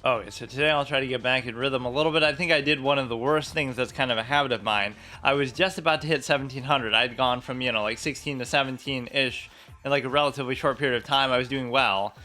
Okay, so today I'll try to get back in rhythm a little bit. I think I did one of the worst things that's kind of a habit of mine. I was just about to hit 1700. I'd gone from, like 16 to 17-ish in like a relatively short period of time. I was doing well.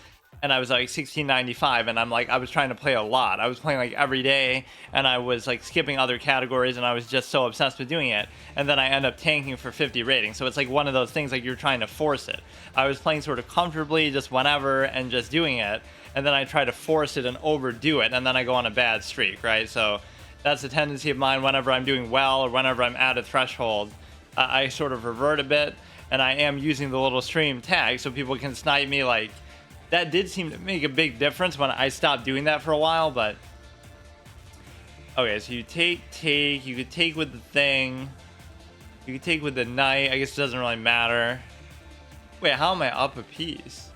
And I was like 1695, and I was trying to play a lot. I was playing like every day, and I was like skipping other categories, and I was just so obsessed with doing it. And then I end up tanking for 50 rating. So it's like one of those things like you're trying to force it. I was playing sort of comfortably, just whenever, and just doing it. And then I try to force it and overdo it, and then I go on a bad streak, right? So that's a tendency of mine whenever I'm doing well or whenever I'm at a threshold. I sort of revert a bit, and I am using the little stream tag so people can snipe me like. That did seem to make a big difference when I stopped doing that for a while, but... Okay, so you take, you could take with the thing. You could take with the knight, I guess it doesn't really matter. Wait, how am I up a piece?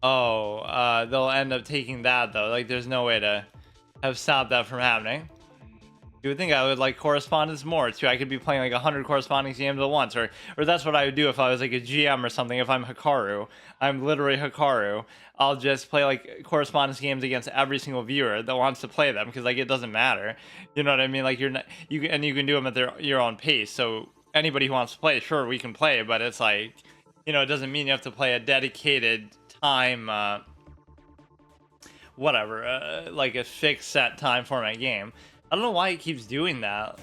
Oh, they'll end up taking that though. Like, there's no way to have stopped that from happening. You would think I would like correspondence more too. I could be playing like 100 correspondence games at once, or that's what I would do if I was like a GM or something. If I'm Hikaru, I'm literally Hikaru. I'll just play like correspondence games against every single viewer that wants to play them because like it doesn't matter. You know what I mean? Like you can do them at your own pace. So anybody who wants to play, sure, we can play, but it's like it doesn't mean you have to play a dedicated time. Whatever, like a fixed set time format game. I don't know why it keeps doing that.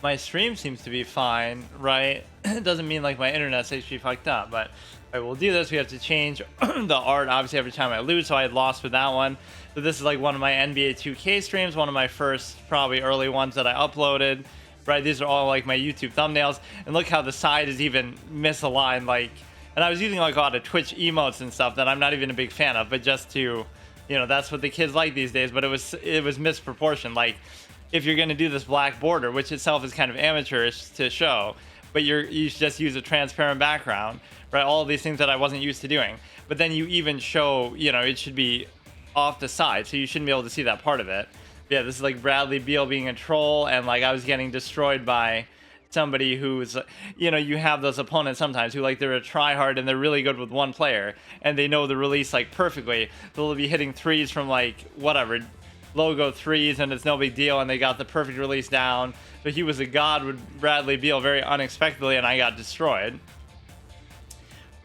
My stream seems to be fine, right? It doesn't mean like my internet's actually fucked up, but right, we'll do this. We have to change the art, obviously, every time I lose, so I had lost with that one. So this is like one of my NBA 2K streams, one of my first, probably early ones that I uploaded, right? These are all like my YouTube thumbnails, and look how the side is even misaligned, like, and I was using like a lot of Twitch emotes and stuff that I'm not even a big fan of, but just to... that's what the kids like these days, but it was misproportioned. Like, if you're going to do this black border, which itself is kind of amateurish to show, but you just use a transparent background, right? All of these things that I wasn't used to doing. But then you even show, it should be off the side, so you shouldn't be able to see that part of it. Yeah, this is like Bradley Beal being a troll, and like I was getting destroyed by somebody who's, you have those opponents sometimes who like they're a tryhard and they're really good with one player and they know the release like perfectly. They'll be hitting threes from like whatever logo threes and it's no big deal and they got the perfect release down. So he was a god with Bradley Beal very unexpectedly and I got destroyed.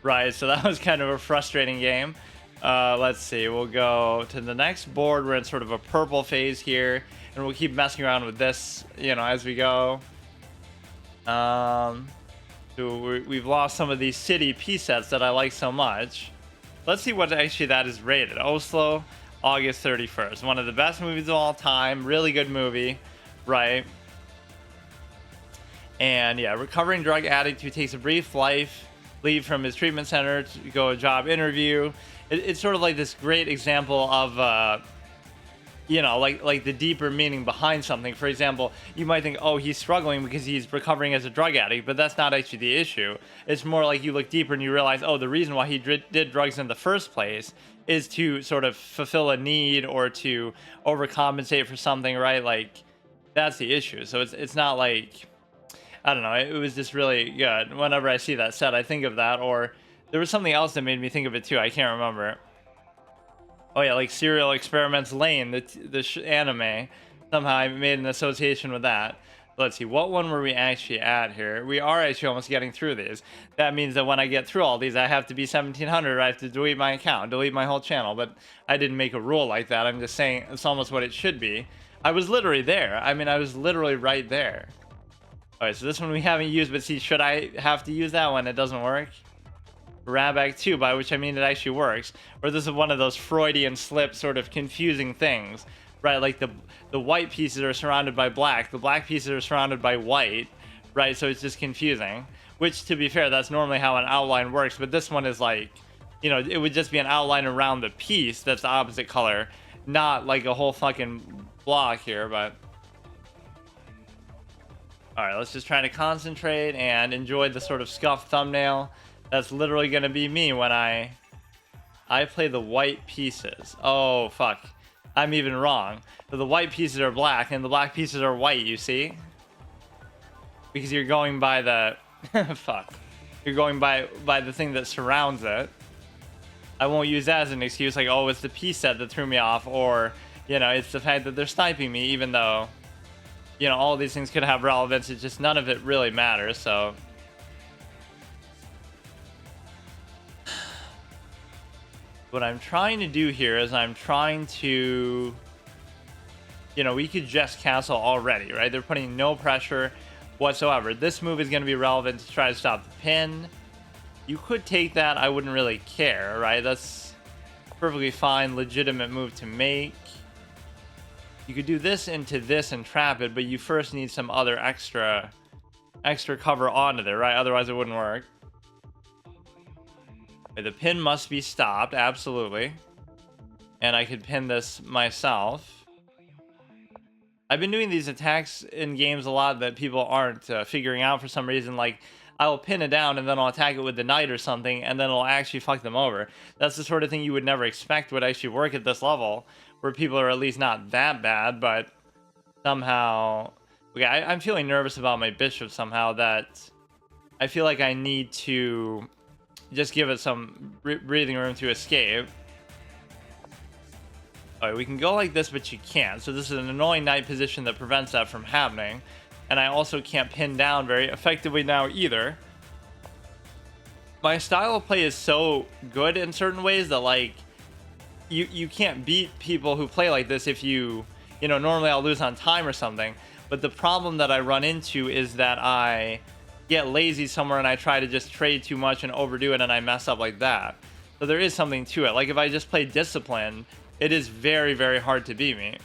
Right, so that was kind of a frustrating game. Let's see, we'll go to the next board. We're in sort of a purple phase here and we'll keep messing around with this, as we go. So we've lost some of these city piece sets that I like so much. Let's see what actually that is rated. Oslo, August 31st. One of the best movies of all time. Really good movie, right? And yeah, recovering drug addict who takes a brief leave from his treatment center to go a job interview. It's sort of like this great example of... like the deeper meaning behind something. For example, you might think, oh, he's struggling because he's recovering as a drug addict, but that's not actually the issue. It's more like you look deeper and you realize, oh, the reason why he did drugs in the first place is to sort of fulfill a need or to overcompensate for something, right? Like, that's the issue. So it's not like, I don't know, it was just really good. Whenever I see that set, I think of that, or there was something else that made me think of it too. I can't remember. Oh yeah, like Serial Experiments Lane, the anime. Somehow I made an association with that. Let's see, what one were we actually at here? We are actually almost getting through these. That means that when I get through all these, I have to be 1700. I have to delete my account, delete my whole channel. But I didn't make a rule like that. I'm just saying it's almost what it should be. I was literally there. I mean, I was literally right there. All right, so this one we haven't used, but see, should I have to use that when it doesn't work? Rabak 2, by which I mean it actually works, or this is one of those Freudian slip sort of confusing things, right? Like the white pieces are surrounded by black, the black pieces are surrounded by white, right? So it's just confusing, which to be fair, that's normally how an outline works, but this one is like, it would just be an outline around the piece that's the opposite color, not like a whole fucking block here, but... Alright, let's just try to concentrate and enjoy the sort of scuffed thumbnail. That's literally gonna be me when I play the white pieces. Oh, fuck. I'm even wrong. So the white pieces are black and the black pieces are white, you see? Because you're going by the... fuck. you're going by the thing that surrounds it. I won't use that as an excuse, like, oh, it's the piece set that threw me off, or, you know, it's the fact that they're sniping me, even though, you know, all of these things could have relevance. It's just none of it really matters. So what I'm trying to do here is I'm trying to, you know, we could just cancel already, right? They're putting no pressure whatsoever. This move is going to be relevant to try to stop the pin. You could take that. I wouldn't really care, right? That's perfectly fine, legitimate move to make. You could do this into this and trap it, but you first need some other extra cover onto there, right? Otherwise it wouldn't work. Okay, the pin must be stopped, absolutely. And I could pin this myself. I've been doing these attacks in games a lot that people aren't figuring out for some reason. Like, I'll pin it down and then I'll attack it with the knight or something, and then it'll actually fuck them over. That's the sort of thing you would never expect would actually work at this level, where people are at least not that bad, but somehow... Okay, I'm feeling nervous about my bishop somehow, that I feel like I need to just give it some breathing room to escape. Alright, we can go like this, but you can't. So this is an annoying knight position that prevents that from happening. And I also can't pin down very effectively now either. My style of play is so good in certain ways that, like, you can't beat people who play like this if you know, normally I'll lose on time or something. But the problem that I run into is that I get lazy somewhere and I try to just trade too much and overdo it and I mess up like that. So there is something to it. Like, if I just play discipline, it is very, very hard to beat me.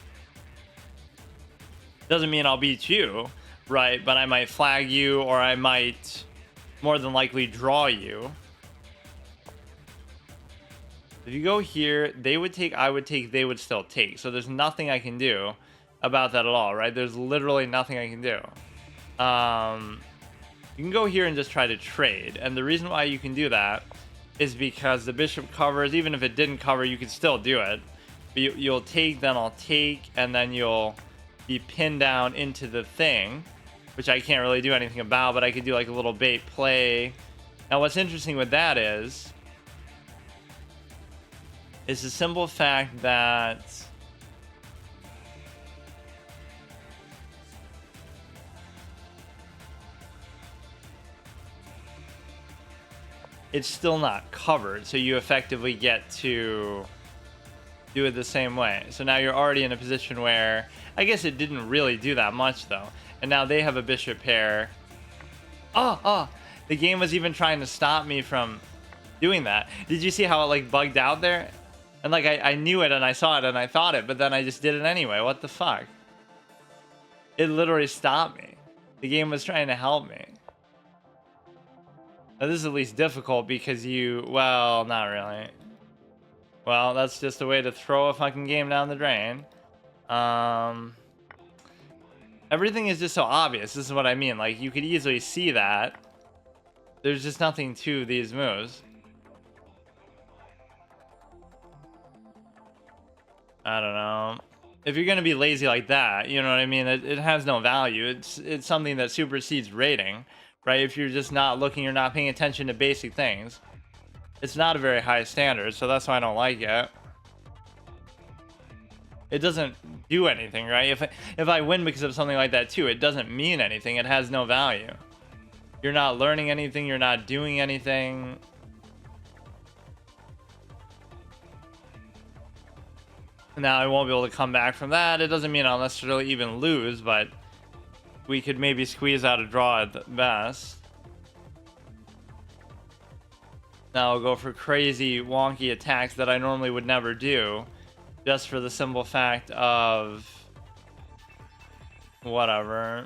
Doesn't mean I'll beat you, right? But I might flag you, or I might more than likely draw you. If you go here, they would take, I would take, they would still take. So there's nothing I can do about that at all, right? There's literally nothing I can do. You can go here and just try to trade. And the reason why you can do that is because the bishop covers. Even if it didn't cover, you could still do it. But you'll take, then I'll take, and then you'll be pinned down into the thing, which I can't really do anything about, but I could do like a little bait play. Now what's interesting with that is the simple fact that it's still not covered, so you effectively get to do it the same way. So now you're already in a position where, I guess it didn't really do that much though. And now they have a bishop pair. Oh, the game was even trying to stop me from doing that. Did you see how it like bugged out there? And like I knew it and I saw it and I thought it, but then I just did it anyway. What the fuck? It literally stopped me. The game was trying to help me. Now this is at least difficult because well, not really. Well, that's just a way to throw a fucking game down the drain. Everything is just so obvious. This is what I mean. Like, you could easily see that. There's just nothing to these moves. I don't know. If you're going to be lazy like that, you know what I mean? It has no value. It's something that supersedes rating, right? If you're just not looking, you're not paying attention to basic things. It's not a very high standard, so that's why I don't like it. It doesn't do anything, right? If I win because of something like that too, it doesn't mean anything. It has no value. You're not learning anything. You're not doing anything. Now I won't be able to come back from that. It doesn't mean I'll necessarily even lose, but we could maybe squeeze out a draw at the best. Now I'll go for crazy wonky attacks that I normally would never do, just for the simple fact of whatever.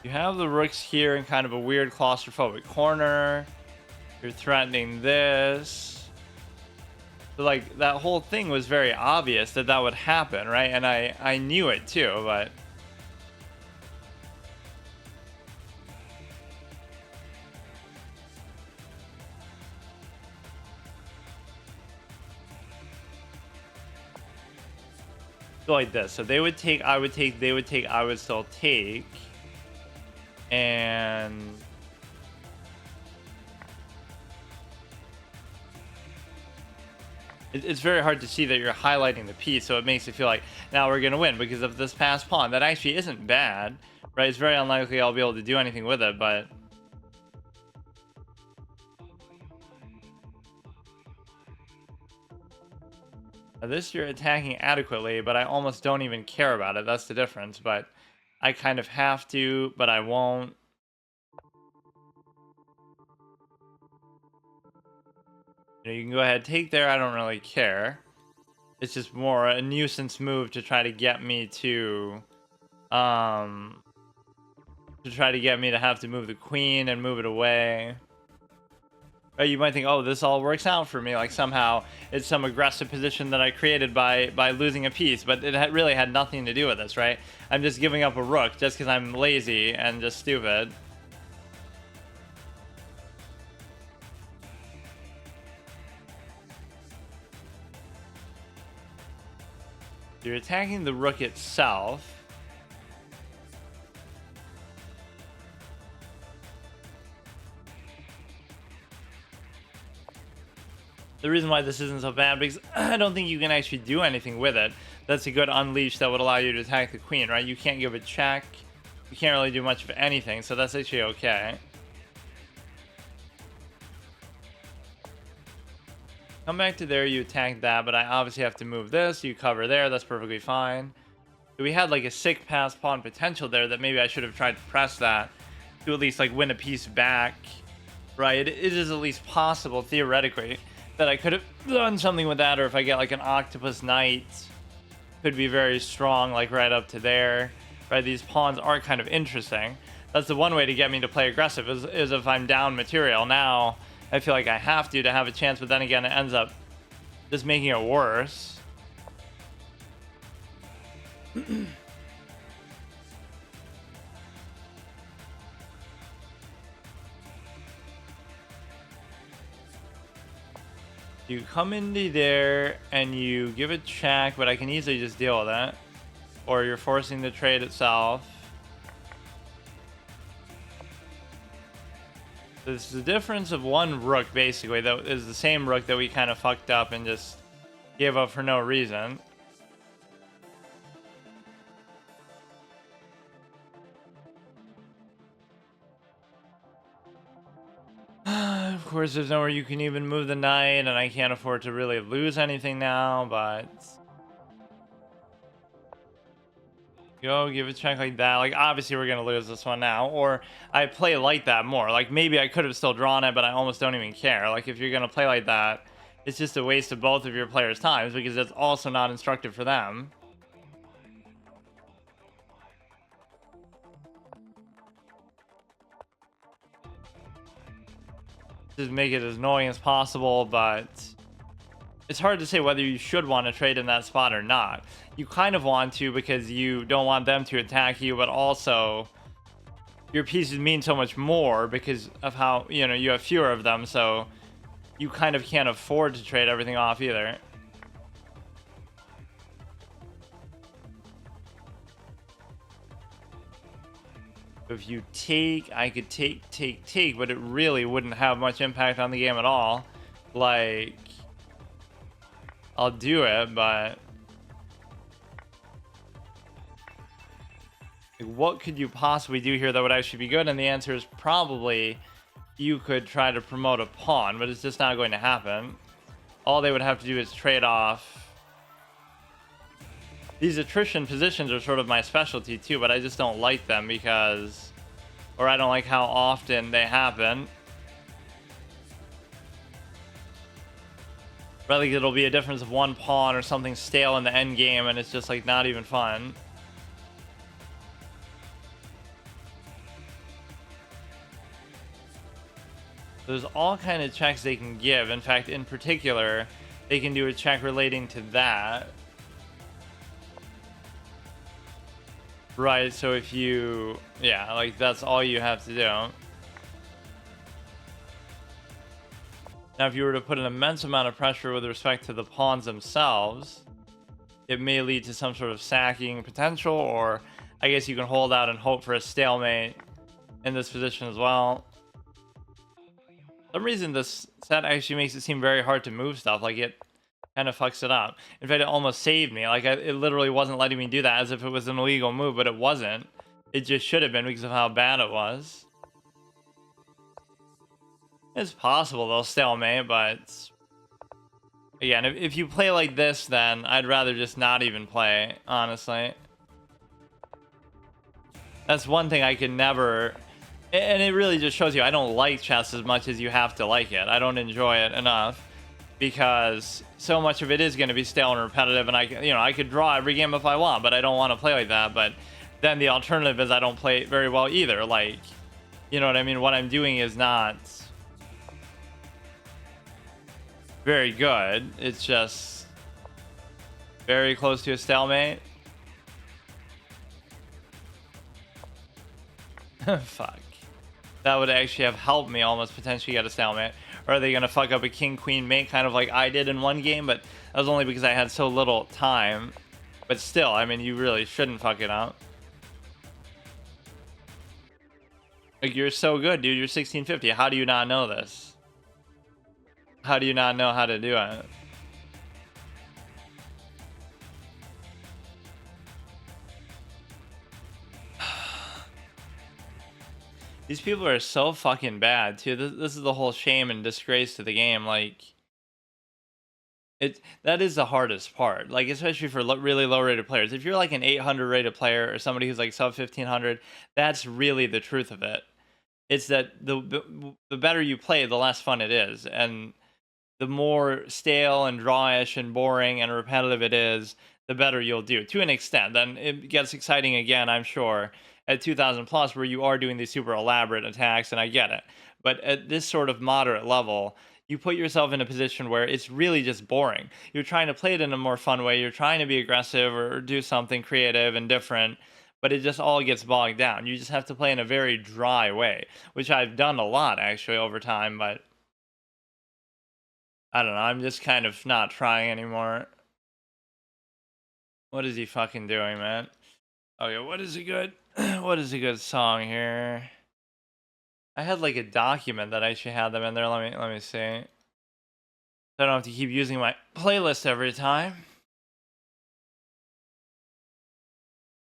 You have the rooks here in kind of a weird claustrophobic corner. You're threatening this. So like that whole thing was very obvious that that would happen, right? And I knew it too, but go like this. So they would take, I would take, they would take, I would still take. And it's very hard to see that you're highlighting the piece, so it makes it feel like now we're gonna win because of this past pawn. That actually isn't bad, right? It's very unlikely I'll be able to do anything with it, but this you're attacking adequately, but I almost don't even care about it. That's the difference, but I kind of have to, but I won't. You can go ahead, take there. I don't really care. It's just more a nuisance move to try to get me to have to move the queen and move it away. You might think, oh, this all works out for me. Like somehow it's some aggressive position that I created by losing a piece, but it really had nothing to do with this, right? I'm just giving up a rook just because I'm lazy and just stupid. You're attacking the rook itself. The reason why this isn't so bad, because I don't think you can actually do anything with it. That's a good unleash that would allow you to attack the queen, right? You can't give a check. You can't really do much of anything, so that's actually okay. Come back to there, you attack that, but I obviously have to move this. You cover there, that's perfectly fine. So we had like a sick pass pawn potential there that maybe I should have tried to press that to at least like win a piece back, right? It is at least possible, theoretically, that I could have done something with that, or if I get like an octopus knight, could be very strong, like right up to there, right? These pawns are kind of interesting. That's the one way to get me to play aggressive is if I'm down material. Now I feel like I have to have a chance, but then again, it ends up just making it worse. You come into there and you give a check, but I can easily just deal with that. Or you're forcing the trade itself. This is the difference of one rook, basically, that is the same rook that we kind of fucked up and just gave up for no reason. Of course, there's nowhere you can even move the knight, and I can't afford to really lose anything now, but go give a check like that. Like, obviously we're gonna lose this one now, or I play like that more. Like, maybe I could have still drawn it, but I almost don't even care. Like, if you're gonna play like that, it's just a waste of both of your players' times, because it's also not instructive for them. Just make it as annoying as possible, but it's hard to say whether you should want to trade in that spot or not. You kind of want to because you don't want them to attack you, but also your pieces mean so much more because of how, you know, you have fewer of them, so you kind of can't afford to trade everything off either. If you take, I could take, but it really wouldn't have much impact on the game at all. Like, I'll do it, but like, what could you possibly do here that would actually be good? And the answer is probably you could try to promote a pawn, but it's just not going to happen. All they would have to do is trade off. These attrition positions are sort of my specialty too, but I just don't like them because, or I don't like how often they happen. But like it'll be a difference of one pawn or something stale in the end game, and it's just like not even fun. There's all kind of checks they can give. In fact, in particular, they can do a check relating to that. Right, so if you, yeah, like that's all you have to do. Now, if you were to put an immense amount of pressure with respect to the pawns themselves, it may lead to some sort of sacking potential, or I guess you can hold out and hope for a stalemate in this position as well. For some reason, this set actually makes it seem very hard to move stuff. Like, it kind of fucks it up. In fact, it almost saved me. Like, it literally wasn't letting me do that as if it was an illegal move, but it wasn't. It just should have been because of how bad it was. It's possible they'll stalemate, but again, if you play like this, then I'd rather just not even play, honestly. That's one thing I can never... And it really just shows you I don't like chess as much as you have to like it. I don't enjoy it enough because so much of it is going to be stale and repetitive, and I could draw every game if I want, but I don't want to play like that. But then the alternative is I don't play it very well either. Like, you know what I mean? What I'm doing is not very good. It's just very close to a stalemate. Fuck. That would actually have helped me almost potentially get a stalemate. Or are they going to fuck up a king-queen mate kind of like I did in one game? But that was only because I had so little time. But still, I mean, you really shouldn't fuck it up. Like, you're so good, dude. You're 1650. How do you not know this? How do you not know how to do it? These people are so fucking bad, too. This is the whole shame and disgrace to the game. Like, that is the hardest part. Like, especially for really low rated players. If you're like an 800 rated player or somebody who's like sub 1500, that's really the truth of it. It's that the better you play, the less fun it is, and the more stale and drawish and boring and repetitive it is, the better you'll do to an extent. Then it gets exciting again, I'm sure, at 2000 plus, where you are doing these super elaborate attacks, and I get it. But at this sort of moderate level, you put yourself in a position where it's really just boring. You're trying to play it in a more fun way. You're trying to be aggressive or do something creative and different, but it just all gets bogged down. You just have to play in a very dry way, which I've done a lot actually over time, but I don't know. I'm just kind of not trying anymore. What is he fucking doing, man? Okay, what is a good what is a good song here? I had like a document that I actually had them in there. Let me see. I don't have to keep using my playlist every time.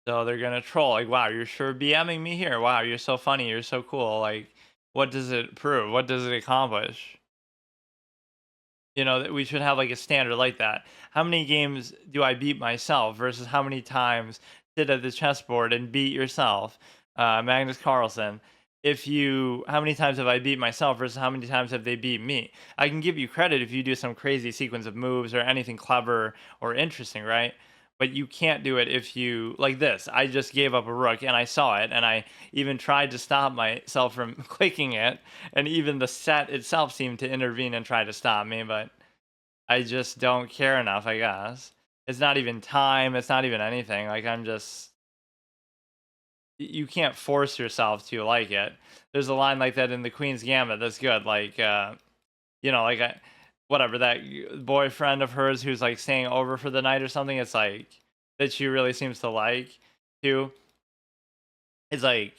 So they're gonna troll, like, wow, you're sure BMing me here. Wow, you're so funny, you're so cool. Like, what does it prove? What does it accomplish? You know, that we should have like a standard like that. How many games do I beat myself versus how many times sit at the chessboard and beat yourself? Magnus Carlsen. How many times have I beat myself versus how many times have they beat me? I can give you credit if you do some crazy sequence of moves or anything clever or interesting, right? But you can't do it if you, like this. I just gave up a rook and I saw it, and I even tried to stop myself from clicking it, and even the set itself seemed to intervene and try to stop me, but I just don't care enough, I guess. It's not even time, it's not even anything. Like, you can't force yourself to like it. There's a line like that in the Queen's Gambit that's good. Like, like whatever, that boyfriend of hers who's like staying over for the night or something, it's like that she really seems to like too. It's like,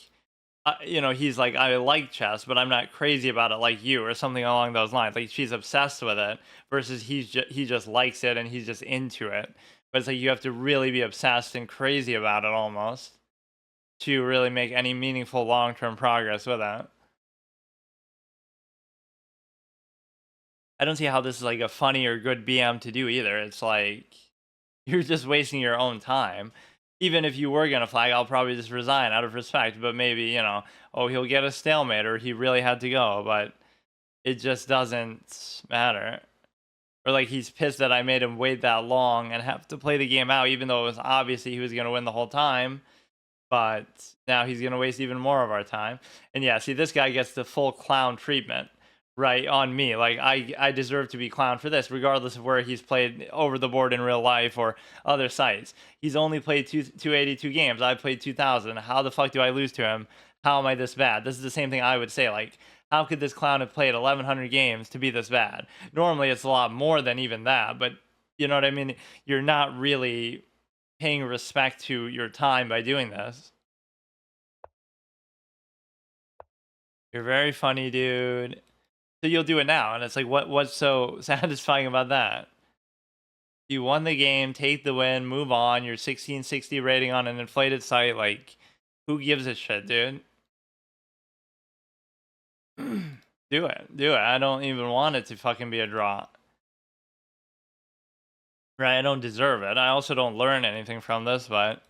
he's like, I like chess, but I'm not crazy about it like you, or something along those lines. Like, she's obsessed with it versus he just likes it and he's just into it. But it's like you have to really be obsessed and crazy about it almost to really make any meaningful long-term progress with it. I don't see how this is like a funny or good BM to do either. It's like you're just wasting your own time. Even if you were gonna flag, I'll probably just resign out of respect. But maybe, oh, he'll get a stalemate or he really had to go. But it just doesn't matter. Or like he's pissed that I made him wait that long and have to play the game out, even though it was obviously he was gonna win the whole time. But now he's gonna waste even more of our time. And yeah, see, this guy gets the full clown treatment. Right, on me. Like, I deserve to be clowned for this, regardless of where he's played over the board in real life or other sites. He's only played 282 games. I've played 2,000. How the fuck do I lose to him? How am I this bad? This is the same thing I would say. Like, how could this clown have played 1,100 games to be this bad? Normally, it's a lot more than even that, but You know what I mean? You're not really paying respect to your time by doing this. You're very funny, dude. So you'll do it now, and it's like, what's so satisfying about that? You won the game, take the win, move on. Your 1660 rating on an inflated site, like, who gives a shit, dude? Do it, do it. I don't even want it to fucking be a draw. Right? I don't deserve it. I also don't learn anything from this, but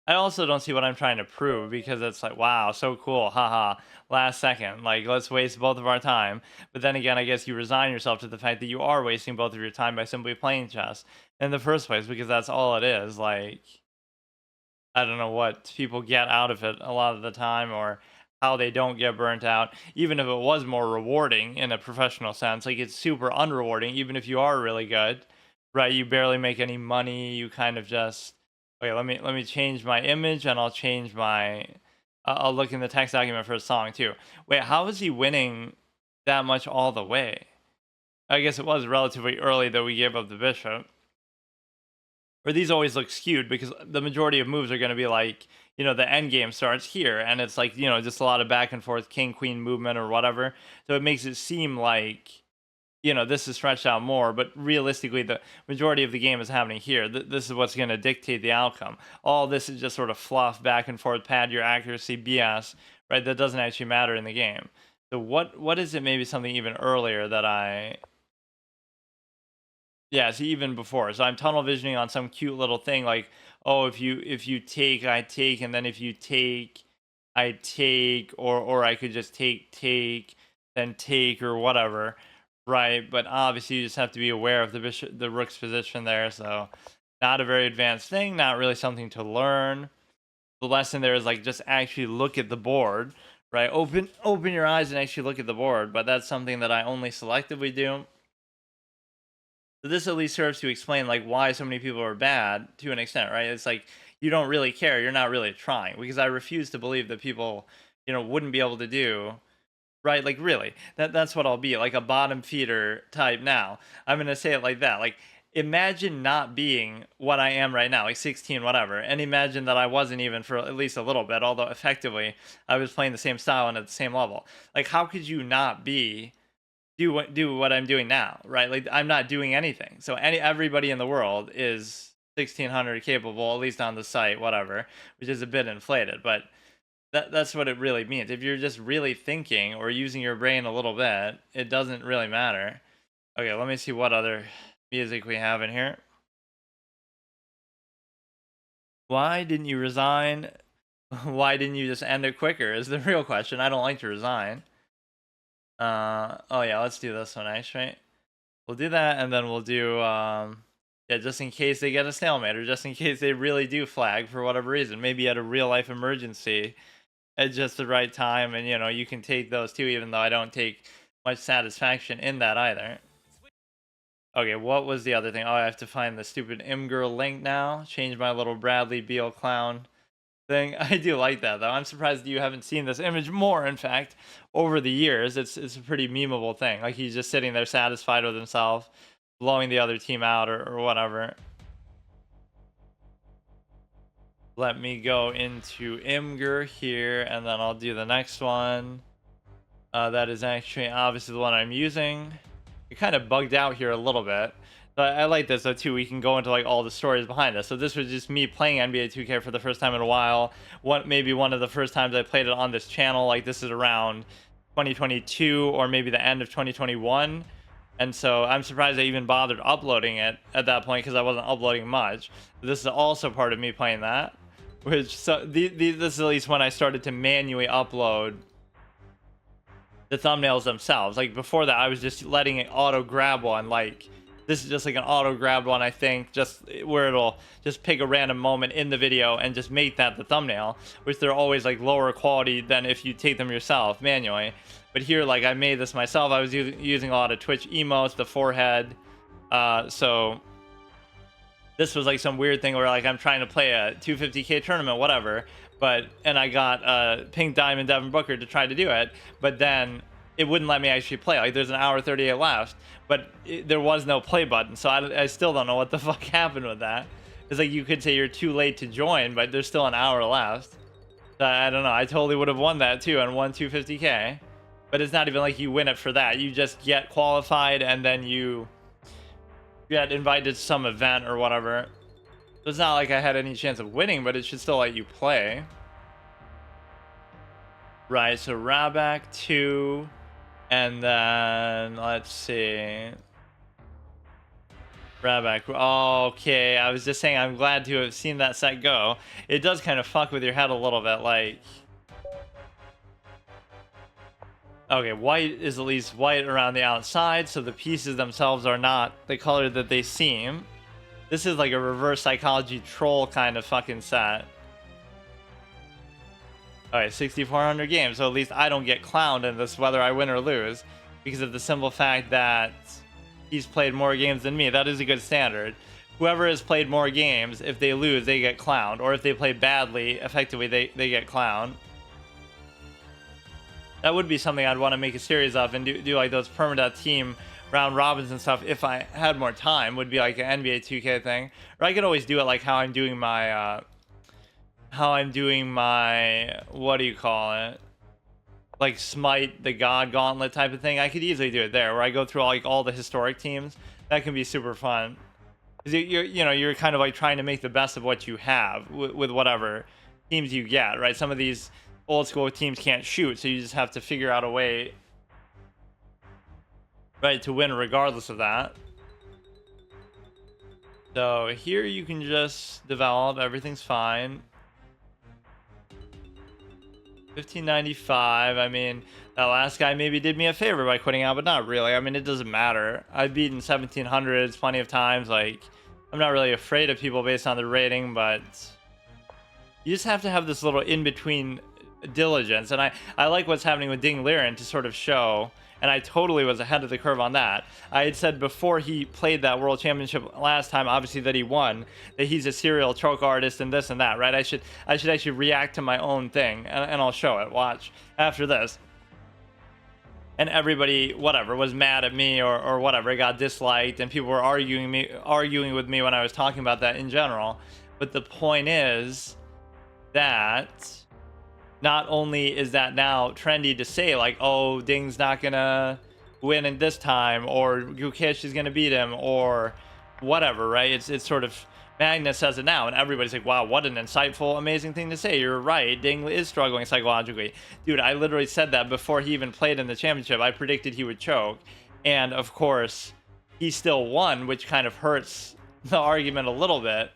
I also don't see what I'm trying to prove because it's like, wow, so cool, haha. Last second, like, let's waste both of our time. But then again, I guess you resign yourself to the fact that you are wasting both of your time by simply playing chess in the first place because that's all it is. Like, I don't know what people get out of it a lot of the time or how they don't get burnt out. Even if it was more rewarding in a professional sense, like it's super unrewarding, even if you are really good, right? You barely make any money. You kind of just, wait, let me change my image and I'll change my, I'll look in the text document for a song too. Wait, how is he winning that much all the way? I guess it was relatively early that we gave up the bishop. Or these always look skewed because the majority of moves are going to be like, the end game starts here and it's like, just a lot of back and forth king queen movement or whatever. So it makes it seem like, this is stretched out more, but realistically the majority of the game is happening here. This is what's going to dictate the outcome. All this is just sort of fluff, back and forth, pad your accuracy BS, right? That doesn't actually matter in the game. So what is it, maybe something even earlier that yeah, see, even before. So I'm tunnel visioning on some cute little thing like, oh, if you take, I take, and then if you take, I take, or I could just take, then take, or whatever, right? But obviously, you just have to be aware of the rook's position there. So not a very advanced thing, not really something to learn. The lesson there is like just actually look at the board, right? Open your eyes and actually look at the board. But that's something that I only selectively do. So this at least serves to explain like why so many people are bad to an extent, right? It's like you don't really care, you're not really trying, because I refuse to believe that people, wouldn't be able to do, right? Like really, that's what I'll be, like a bottom feeder type now. I'm gonna say it like that. Like imagine not being what I am right now, like 16 whatever, and imagine that I wasn't even for at least a little bit, although effectively I was playing the same style and at the same level. Like how could you not be do what I'm doing now, right? Like I'm not doing anything. So everybody in the world is 1600 capable, at least on the site, whatever, which is a bit inflated, but that's what it really means. If you're just really thinking or using your brain a little bit, it doesn't really matter. Okay, let me see what other music we have in here. Why didn't you resign? Why didn't you just end it quicker is the real question. I don't like to resign. Oh yeah, let's do this one actually. We'll do that and then we'll do yeah, just in case they get a stalemate or just in case they really do flag for whatever reason, maybe at a real life emergency at just the right time, and you can take those too, even though I don't take much satisfaction in that either. Okay, what was the other thing? Oh, I have to find the stupid Imgur link now. Change my little Bradley Beal clown thing. I do like that though. I'm surprised you haven't seen this image more. In fact, over the years, it's a pretty memeable thing. Like he's just sitting there satisfied with himself, blowing the other team out or whatever. Let me go into Imgur here, and then I'll do the next one. That is actually obviously the one I'm using. It kind of bugged out here a little bit. But I like this though too. We can go into like all the stories behind this. So this was just me playing NBA 2K for the first time in a while. Maybe one of the first times I played it on this channel. Like this is around 2022 or maybe the end of 2021. And so I'm surprised I even bothered uploading it at that point because I wasn't uploading much. This is also part of me playing that. Which so this is at least when I started to manually upload the thumbnails themselves. Like before that, I was just letting it auto grab one. Like this is just like an auto grab one, I think, just where it'll just pick a random moment in the video and just make that the thumbnail, which they're always like lower quality than if you take them yourself manually. But here, like I made this myself. I was using a lot of Twitch emotes, the forehead. So this was like some weird thing where like I'm trying to play a 250k tournament, whatever. And I got Pink Diamond Devin Booker to try to do it, but then it wouldn't let me actually play. Like there's an hour 38 left, but there was no play button. So I still don't know what the fuck happened with that. It's like you could say you're too late to join, but there's still an hour left. So I don't know. I totally would have won that too and won 250K. But it's not even like you win it for that. You just get qualified and then you get invited to some event or whatever. So it's not like I had any chance of winning, but it should still let you play. Right, so Rabak 2. And then, let's see. Rabak. Okay, I was just saying I'm glad to have seen that set go. It does kind of fuck with your head a little bit, like... Okay, white is at least white around the outside, so the pieces themselves are not the color that they seem. This is like a reverse psychology troll kind of fucking set. Alright, 6,400 games, so at least I don't get clowned in this whether I win or lose, because of the simple fact that he's played more games than me. That is a good standard. Whoever has played more games, if they lose, they get clowned. Or if they play badly, effectively, they get clowned. That would be something I'd want to make a series of and do like those permanent team round robins and stuff if I had more time. Would be like an NBA 2K thing. Or I could always do it like how I'm doing my what do you call it? Like Smite the God Gauntlet type of thing. I could easily do it there where I go through like all the historic teams. That can be super fun. Because you're kind of like trying to make the best of what you have with whatever teams you get, right? Some of these old school teams can't shoot, so you just have to figure out a way, right, to win regardless of that. So here you can just develop, everything's fine. 1595. I mean, that last guy maybe did me a favor by quitting out, but not really. I mean, it doesn't matter. I've beaten 1700s plenty of times. Like, I'm not really afraid of people based on the rating, but you just have to have this little in-between diligence. And I like what's happening with Ding Liren to sort of show, and I totally was ahead of the curve on that. I had said before he played that World Championship last time, obviously that he won, that he's a serial choke artist and this and that, right? I should actually react to my own thing, and I'll show it. Watch after this. And everybody, whatever, was mad at me or whatever. It got disliked, and people were arguing with me when I was talking about that in general. But the point is that not only is that now trendy to say, like, oh, Ding's not gonna win in this time, or Gukesh is gonna beat him, or whatever, right? It's sort of, Magnus says it now, and everybody's like, wow, what an insightful, amazing thing to say. You're right, Ding is struggling psychologically. Dude, I literally said that before he even played in the championship. I predicted he would choke, and of course, he still won, which kind of hurts the argument a little bit,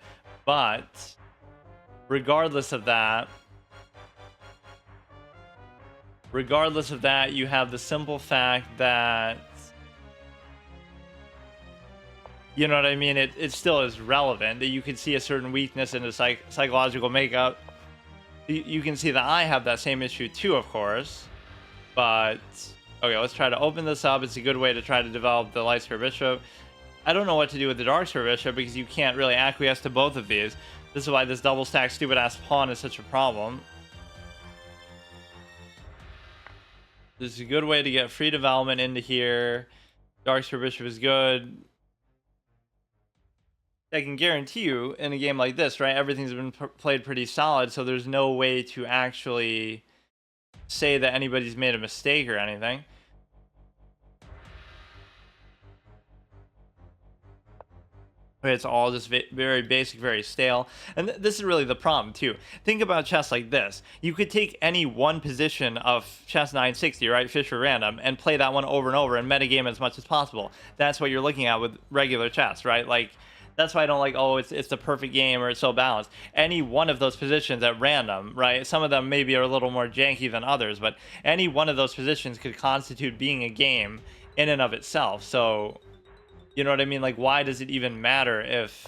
but regardless of that, you have the simple fact that, you know what I mean, it still is relevant, that you can see a certain weakness in the psychological makeup. You can see that I have that same issue too, of course. But, okay, let's try to open this up. It's a good way to try to develop the Light Spear Bishop. I don't know what to do with the Dark Spear Bishop because you can't really acquiesce to both of these. This is why this double stack stupid ass pawn is such a problem. This is a good way to get free development into here. Dark Spear Bishop is good. I can guarantee you, in a game like this, right, everything's been played pretty solid, so there's no way to actually say that anybody's made a mistake or anything. It's all just very basic, very stale. And this is really the problem, too. Think about chess like this. You could take any one position of chess 960, right, Fisher random, and play that one over and over and metagame as much as possible. That's what you're looking at with regular chess, right? Like, that's why I don't like, oh, it's the perfect game or it's so balanced. Any one of those positions at random, right? Some of them maybe are a little more janky than others, but any one of those positions could constitute being a game in and of itself. So, you know what I mean? Like, why does it even matter if...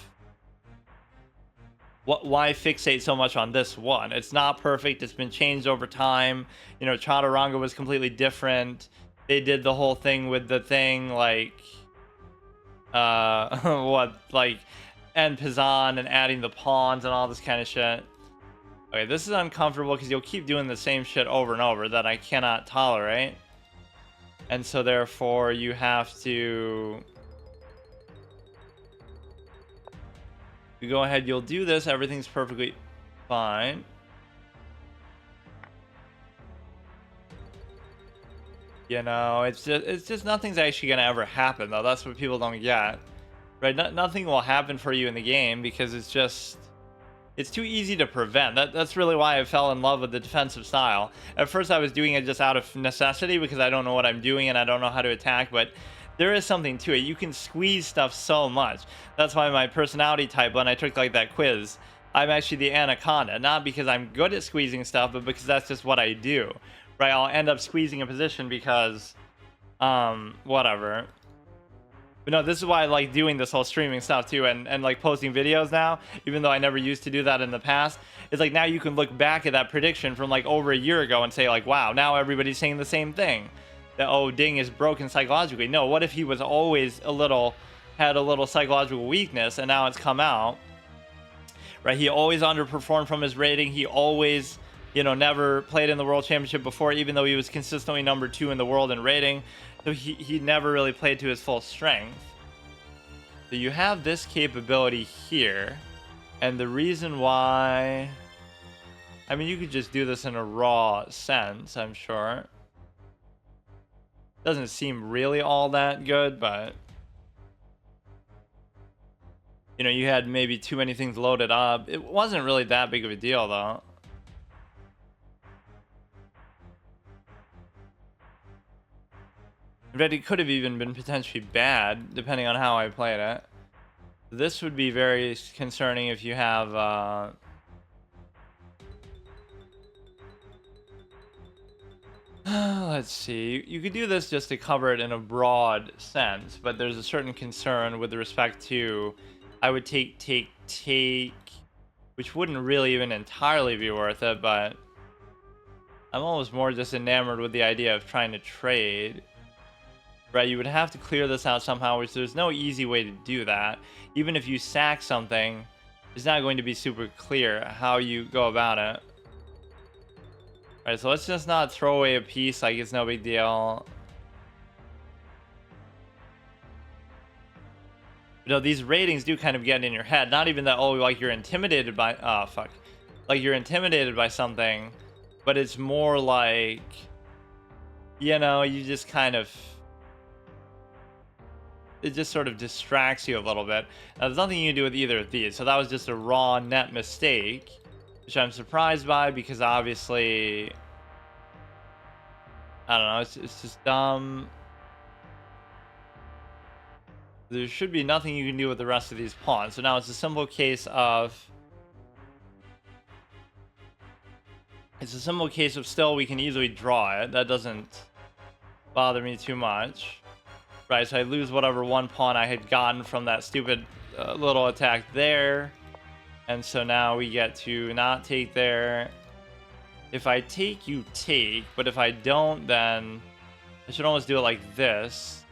Why fixate so much on this one? It's not perfect. It's been changed over time. You know, Chaturanga was completely different. They did the whole thing with the thing, like... and Pizan and adding the pawns and all this kind of shit. Okay, this is uncomfortable because you'll keep doing the same shit over and over that I cannot tolerate. And so therefore you have to... You go ahead, you'll do this, everything's perfectly fine. You know, it's just nothing's actually gonna ever happen though. That's what people don't get. Right? Nothing will happen for you in the game because it's too easy to prevent. That's really why I fell in love with the defensive style. At first I was doing it just out of necessity because I don't know what I'm doing and I don't know how to attack, but there is something to it. You can squeeze stuff so much. That's why my personality type, when I took like that quiz, I'm actually the anaconda. Not because I'm good at squeezing stuff, but because that's just what I do. Right? I'll end up squeezing a position because whatever. But no, this is why I like doing this whole streaming stuff too, and like posting videos now, even though I never used to do that in the past. It's like now you can look back at that prediction from like over a year ago and say like, wow, now everybody's saying the same thing. That, oh, Ding is broken psychologically. No, what if he was always had a little psychological weakness and now it's come out? Right? He always underperformed from his rating. He always, you know, never played in the World Championship before, even though he was consistently number 2 in the world in rating. So he never really played to his full strength. So you have this capability here. And the reason why... I mean, you could just do this in a raw sense, I'm sure. Doesn't seem really all that good, but... You know, you had maybe too many things loaded up. It wasn't really that big of a deal, though. In fact, it could have even been potentially bad, depending on how I played it. This would be very concerning if you have... let's see. You could do this just to cover it in a broad sense, but there's a certain concern with respect to... I would take, which wouldn't really even entirely be worth it, but... I'm almost more just enamored with the idea of trying to trade. Right, you would have to clear this out somehow, which there's no easy way to do that. Even if you sack something, it's not going to be super clear how you go about it. Alright, so let's just not throw away a piece like it's no big deal. You know, these ratings do kind of get in your head. Not even that, oh, like you're intimidated by... Oh, fuck. Like you're intimidated by something, but it's more like... You know, you just kind of... It just sort of distracts you a little bit. Now, there's nothing you can do with either of these, so that was just a raw net mistake, which I'm surprised by because obviously, I don't know, it's just dumb. There should be nothing you can do with the rest of these pawns. So now it's a simple case of... It's a simple case of still we can easily draw it. That doesn't bother me too much. Right, so I lose whatever one pawn I had gotten from that stupid little attack there. And so now we get to not take there. If I take, you take. But if I don't, then I should almost do it like this.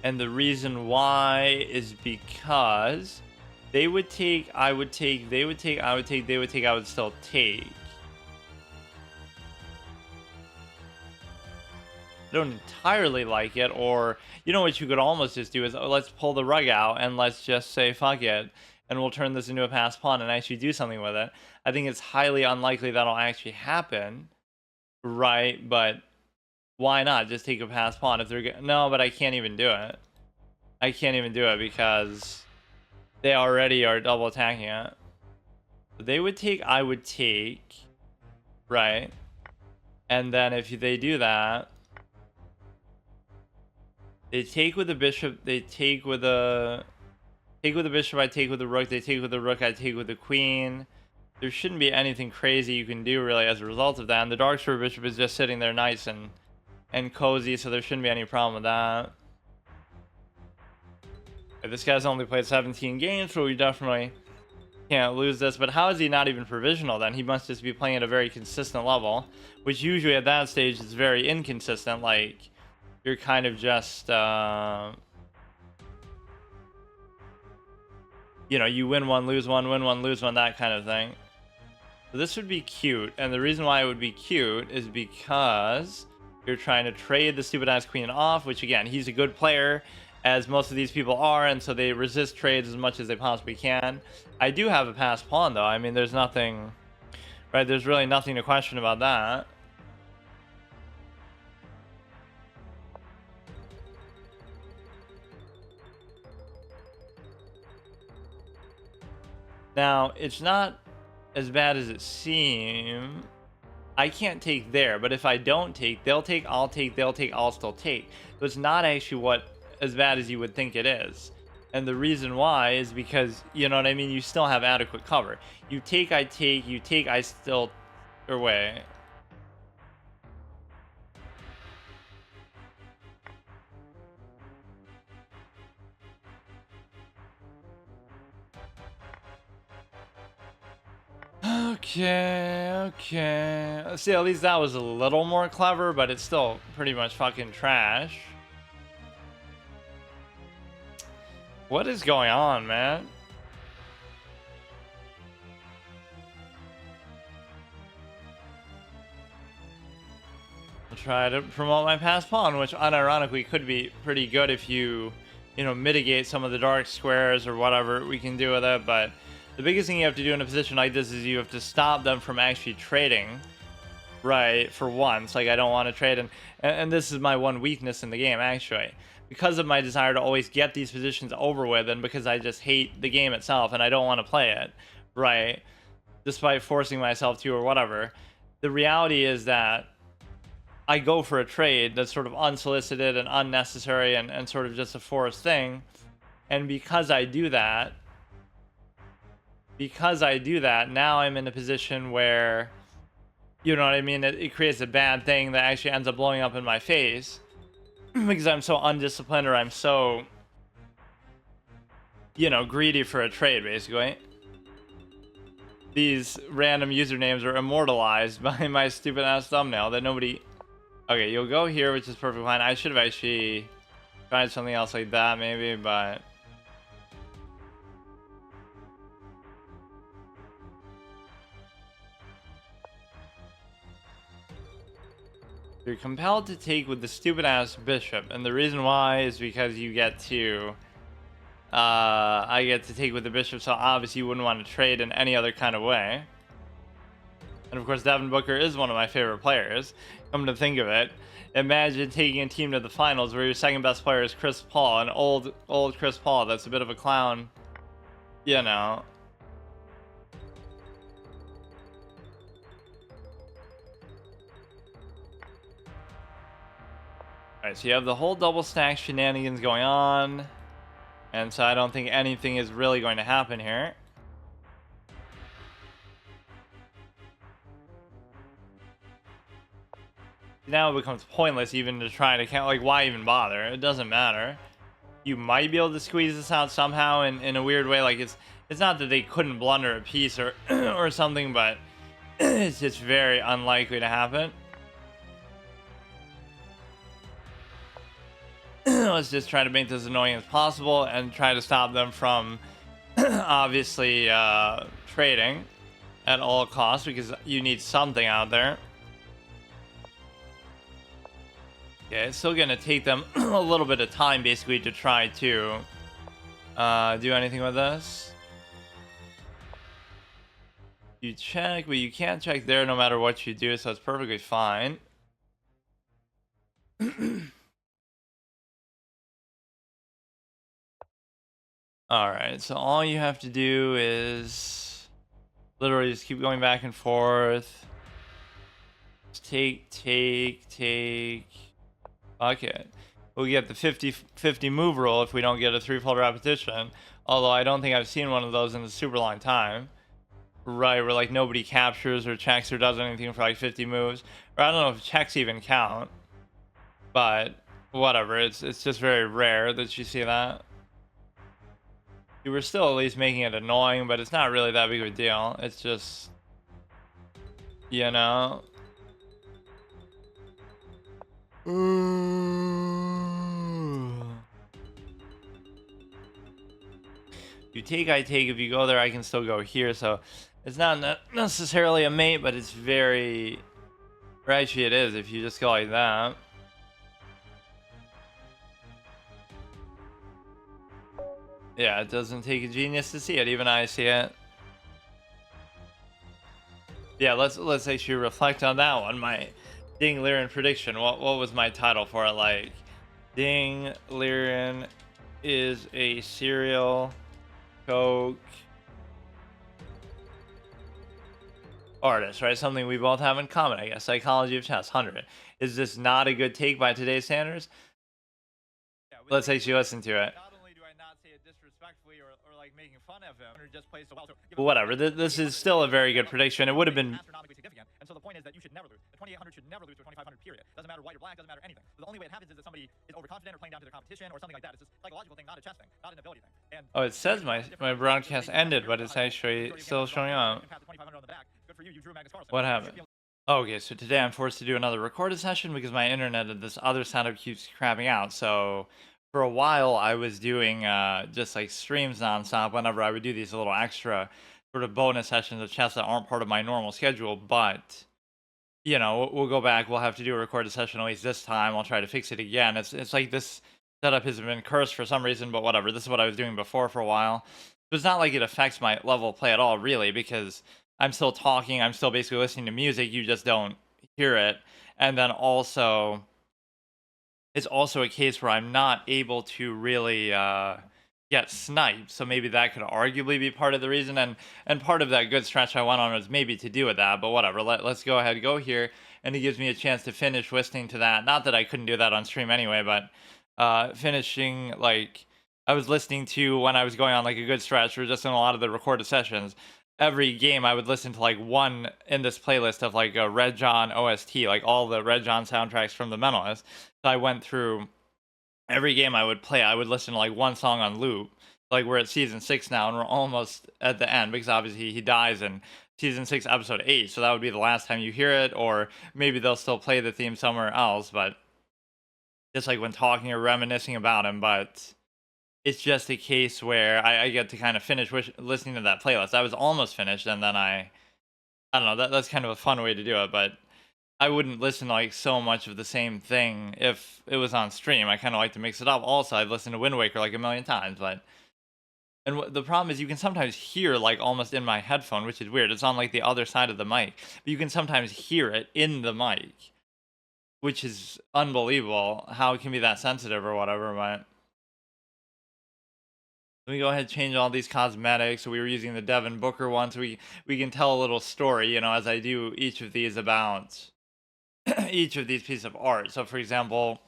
And the reason why is because they would take, I would take, they would take, I would take, they would take, I would still take. Don't entirely like it, or you know what you could almost just do is, oh, let's pull the rug out and let's just say fuck it and we'll turn this into a pass pawn and actually do something with it. I think it's highly unlikely that'll actually happen, right? But why not just take a pass pawn if they're no, but I can't even do it. I can't even do it because they already are double attacking it. They would take, I would take, right? And then if they do that, they take with the bishop, they take with the bishop, I take with the rook, they take with the rook, I take with the queen. There shouldn't be anything crazy you can do really as a result of that. And the dark square bishop is just sitting there nice and cozy, so there shouldn't be any problem with that. This guy's only played 17 games, so we definitely can't lose this. But how is he not even provisional then? He must just be playing at a very consistent level, which usually at that stage is very inconsistent. Like, you're kind of just, you know, you win one, lose one, win one, lose one, that kind of thing. So this would be cute, and the reason why it would be cute is because you're trying to trade the stupid ass queen off, which again, he's a good player, as most of these people are, and so they resist trades as much as they possibly can. I do have a passed pawn though. I mean, there's nothing, right? There's really nothing to question about that. Now, it's not as bad as it seems. I can't take there, but if I don't take, they'll take, I'll take, they'll take, I'll still take. So it's not actually as bad as you would think it is. And the reason why is because, you know what I mean, you still have adequate cover. You take, I take, you take, I still, or wait. Okay. See, at least that was a little more clever, but it's still pretty much fucking trash. What is going on, man? I'll try to promote my passed pawn, which unironically could be pretty good if you know, mitigate some of the dark squares or whatever we can do with it, but the biggest thing you have to do in a position like this is you have to stop them from actually trading, right, for once. Like, I don't want to trade, and this is my one weakness in the game, actually. Because of my desire to always get these positions over with, and because I just hate the game itself and I don't want to play it, right, despite forcing myself to or whatever, the reality is that I go for a trade that's sort of unsolicited and unnecessary and sort of just a forced thing, and because I do that, now I'm in a position where, you know what I mean, it creates a bad thing that actually ends up blowing up in my face because I'm so undisciplined, or I'm so, you know, greedy for a trade, basically. These random usernames are immortalized by my stupid ass thumbnail that nobody... Okay, you'll go here, which is perfectly fine. I should have actually tried something else like that, maybe, but... You're compelled to take with the stupid ass bishop, and the reason why is because you get to I get to take with the bishop, so obviously you wouldn't want to trade in any other kind of way. And of course, Devin Booker is one of my favorite players. Come to think of it, imagine taking a team to the finals where your second best player is Chris Paul, an old Chris Paul that's a bit of a clown, you know. Alright, so you have the whole double stack shenanigans going on, and so I don't think anything is really going to happen here. Now it becomes pointless even to try to count. Like, why even bother? It doesn't matter. You might be able to squeeze this out somehow in a weird way. Like, it's not that they couldn't blunder a piece or or something, but it's just very unlikely to happen. Let's just try to make this annoying as possible and try to stop them from obviously trading at all costs, because you need something out there. Okay, it's still gonna take them a little bit of time basically to try to do anything with this. You check, but you can't check there no matter what you do, so it's perfectly fine. Alright, so all you have to do is literally just keep going back and forth. Just take. Fuck it. We'll get the 50-50 move rule if we don't get a threefold repetition. Although I don't think I've seen one of those in a super long time. Right, where like nobody captures or checks or does anything for like 50 moves. Or I don't know if checks even count. But whatever, it's just very rare that you see that. You were still at least making it annoying, but it's not really that big of a deal. It's just, you know. You take, I take. If you go there, I can still go here. So It's not necessarily a mate, but it's very... Or actually it is, if you just go like that. Yeah, it doesn't take a genius to see it. Even I see it. Yeah, let's actually reflect on that one. My Ding Liren prediction. What was my title for it? Like, Ding Liren is a serial Coke artist, right? Something we both have in common, I guess. Psychology of Chess, 100. Is this not a good take by today's standards? Yeah, let's actually listen to it. Not only do I not say it disrespectfully or like making fun of him, or just plays so well. So whatever. This is still a very good prediction. It would have been astronomically significant, and so the point is that you should never lose. The 2800 should never lose to a 2500. Period. Doesn't matter white or black. Doesn't matter anything. So the only way it happens is that somebody is overconfident or playing down to their competition or something like that. It's just a psychological thing, not a chess thing, not an ability thing. And oh, it says my broadcast ended, but it's actually still showing up. What happened? Okay, so today I'm forced to do another recorded session because my internet at this other setup keeps crapping out. So for a while I was doing just like streams nonstop whenever I would do these little extra sort of bonus sessions of chess that aren't part of my normal schedule. But you know, we'll go back. We'll have to do a recorded session at least this time. I'll try to fix it again. It's like this setup has been cursed for some reason, but whatever. This is what I was doing before for a while. So it's not like it affects my level of play at all, really, because I'm still talking. I'm still basically listening to music. You just don't hear it. And then also, it's also a case where I'm not able to really get sniped. So maybe that could arguably be part of the reason. And part of that good stretch I went on was maybe to do with that. But whatever. Let's go ahead, go here. And it gives me a chance to finish listening to that. Not that I couldn't do that on stream anyway, but finishing, like, I was listening to when I was going on like a good stretch or just in a lot of the recorded sessions. Every game I would listen to like one in this playlist of like a Red John OST, like all the Red John soundtracks from The Mentalist. So I went through every game I would play. I would listen to like one song on loop. Like we're at season 6 now, and we're almost at the end because obviously he dies in season 6, episode 8. So that would be the last time you hear it, or maybe they'll still play the theme somewhere else. But just like when talking or reminiscing about him, but it's just a case where I get to kind of finish listening to that playlist. I was almost finished, and then I don't know. That's kind of a fun way to do it, but I wouldn't listen to like so much of the same thing if it was on stream. I kind of like to mix it up. Also, I've listened to Wind Waker like a million times, but the problem is you can sometimes hear like almost in my headphone, which is weird. It's on like the other side of the mic, but you can sometimes hear it in the mic, which is unbelievable. How it can be that sensitive or whatever, but. Let me go ahead and change all these cosmetics. So we were using the Devin Booker one, so we can tell a little story, you know, as I do each of these about each of these pieces of art. So for example,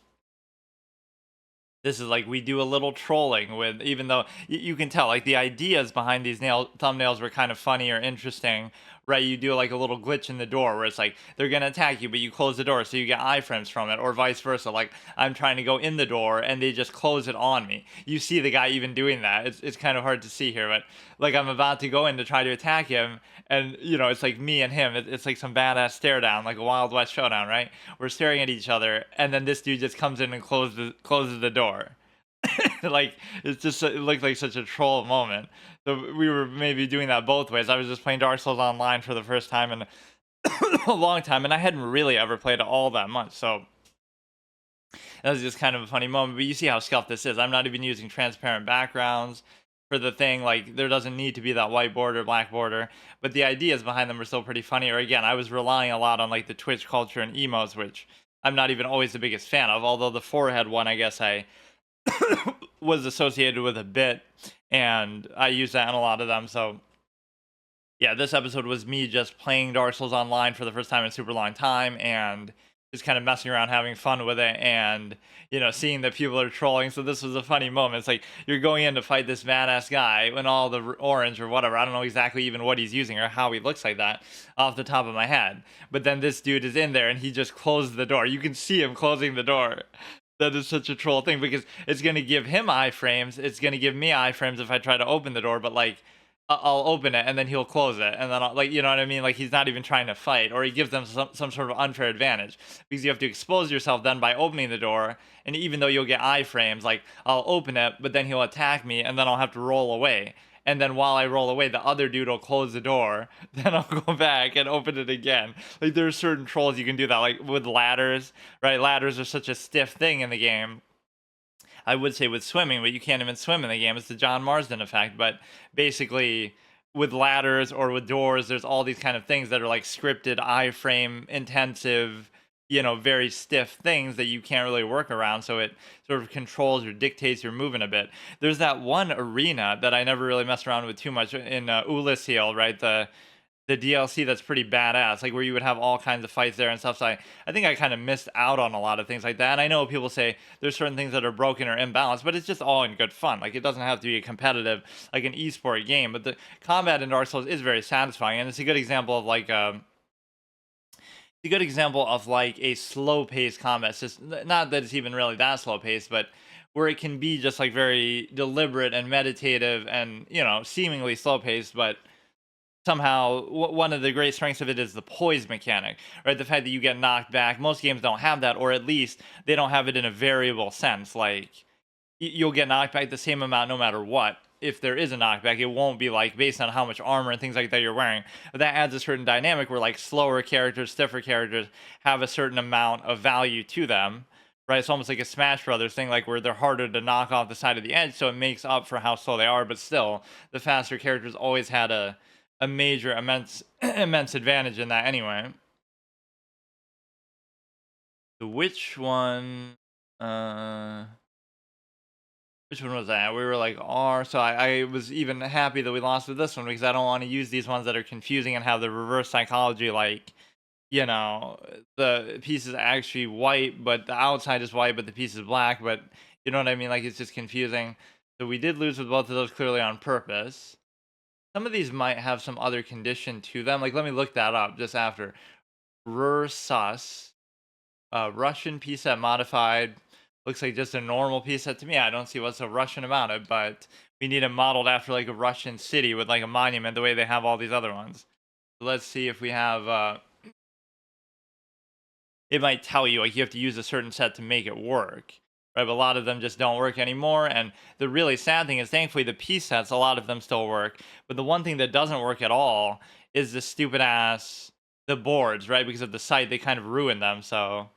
this is like we do a little trolling with, even though you can tell like the ideas behind these thumbnails were kind of funny or interesting, right? You do like a little glitch in the door where it's like they're gonna attack you, but you close the door so you get iframes from it, or vice versa. Like I'm trying to go in the door and they just close it on me. You see the guy even doing that. It's kind of hard to see here, but like I'm about to go in to try to attack him, and you know it's like me and him. It's like some badass stare down, like a Wild West showdown, right? We're staring at each other, and then this dude just comes in and closes the door. Like it's just, it looked like such a troll moment. So we were maybe doing that both ways. I was just playing Dark Souls Online for the first time in a long time, and I hadn't really ever played it all that much, so that was just kind of a funny moment. But you see how scuffed this is. I'm not even using transparent backgrounds for the thing. Like there doesn't need to be that white border, black border, but the ideas behind them are still pretty funny. Or again, I was relying a lot on like the Twitch culture and emotes, which I'm not even always the biggest fan of, although the forehead one I guess I was associated with a bit, and I use that in a lot of them. So yeah, this episode was me just playing Dark Souls Online for the first time in a super long time, and just kind of messing around, having fun with it, and you know, seeing that people are trolling. So this was a funny moment. It's like you're going in to fight this badass guy when all the orange or whatever, I don't know exactly even what he's using or how he looks like that off the top of my head, but then this dude is in there and he just closed the door. You can see him closing the door. That is such a troll thing because it's going to give him iframes. It's going to give me iframes if I try to open the door, but like I'll open it and then he'll close it. And then I'll, like, you know what I mean? Like he's not even trying to fight, or he gives them some sort of unfair advantage because you have to expose yourself then by opening the door. And even though you'll get iframes, like I'll open it, but then he'll attack me and then I'll have to roll away. and then while I roll away, the other dude will close the door. Then I'll go back and open it again. Like there's certain trolls you can do that, like with ladders, right? Ladders are such a stiff thing in the game. I would say with swimming, but you can't even swim in the game. It's the John Marsden effect. But basically, with ladders or with doors, there's all these kind of things that are like scripted, iframe intensive, very stiff things that you can't really work around. So it sort of controls or dictates your movement a bit. There's that one arena that I never really messed around with too much in Ulysses, right? The DLC that's pretty badass, like where you would have all kinds of fights there and stuff. So I think I kind of missed out on a lot of things like that. And I know people say there's certain things that are broken or imbalanced, but it's just all in good fun. Like it doesn't have to be a competitive, like an esport game. But the combat in Dark Souls is very satisfying, and it's a good example of like a slow paced combat system. Not that it's even really that slow paced, but where it can be just like very deliberate and meditative and seemingly slow paced, but somehow one of the great strengths of it is the poise mechanic, right? The fact that you get knocked back. Most games don't have that, or at least they don't have it in a variable sense. Like you'll get knocked back the same amount no matter what. If there is a knockback, it won't be like based on how much armor and things like that you're wearing. But that adds a certain dynamic where like slower characters, stiffer characters have a certain amount of value to them, right? It's almost like a Smash Brothers thing, like where they're harder to knock off the side of the edge, so it makes up for how slow they are. But still, the faster characters always had a major immense immense advantage in that anyway. So uh which one was that? We were like R, so I was even happy that we lost with this one because I don't want to use these ones that are confusing and have the reverse psychology, like the piece is actually white but the outside is white but the piece is black, but you know what I mean, like it's just confusing. So we did lose with both of those clearly on purpose. Some of these might have some other condition to them. Like, let me look that up just after. Rursus, Russian piece set modified. Looks like just a normal piece set to me. I don't see what's so Russian about it, but we need it modeled after like a Russian city with like a monument, the way they have all these other ones. So let's see if we have. It might tell you like you have to use a certain set to make it work. Right, but a lot of them just don't work anymore. And the really sad thing is, thankfully, the piece sets, a lot of them still work. But the one thing that doesn't work at all is the stupid ass the boards, right? Because of the site, they kind of ruin them. So,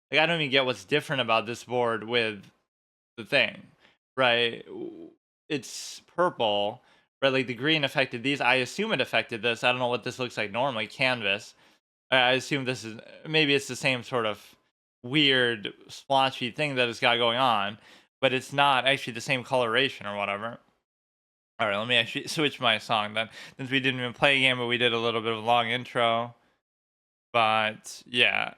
like, I don't even get what's different about this board with the thing, right? It's purple, right? Like the green affected these. I assume it affected this. I don't know what this looks like normally. Canvas. I assume this is maybe it's the same sort of weird splotchy thing that it's got going on, but it's not actually the same coloration or whatever. All right, let me actually switch my song then, since we didn't even play a game, but we did a little bit of a long intro. But yeah,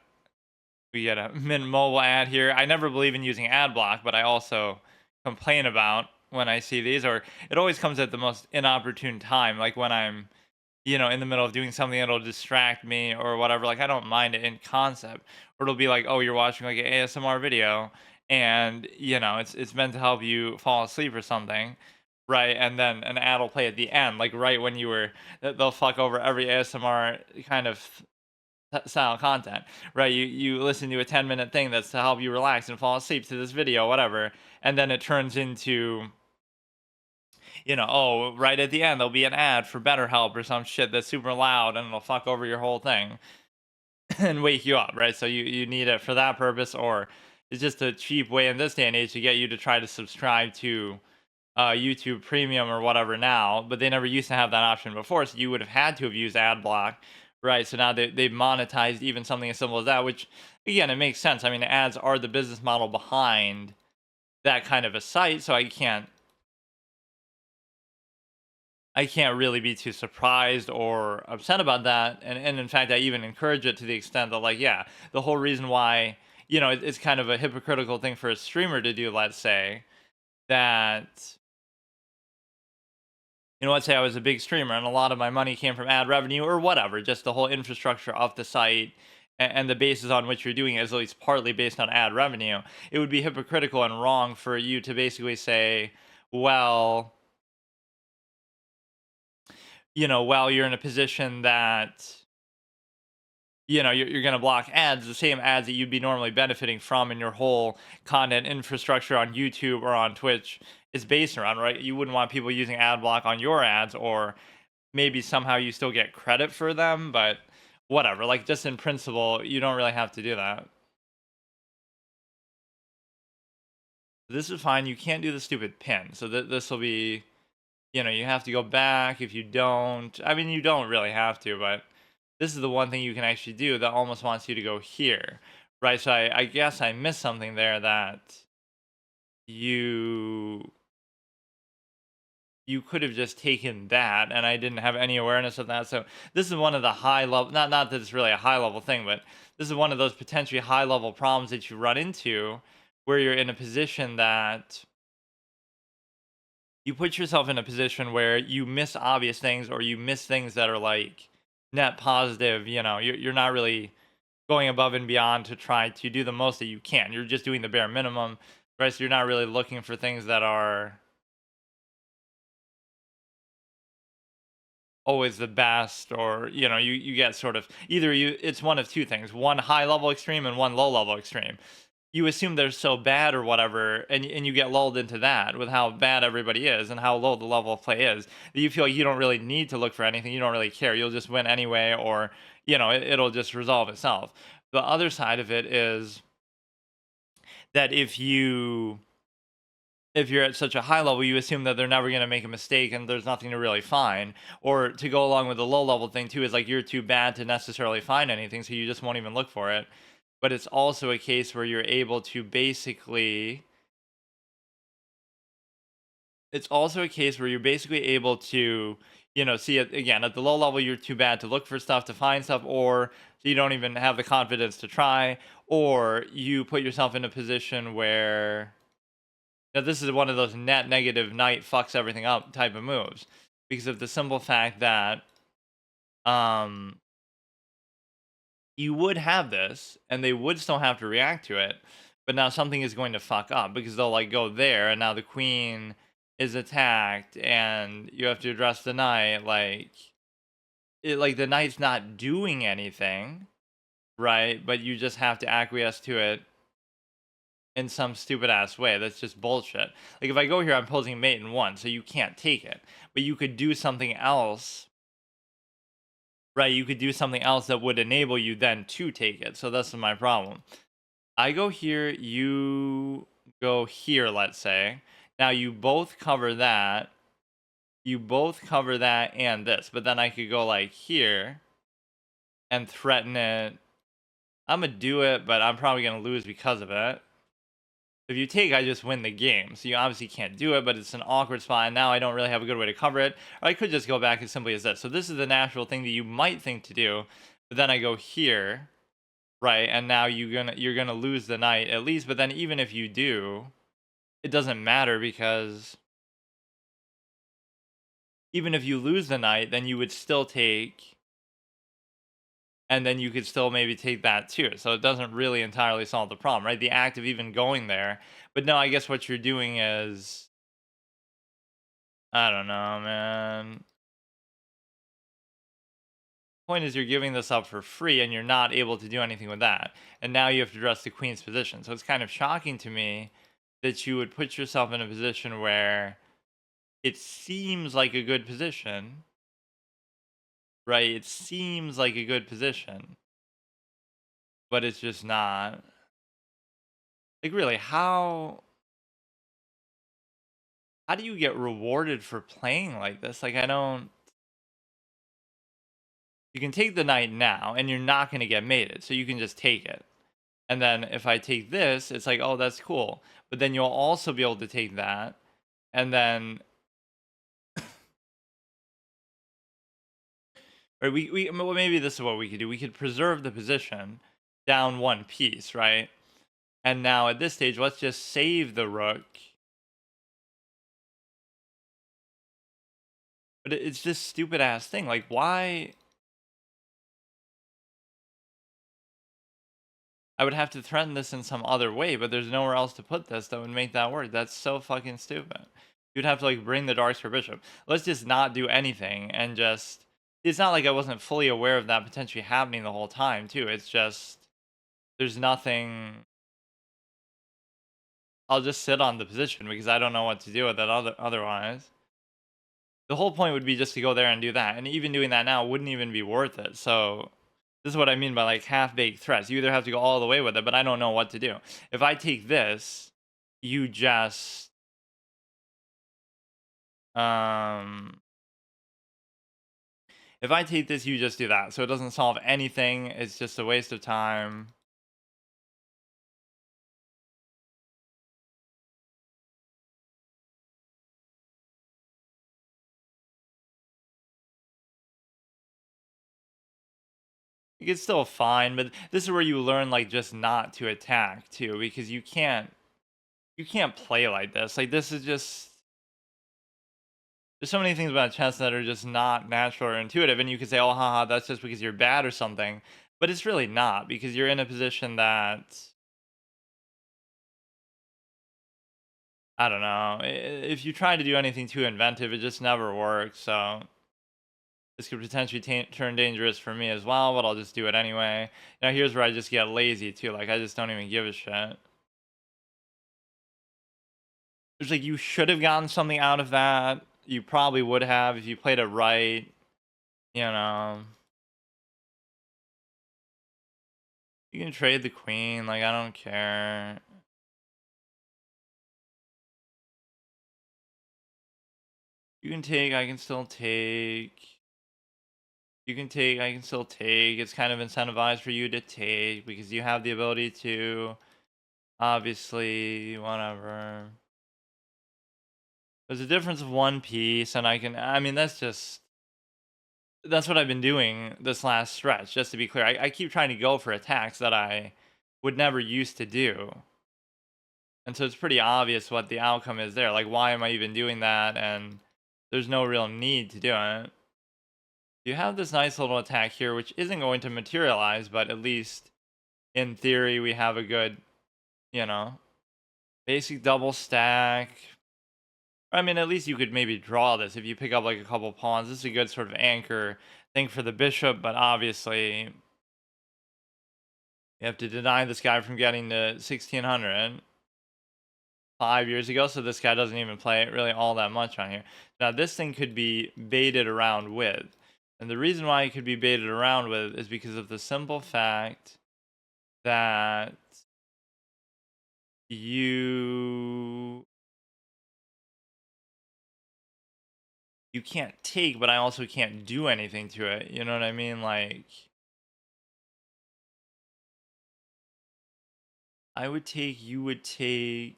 we get a Mint Mobile ad here. I never believe in using ad block, but I also complain about when I see these, or it always comes at the most inopportune time, like when I'm in the middle of doing something that'll distract me or whatever. Like I don't mind it in concept. Or it'll be like, oh, you're watching like an ASMR video and it's meant to help you fall asleep or something. Right. And then an ad will play at the end, like right when you were they'll fuck over every ASMR kind of style content. Right. You listen to a 10-minute thing that's to help you relax and fall asleep to this video, whatever. And then it turns into oh, right at the end there'll be an ad for BetterHelp or some shit that's super loud and it'll fuck over your whole thing and wake you up, right? So you need it for that purpose, or it's just a cheap way in this day and age to get you to try to subscribe to YouTube Premium or whatever now, but they never used to have that option before, so you would have had to have used ad block, right? So now they've monetized even something as simple as that, which again, it makes sense. I mean, ads are the business model behind that kind of a site, so I can't really be too surprised or upset about that. And in fact, I even encourage it to the extent that, like, yeah, the whole reason why, it's kind of a hypocritical thing for a streamer to do, let's say, that, let's say I was a big streamer and a lot of my money came from ad revenue or whatever, just the whole infrastructure of the site and the basis on which you're doing it is at least partly based on ad revenue. It would be hypocritical and wrong for you to basically say, well, well, you're in a position that you're going to block ads, the same ads that you'd be normally benefiting from in your whole content infrastructure on YouTube or on Twitch is based around, right? You wouldn't want people using ad block on your ads, or maybe somehow you still get credit for them, but whatever. Like, just in principle, you don't really have to do that. This is fine. You can't do the stupid pin. So this will be, you have to go back if you don't. I mean, you don't really have to, but this is the one thing you can actually do that almost wants you to go here, right? So I guess I missed something there, that you could have just taken that, and I didn't have any awareness of that. So this is one of the high level, not that it's really a high level thing, but this is one of those potentially high level problems that you run into, where you're in a position that you put yourself in a position where you miss obvious things, or you miss things that are like net positive. You're not really going above and beyond to try to do the most that you can. You're just doing the bare minimum, right? So you're not really looking for things that are always the best, or you get sort of either it's one of two things: one high level extreme and one low level extreme. You assume they're so bad or whatever, and you get lulled into that with how bad everybody is and how low the level of play is, that you feel like you don't really need to look for anything. You don't really care. You'll just win anyway, or it'll just resolve itself. The other side of it is that if you're at such a high level, you assume that they're never going to make a mistake and there's nothing to really find. Or to go along with the low level thing too, is like you're too bad to necessarily find anything, so you just won't even look for it. But it's also a case where you're able to basically able to, see it again at the low level. You're too bad to look for stuff, to find stuff, or you don't even have the confidence to try, or you put yourself in a position where, this is one of those net negative knight fucks everything up type of moves, because of the simple fact that you would have this and they would still have to react to it, but now something is going to fuck up, because they'll like go there, and now the queen is attacked and you have to address the knight. Like the knight's not doing anything, right? But you just have to acquiesce to it in some stupid ass way. That's just bullshit. Like, if I go here, I'm posing mate in one, so you can't take it. But you could do something else, right? You could do something else that would enable you then to take it. So that's my problem. I go here, you go here, let's say. Now you both cover that. You both cover that and this. But then I could go like here and threaten it. I'm going to do it, but I'm probably going to lose because of it. If you take, I just win the game. So you obviously can't do it, but it's an awkward spot, and now I don't really have a good way to cover it. Or I could just go back as simply as this. So this is the natural thing that you might think to do, but then I go here, right? And now you're gonna lose the knight at least. But then even if you do, it doesn't matter, because even if you lose the knight, then you would still take, and then you could still maybe take that too. So it doesn't really entirely solve the problem, right? The act of even going there. But no, I guess what you're doing is, I don't know, man. Point is, you're giving this up for free and you're not able to do anything with that. And now you have to address the queen's position. So it's kind of shocking to me that you would put yourself in a position where it seems like a good position, right? It seems like a good position, but it's just not. Like, really, how do you get rewarded for playing like this? Like, I don't. You can take the knight now, and you're not going to get mated, so you can just take it. And then if I take this, it's like, oh, that's cool. But then you'll also be able to take that, and then, or well, maybe this is what we could do. We could preserve the position down one piece, right? And now at this stage, let's just save the rook. But it's this stupid ass thing. Like, why? I would have to threaten this in some other way, but there's nowhere else to put this that would make that work. That's so fucking stupid. You'd have to like bring the darks for bishop. Let's just not do anything and just It's not like I wasn't fully aware of that potentially happening the whole time too. It's just there's nothing. I'll just sit on the position because I don't know what to do with it otherwise. The whole point would be just to go there and do that, and even doing that now wouldn't even be worth it. So this is what I mean by like half-baked threats. You either have to go all the way with it, but I don't know what to do. If I take this, you just um if I take this, you just do that. So it doesn't solve anything. It's just a waste of time. It's still fine, but this is where you learn like just not to attack too, because you can't play like this. Like this is just there's so many things about chess that are just not natural or intuitive, and you could say, "Oh, haha, that's just because you're bad or something," but it's really not because you're in a position that I don't know. If you try to do anything too inventive, it just never works. So this could potentially turn dangerous for me as well, but I'll just do it anyway. Now here's where I just get lazy too. Like I just don't even give a shit. There's like you should have gotten something out of that. You probably would have if you played it right. You know, you can trade the queen. Like I don't care. You can take. I can still take. You can take. I can still take. It's kind of incentivized for you to take because you have the ability to. Obviously, whatever. There's a difference of one piece, and I can. I mean, that's what I've been doing this last stretch. Just to be clear, I keep trying to go for attacks that I would never used to do, and so it's pretty obvious what the outcome is there. Like, why am I even doing that? And there's no real need to do it. You have this nice little attack here, which isn't going to materialize, but at least in theory, we have a good, you know, basic double stack. I mean, at least you could maybe draw this if you pick up like a couple pawns. This is a good sort of anchor thing for the bishop, but obviously you have to deny this guy from getting to 1600 5 years ago, so this guy doesn't even play it really all that much on here. Now, this thing could be baited around with. And the reason why it could be baited around with is because of the simple fact that you you can't take, but I also can't do anything to it. You know what I mean? Like I would take, you would take.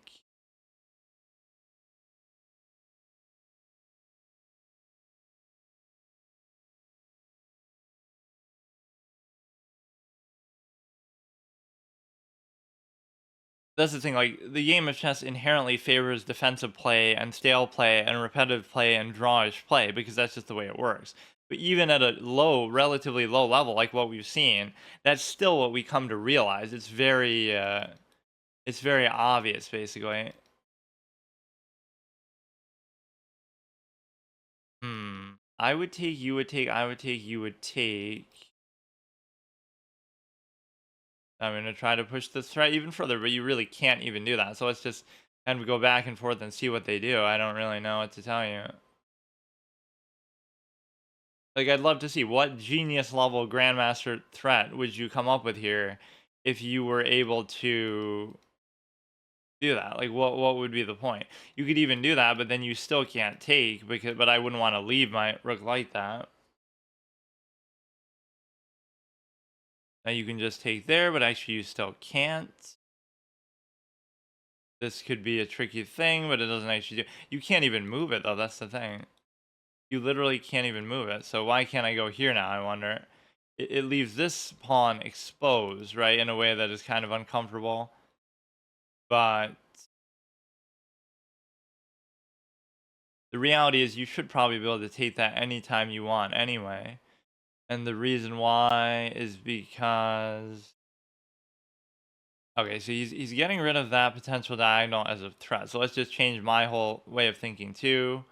That's the thing, like the game of chess inherently favors defensive play and stale play and repetitive play and drawish play because that's just the way it works. But even at a relatively low level, like what we've seen, that's still what we come to realize. It's very obvious, basically. I would take, you would take, I would take, you would take. I'm gonna try to push this threat even further, but you really can't even do that. So let's just kind of go back and forth and see what they do. I don't really know what to tell you. Like, I'd love to see what genius level grandmaster threat would you come up with here if you were able to do that? Like, what would be the point? You could even do that, but then you still can't take because. But I wouldn't want to leave my rook like that. Now you can just take there, but actually you still can't. This could be a tricky thing, but it doesn't actually do. You can't even move it though. That's the thing. You literally can't even move it. So why can't I go here now? I wonder. It leaves this pawn exposed, right, in a way that is kind of uncomfortable. But the reality is you should probably be able to take that anytime you want anyway. And the reason why is because okay, so he's getting rid of that potential diagonal as a threat. So let's just change my whole way of thinking too.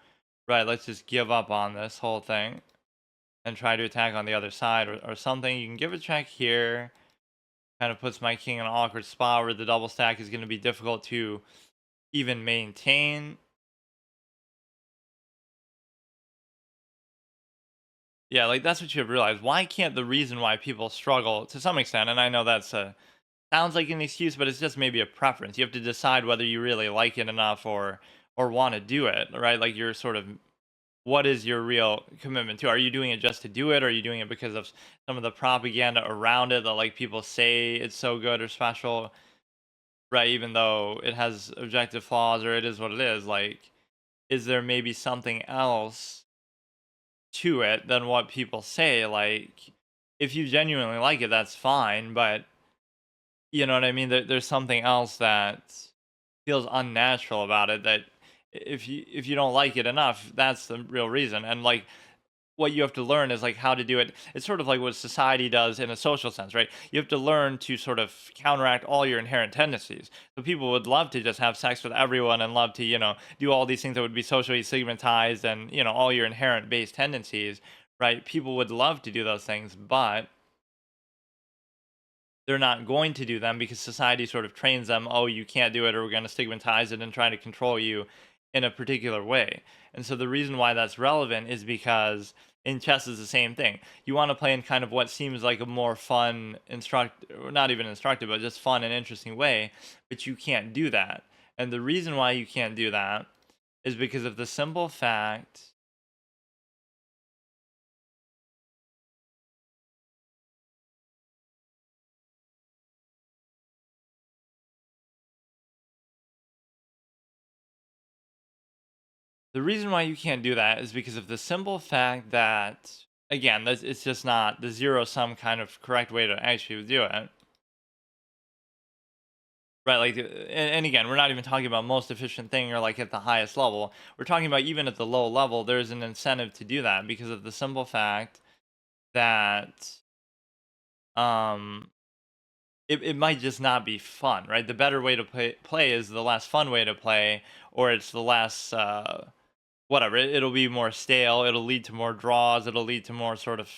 Right, let's just give up on this whole thing. and try to attack on the other side or something. You can give a check here. Kind of puts my king in an awkward spot where the double stack is going to be difficult to even maintain. Yeah, like that's what you have realized. Why can't the reason why people struggle to some extent, and I know that's a sounds like an excuse, but it's just maybe a preference. You have to decide whether you really like it enough or want to do it, right? Like you're sort of what is your real commitment to? Are you doing it just to do it? Or are you doing it because of some of the propaganda around it that like people say it's so good or special, right? Even though it has objective flaws or it is what it is, like is there maybe something else to it than what people say? Like if you genuinely like it, that's fine, but you know what I mean? There's something else that feels unnatural about it that if you don't like it enough, that's the real reason. And like what you have to learn is like how to do it. It's sort of like what society does in a social sense, right? You have to learn to sort of counteract all your inherent tendencies. So people would love to just have sex with everyone and love to, do all these things that would be socially stigmatized and, all your inherent base tendencies, right? People would love to do those things, but they're not going to do them because society sort of trains them, oh, you can't do it or we're going to stigmatize it and try to control you in a particular way. And so the reason why that's relevant is because in chess is the same thing. You want to play in kind of what seems like a more fun, not even instructive, but just fun and interesting way, but you can't do that. And the reason why you can't do that is because of the simple fact. The reason why you can't do that is because of the simple fact that, again, it's just not the zero sum kind of correct way to actually do it. Right, like, and again, we're not even talking about most efficient thing or like at the highest level. We're talking about even at the low level, there's an incentive to do that because of the simple fact that um it might just not be fun, right? The better way to play is the less fun way to play, or it's the less whatever. It'll be more stale. It'll lead to more draws. It'll lead to more sort of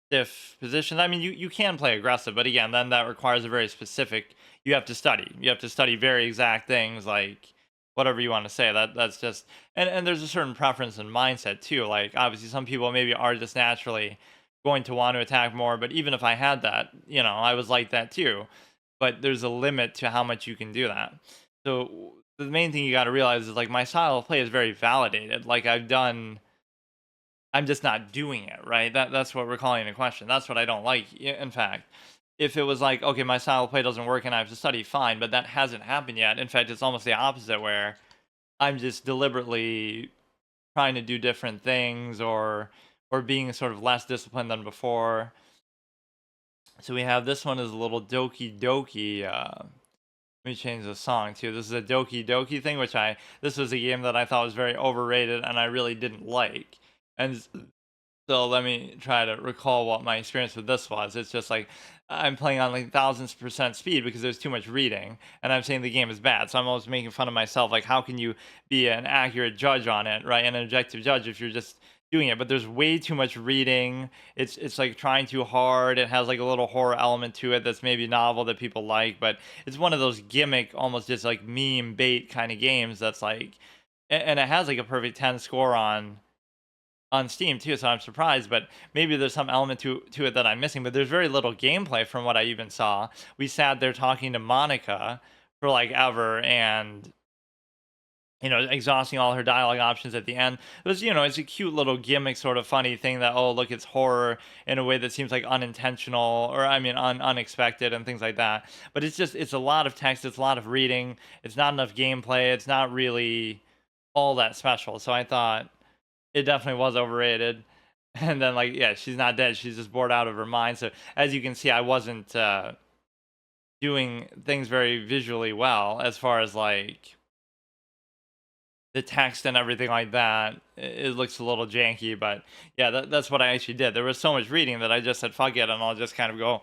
stiff positions. I mean, you can play aggressive, but again, then that requires a very specific. You have to study. You have to study very exact things, like whatever you want to say. That's just and there's a certain preference and mindset too. Like obviously, some people maybe are just naturally going to want to attack more. But even if I had that, I was like that too. But there's a limit to how much you can do that. So the main thing you got to realize is like my style of play is very validated. Like I'm just not doing it, right? That's what we're calling into question. That's what I don't like. In fact, if it was like, okay, my style of play doesn't work and I have to study, fine, but that hasn't happened yet. In fact, it's almost the opposite where I'm just deliberately trying to do different things or being sort of less disciplined than before. So we have this one is a little Doki Doki. Let me change the song too. This is a Doki Doki thing, this was a game that I thought was very overrated and I really didn't like. And so let me try to recall what my experience with this was. It's just like I'm playing on like thousands percent speed because there's too much reading, and I'm saying the game is bad. So I'm always making fun of myself. Like, how can you be an accurate judge on it, right? An objective judge if you're just doing it. But there's way too much reading. It's like trying too hard. It has like a little horror element to it that's maybe novel that people like, but it's one of those gimmick, almost just like meme bait kind of games that's like, and it has like a perfect 10 score on Steam too, so I'm surprised. But maybe there's some element to it that I'm missing. But there's very little gameplay from what I even saw. We sat there talking to Monica for like ever, and exhausting all her dialogue options at the end. It was, it's a cute little gimmick, sort of funny thing that, oh, look, it's horror in a way that seems like unintentional, or I mean, unexpected and things like that. But it's a lot of text, it's a lot of reading, it's not enough gameplay, it's not really all that special. So I thought it definitely was overrated. And then, like, yeah, she's not dead. She's just bored out of her mind. So as you can see, I wasn't doing things very visually well as far as like the text and everything like that. It looks a little janky, but yeah, that's what I actually did. There was so much reading that I just said, fuck it, and I'll just kind of go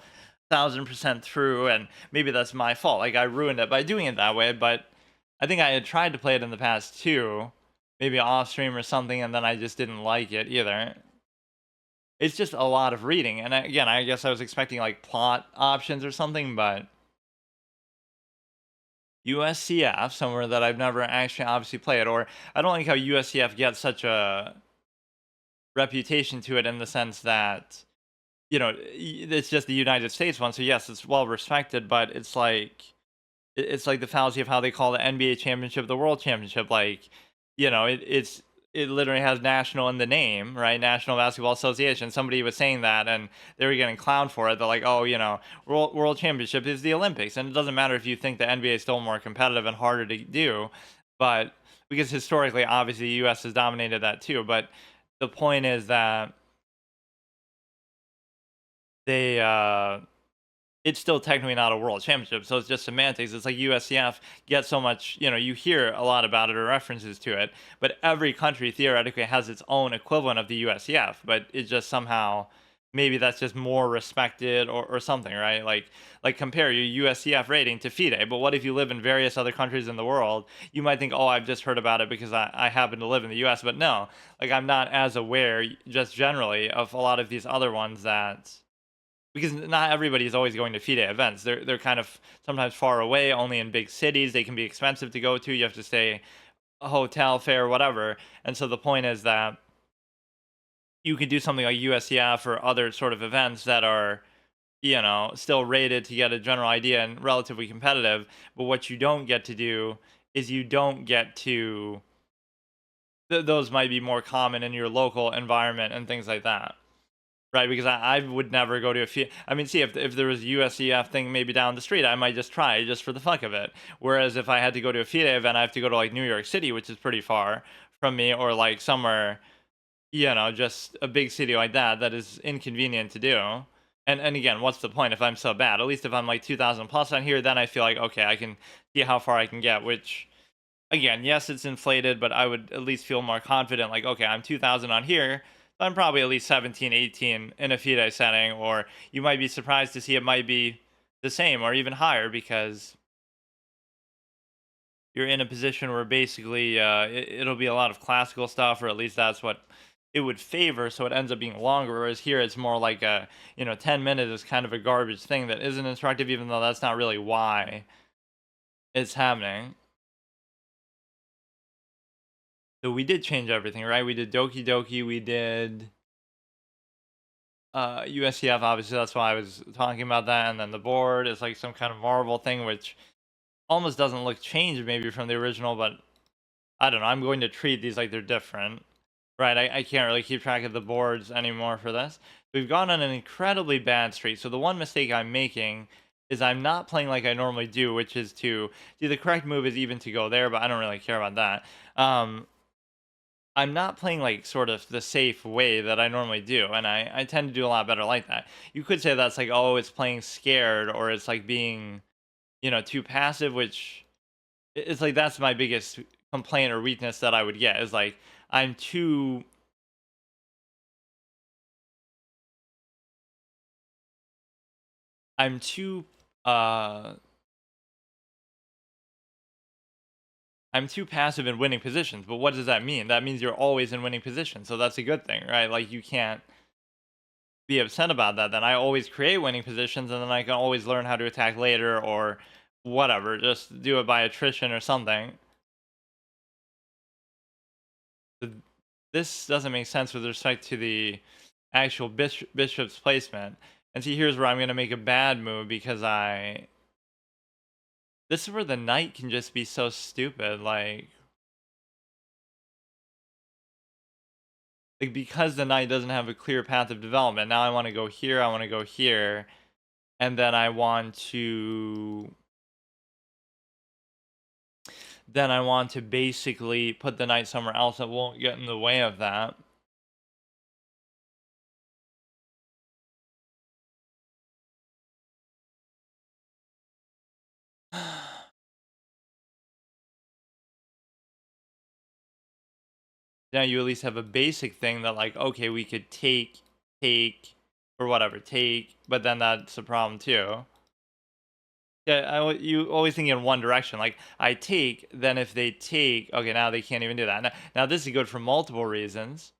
1000% through. And maybe that's my fault. Like, I ruined it by doing it that way, but I think I had tried to play it in the past too, maybe off stream or something, and then I just didn't like it either. It's just a lot of reading, and again, I guess I was expecting like plot options or something, but USCF, somewhere that I've never actually obviously played, or I don't like how USCF gets such a reputation to it in the sense that it's just the United States one. So yes, it's well respected, but it's like the fallacy of how they call the NBA championship the World Championship. Like, it literally has national in the name, right? National Basketball Association. Somebody was saying that, and they were getting clowned for it. They're like, oh, World Championship is the Olympics, and it doesn't matter if you think the NBA is still more competitive and harder to do, but because historically, obviously, the U.S. has dominated that too. But the point is that they it's still technically not a world championship, so it's just semantics. It's like USCF gets so much, you hear a lot about it or references to it, but every country theoretically has its own equivalent of the USCF, but it just somehow maybe that's just more respected or something, right? Like compare your USCF rating to FIDE, but what if you live in various other countries in the world? You might think, oh, I've just heard about it because I happen to live in the US, but no, like I'm not as aware just generally of a lot of these other ones that because not everybody is always going to FIDE events. They're kind of sometimes far away, only in big cities. They can be expensive to go to. You have to stay a hotel, fare, whatever. And so the point is that you can do something like USCF or other sort of events that are, still rated to get a general idea and relatively competitive. But what you don't get to do is you don't get to those might be more common in your local environment and things like that. Right, because I would never go to a I mean, see, if there was a USCF thing maybe down the street, I might just try just for the fuck of it. Whereas if I had to go to a FIDE event, I have to go to like New York City, which is pretty far from me, or like somewhere, just a big city like that is inconvenient to do. And again, what's the point if I'm so bad? At least if I'm like 2,000 plus on here, then I feel like okay, I can see how far I can get. Which again, yes, it's inflated, but I would at least feel more confident. Like okay, I'm 2,000 on here. I'm probably at least 17, 18 in a FIDE setting, or you might be surprised to see it might be the same or even higher because you're in a position where basically it'll be a lot of classical stuff, or at least that's what it would favor. So it ends up being longer. Whereas here it's more like 10 minutes is kind of a garbage thing that isn't instructive, even though that's not really why it's happening. So we did change everything, right? We did Doki Doki, we did USCF, obviously that's why I was talking about that, and then the board is like some kind of Marvel thing, which almost doesn't look changed maybe from the original, but I don't know. I'm going to treat these like they're different, right? I can't really keep track of the boards anymore for this. We've gone on an incredibly bad streak. So the one mistake I'm making is I'm not playing like I normally do, which is to do the correct move is even to go there, but I don't really care about that. I'm not playing like sort of the safe way that I normally do, and I tend to do a lot better like that. You could say that's like, oh, it's playing scared, or it's like being, too passive, which it's like that's my biggest complaint or weakness that I would get is like I'm too I'm too uh I'm too passive in winning positions. But what does that mean? That means you're always in winning positions. So that's a good thing, right? Like you can't be upset about that. Then I always create winning positions and then I can always learn how to attack later or whatever. Just do it by attrition or something. Th- This doesn't make sense with respect to the actual bishop's placement. And see, here's where I'm going to make a bad move because this is where the knight can just be so stupid. Like because the knight doesn't have a clear path of development. Now I want to go here. I want to go here. And then I want to basically put the knight somewhere else that won't get in the way of that. Now you at least have a basic thing that like, okay, we could take, or whatever, take, but then that's a problem too. Yeah, you always think in one direction. Like I take, then if they take, okay, now they can't even do that. Now this is good for multiple reasons.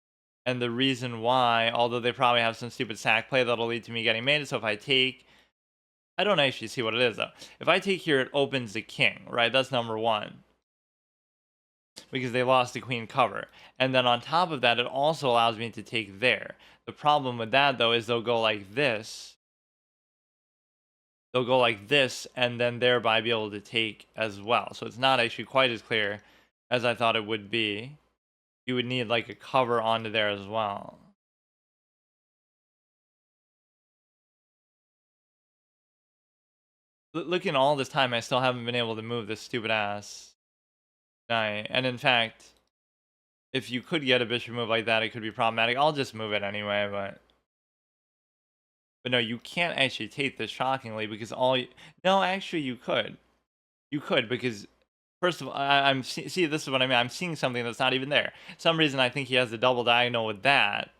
And the reason why, although they probably have some stupid sack play that'll lead to me getting mated, so if I take, I don't actually see what it is though. If I take here, it opens the king, right? That's number one. Because they lost the queen cover. And then on top of that, it also allows me to take there. The problem with that though is they'll go like this. They'll go like this and then thereby be able to take as well. So it's not actually quite as clear as I thought it would be. You would need like a cover onto there as well. Looking all this time, I still haven't been able to move this stupid ass knight. And in fact, if you could get a bishop move like that, it could be problematic. I'll just move it anyway, but no, you can't actually take this shockingly because no, actually you could. You could because first of all, I'm see this is what I mean. I'm seeing something that's not even there. Some reason I think he has the double diagonal with that.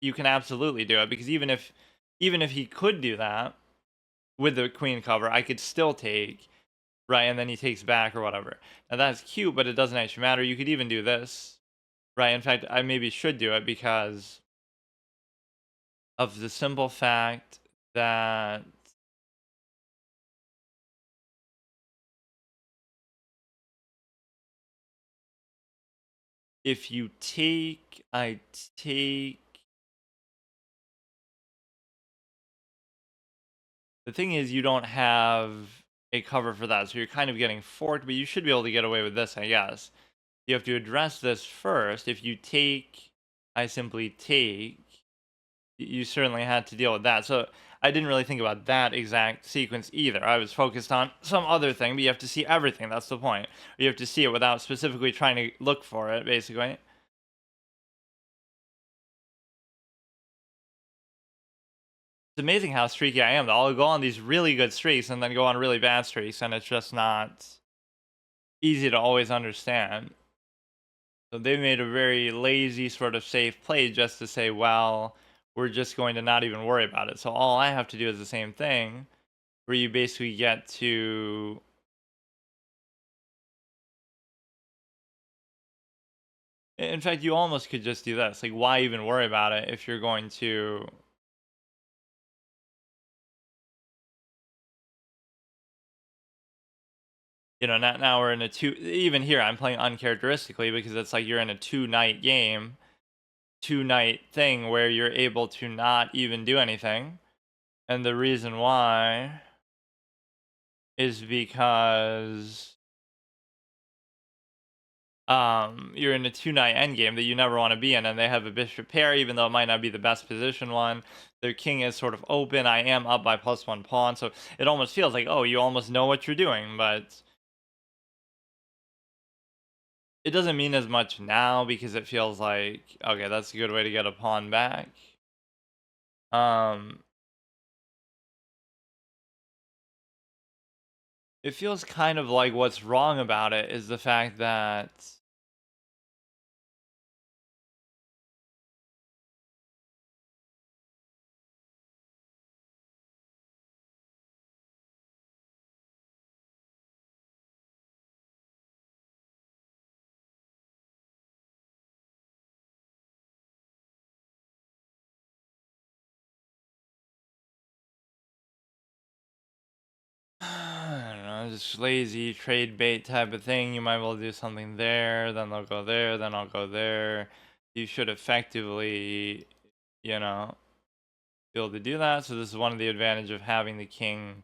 You can absolutely do it because even if he could do that with the queen cover, I could still take, right, and then he takes back or whatever. Now that's cute, but it doesn't actually matter. You could even do this, right? In fact, I maybe should do it because of the simple fact that if you take, I take. The thing is, you don't have a cover for that, so you're kind of getting forked, but you should be able to get away with this, I guess. You have to address this first. If you take, I simply take, you certainly had to deal with that. So I didn't really think about that exact sequence either. I was focused on some other thing, but you have to see everything. That's the point. You have to see it without specifically trying to look for it, basically. It's amazing how streaky I am, though. I'll go on these really good streaks and then go on really bad streaks, and it's just not easy to always understand. So they made a very lazy sort of safe play just to say, well, we're just going to not even worry about it. So all I have to do is the same thing, where you basically get to... In fact, you almost could just do this. Like, why even worry about it if you're going to... You know, now we're in a two... Even here, I'm playing uncharacteristically because it's like you're in a two-night game, two-night thing where you're able to not even do anything. And the reason why is because you're in a two-night endgame that you never want to be in, and they have a bishop pair, even though it might not be the best position one. Their king is sort of open. I am up by +1 pawn, so it almost feels like, oh, you almost know what you're doing, but it doesn't mean as much now because it feels like, okay, that's a good way to get a pawn back. It feels kind of like what's wrong about it is the fact that I don't know, just lazy trade bait type of thing. You might well do something there, then they'll go there, then I'll go there. You should effectively, you know, be able to do that. So this is one of the advantage of having the king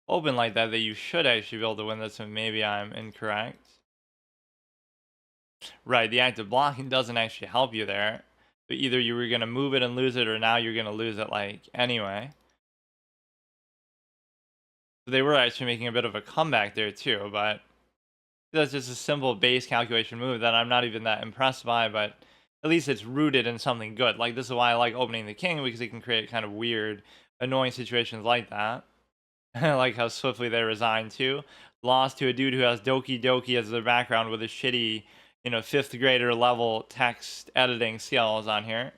open like that, that you should actually be able to win this, and maybe I'm incorrect. Right, the act of blocking doesn't actually help you there. But either you were going to move it and lose it, or now you're going to lose it like anyway. They were actually making a bit of a comeback there too, but that's just a simple base calculation move that I'm not even that impressed by, but at least it's rooted in something good. Like, this is why I like opening the king, because it can create kind of weird, annoying situations like that. Like how swiftly they resigned to. Lost to a dude who has Doki Doki as their background with a shitty, you know, 5th grader level text editing skills on here.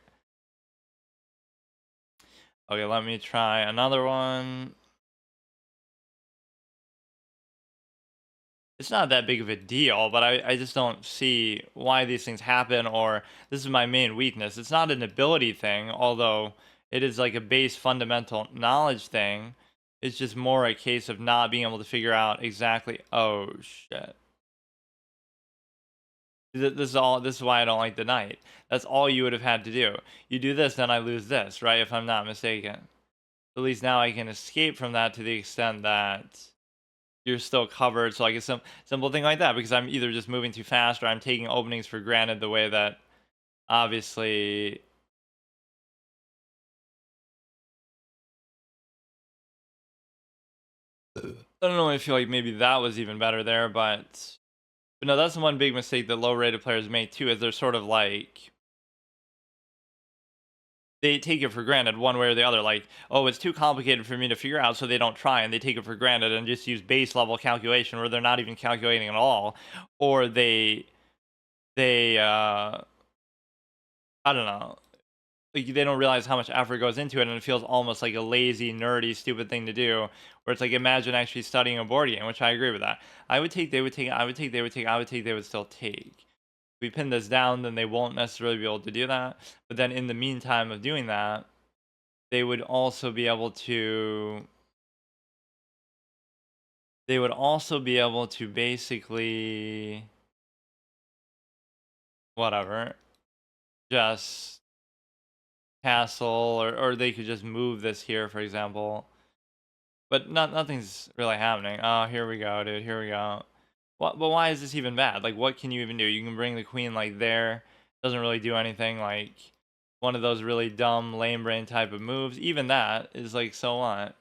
Okay, let me try another one. it's not that big of a deal, but I just don't see why these things happen, or this is my main weakness. It's not an ability thing, although it is like a base fundamental knowledge thing. It's just more a case of not being able to figure out exactly, oh shit. This is why I don't like the knight. That's all you would have had to do. You do this, then I lose this, right? If I'm not mistaken. At least now I can escape from that to the extent that you're still covered. So like a simple thing like that, because I'm either just moving too fast or I'm taking openings for granted the way that obviously I don't know. I feel like maybe that was even better there, but no, that's the one big mistake that low rated players make too. Is they're sort of like they take it for granted one way or the other. Like, oh, it's too complicated for me to figure out, so they don't try and they take it for granted and just use base level calculation where they're not even calculating at all, or they I don't know. Like, they don't realize how much effort goes into it, and it feels almost like a lazy, nerdy, stupid thing to do. Where it's like, imagine actually studying a board game, which I agree with that. I would take, they would take, I would take, they would take, I would take, they would still take. If we pin this down, then they won't necessarily be able to do that. But then in the meantime of doing that, they would also be able to. They would also be able to basically, whatever, just castle, or they could just move this here, for example. But nothing's really happening. Oh, here we go, dude. Here we go. What? But why is this even bad? Like, what can you even do? You can bring the queen like there. Doesn't really do anything. Like one of those really dumb, lame brain type of moves. Even that is like, so what?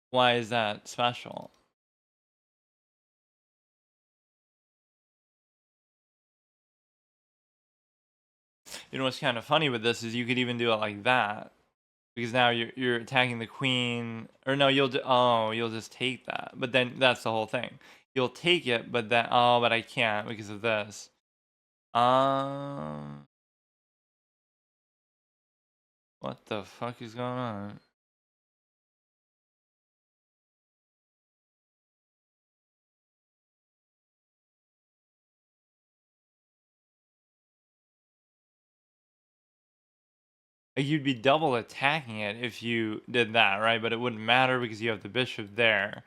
Why is that special? You know what's kind of funny with this is you could even do it like that, because now you're attacking the queen, or no, you'll just take that. But then that's the whole thing. You'll take it, but then, oh, but I can't because of this. Um, what the fuck is going on? Like, you'd be double attacking it if you did that, right? But it wouldn't matter because you have the bishop there.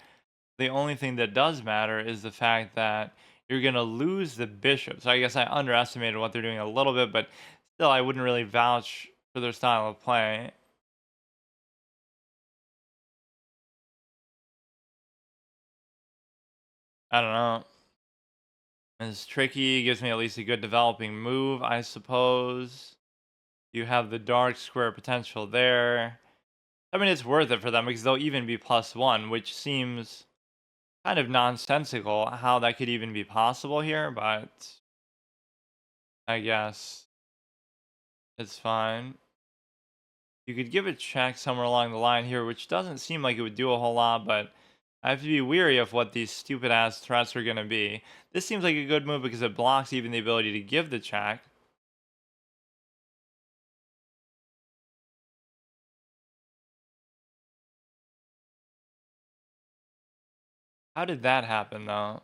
The only thing that does matter is the fact that you're gonna lose the bishop. So I guess I underestimated what they're doing a little bit, but still, I wouldn't really vouch for their style of play. I don't know. It's tricky. Gives me at least a good developing move, I suppose. You have the dark square potential there. I mean, it's worth it for them because they'll even be +1, which seems kind of nonsensical how that could even be possible here, but I guess it's fine. You could give a check somewhere along the line here, which doesn't seem like it would do a whole lot, but I have to be weary of what these stupid ass threats are going to be. This seems like a good move because it blocks even the ability to give the check. How did that happen though?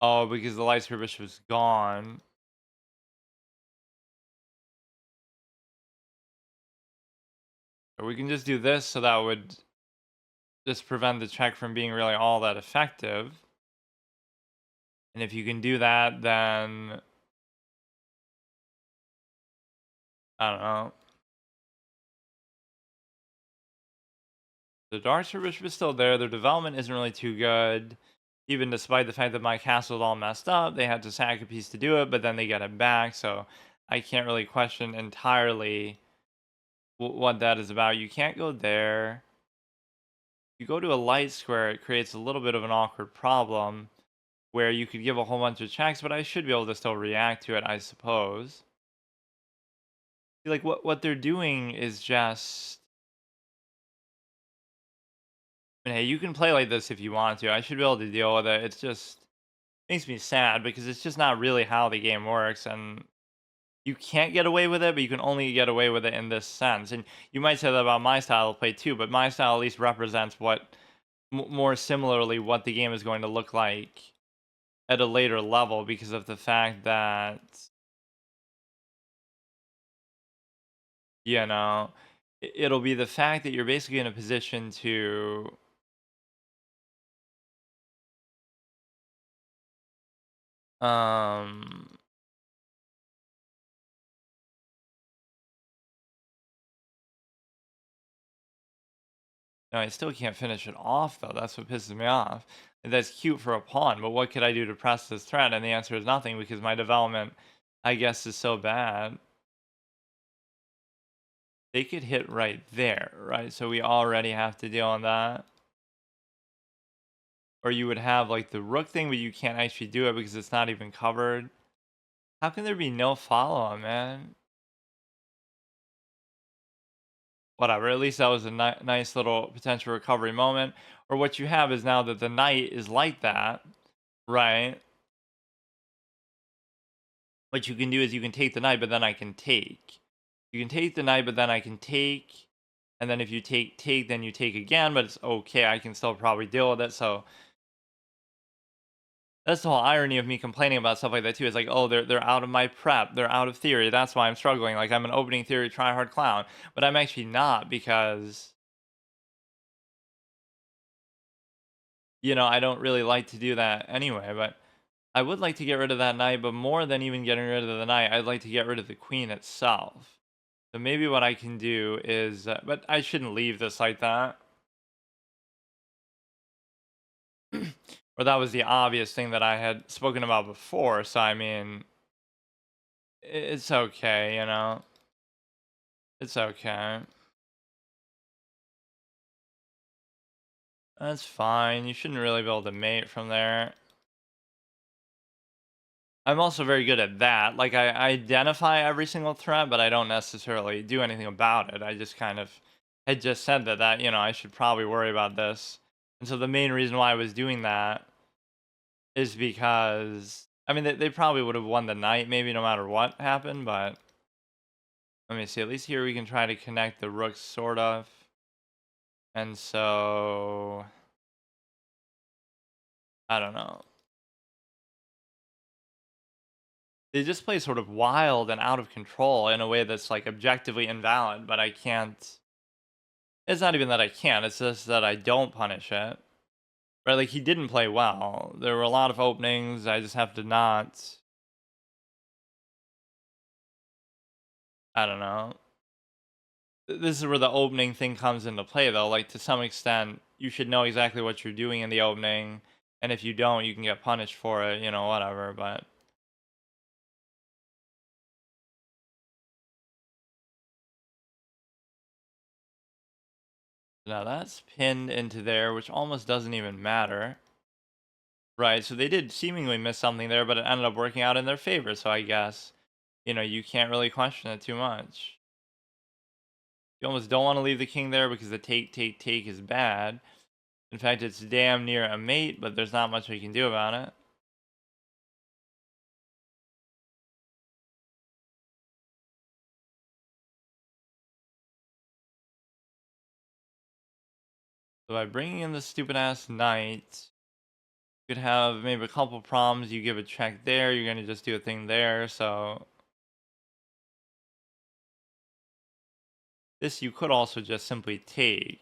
Oh, because the light square bishop was gone. Or we can just do this, so that would just prevent the check from being really all that effective. And if you can do that, then I don't know. The dark square bishop is still there. Their development isn't really too good. Even despite the fact that my castle is all messed up, they had to sack a piece to do it, but then they get it back, so I can't really question entirely what that is about. You can't go there. You go to a light square, it creates a little bit of an awkward problem where you could give a whole bunch of checks, but I should be able to still react to it, I suppose. Like, what they're doing is just, I mean, hey, you can play like this if you want to. I should be able to deal with it. It's just makes me sad because it's just not really how the game works, and you can't get away with it, but you can only get away with it in this sense. And you might say that about my style of play too, but my style at least represents what more similarly what the game is going to look like at a later level because of the fact that, you know, it'll be the fact that you're basically in a position to um no, I still can't finish it off though. That's what pisses me off. That's cute for a pawn, but what could I do to press this threat? And the answer is nothing because my development, I guess, is so bad. They could hit right there, right? So we already have to deal on that. Or you would have like the rook thing, but you can't actually do it because it's not even covered. How can there be no follow-on, man? Whatever, at least that was a nice little potential recovery moment. Or what you have is now that the knight is like that, right? What you can do is you can take the knight, but then I can take. You can take the knight, but then I can take. And then if you take, then you take again, but it's okay. I can still probably deal with it. So that's the whole irony of me complaining about stuff like that too. It's like, oh, they're out of my prep. They're out of theory. That's why I'm struggling. Like I'm an opening theory tryhard clown. But I'm actually not because, I don't really like to do that anyway. But I would like to get rid of that knight, but more than even getting rid of the knight, I'd like to get rid of the queen itself. So maybe what I can do is, but I shouldn't leave this like that. Or that was the obvious thing that I had spoken about before. So I mean, it's okay, It's okay. That's fine. You shouldn't really be able to mate from there. I'm also very good at that. Like I identify every single threat, but I don't necessarily do anything about it. I just kind of had just said that I should probably worry about this. And so the main reason why I was doing that is because I mean they probably would have won the night maybe no matter what happened, but let me see. At least here we can try to connect the rooks sort of. And so I don't know. They just play sort of wild and out of control in a way that's like objectively invalid, but I can't. It's not even that I can't, it's just that I don't punish it. Right? Like he didn't play well. There were a lot of openings. I just have to not. I don't know. This is where the opening thing comes into play, though. Like to some extent, you should know exactly what you're doing in the opening, and if you don't, you can get punished for it. Whatever. But now that's pinned into there, which almost doesn't even matter. Right, so they did seemingly miss something there, but it ended up working out in their favor, so I guess, you can't really question it too much. You almost don't want to leave the king there because the take is bad. In fact, it's damn near a mate, but there's not much we can do about it. So by bringing in the stupid ass knight, you could have maybe a couple problems. You give a check there, you're gonna just do a thing there. So this you could also just simply take,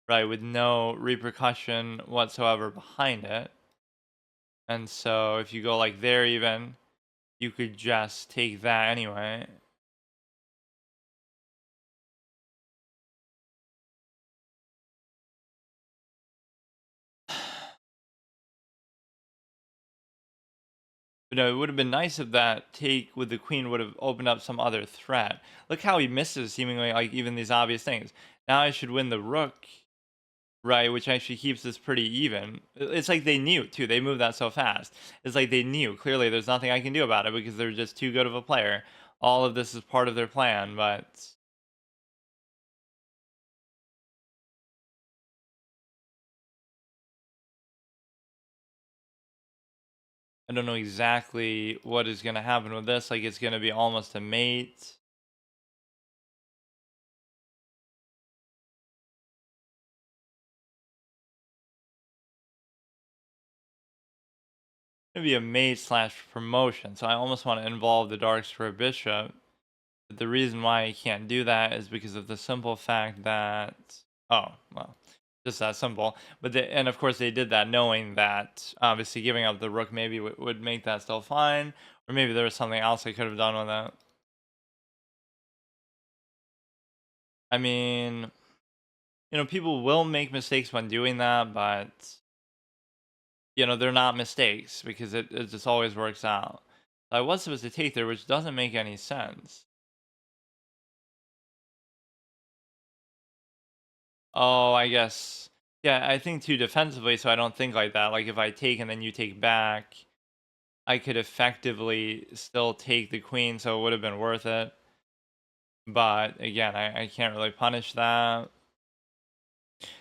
right, with no repercussion whatsoever behind it. And so if you go like there even, you could just take that anyway. But no, it would have been nice if that take with the queen would have opened up some other threat. Look how he misses seemingly like even these obvious things. Now I should win the rook, right? Which actually keeps this pretty even. It's like they knew too. They moved that so fast. It's like they knew. Clearly there's nothing I can do about it because they're just too good of a player. All of this is part of their plan, but I don't know exactly what is going to happen with this. Like it's going to be almost a mate. gonna be a mate slash promotion, so I almost want to involve the darks for a bishop. But the reason why I can't do that is because of the simple fact that, oh well, just that simple. But and of course they did that knowing that obviously giving up the rook maybe would make that still fine, or maybe there was something else I could have done with that. I mean, people will make mistakes when doing that, but they're not mistakes because it just always works out. I was supposed to take there, which doesn't make any sense. Oh, I guess. Yeah, I think too defensively, so I don't think like that. Like if I take and then you take back, I could effectively still take the queen, so it would have been worth it. But again, I can't really punish that.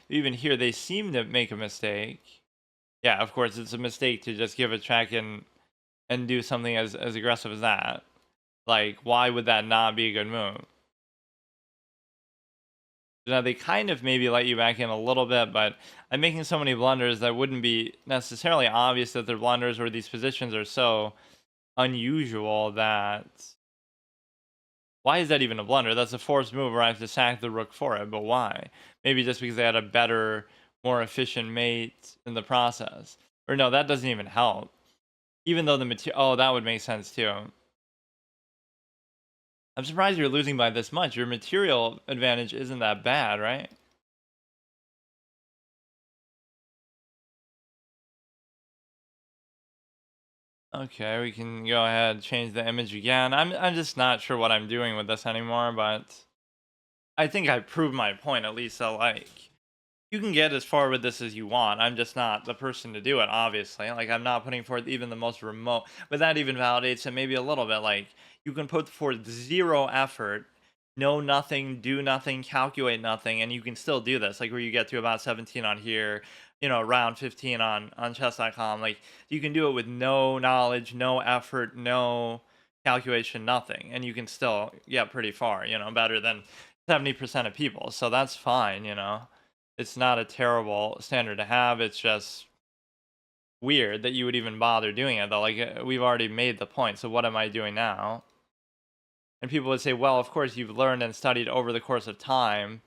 Even here, they seem to make a mistake. Yeah, of course, it's a mistake to just give a check and do something as aggressive as that. Like, why would that not be a good move? Now they kind of maybe let you back in a little bit, but I'm making so many blunders that wouldn't be necessarily obvious that they're blunders, or these positions are so unusual that why is that even a blunder? That's a forced move where I have to sack the rook for it, but why? Maybe just because they had a better, more efficient mate in the process. Or no, that doesn't even help. Even though the material, oh, that would make sense too. I'm surprised you're losing by this much. Your material advantage isn't that bad, right? Okay, we can go ahead and change the image again. I'm just not sure what I'm doing with this anymore, but I think I proved my point at least. So like, you can get as far with this as you want. I'm just not the person to do it, obviously. Like I'm not putting forth even the most remote, but that even validates it maybe a little bit. Like you can put forth zero effort, know nothing, do nothing, calculate nothing, and you can still do this. Like where you get to about 17 on here, around 15 on chess.com. Like you can do it with no knowledge, no effort, no calculation, nothing, and you can still get pretty far. Better than 70% of people. So that's fine. It's not a terrible standard to have. It's just weird that you would even bother doing it though. Like we've already made the point. So what am I doing now? And people would say, well, of course you've learned and studied over the course of time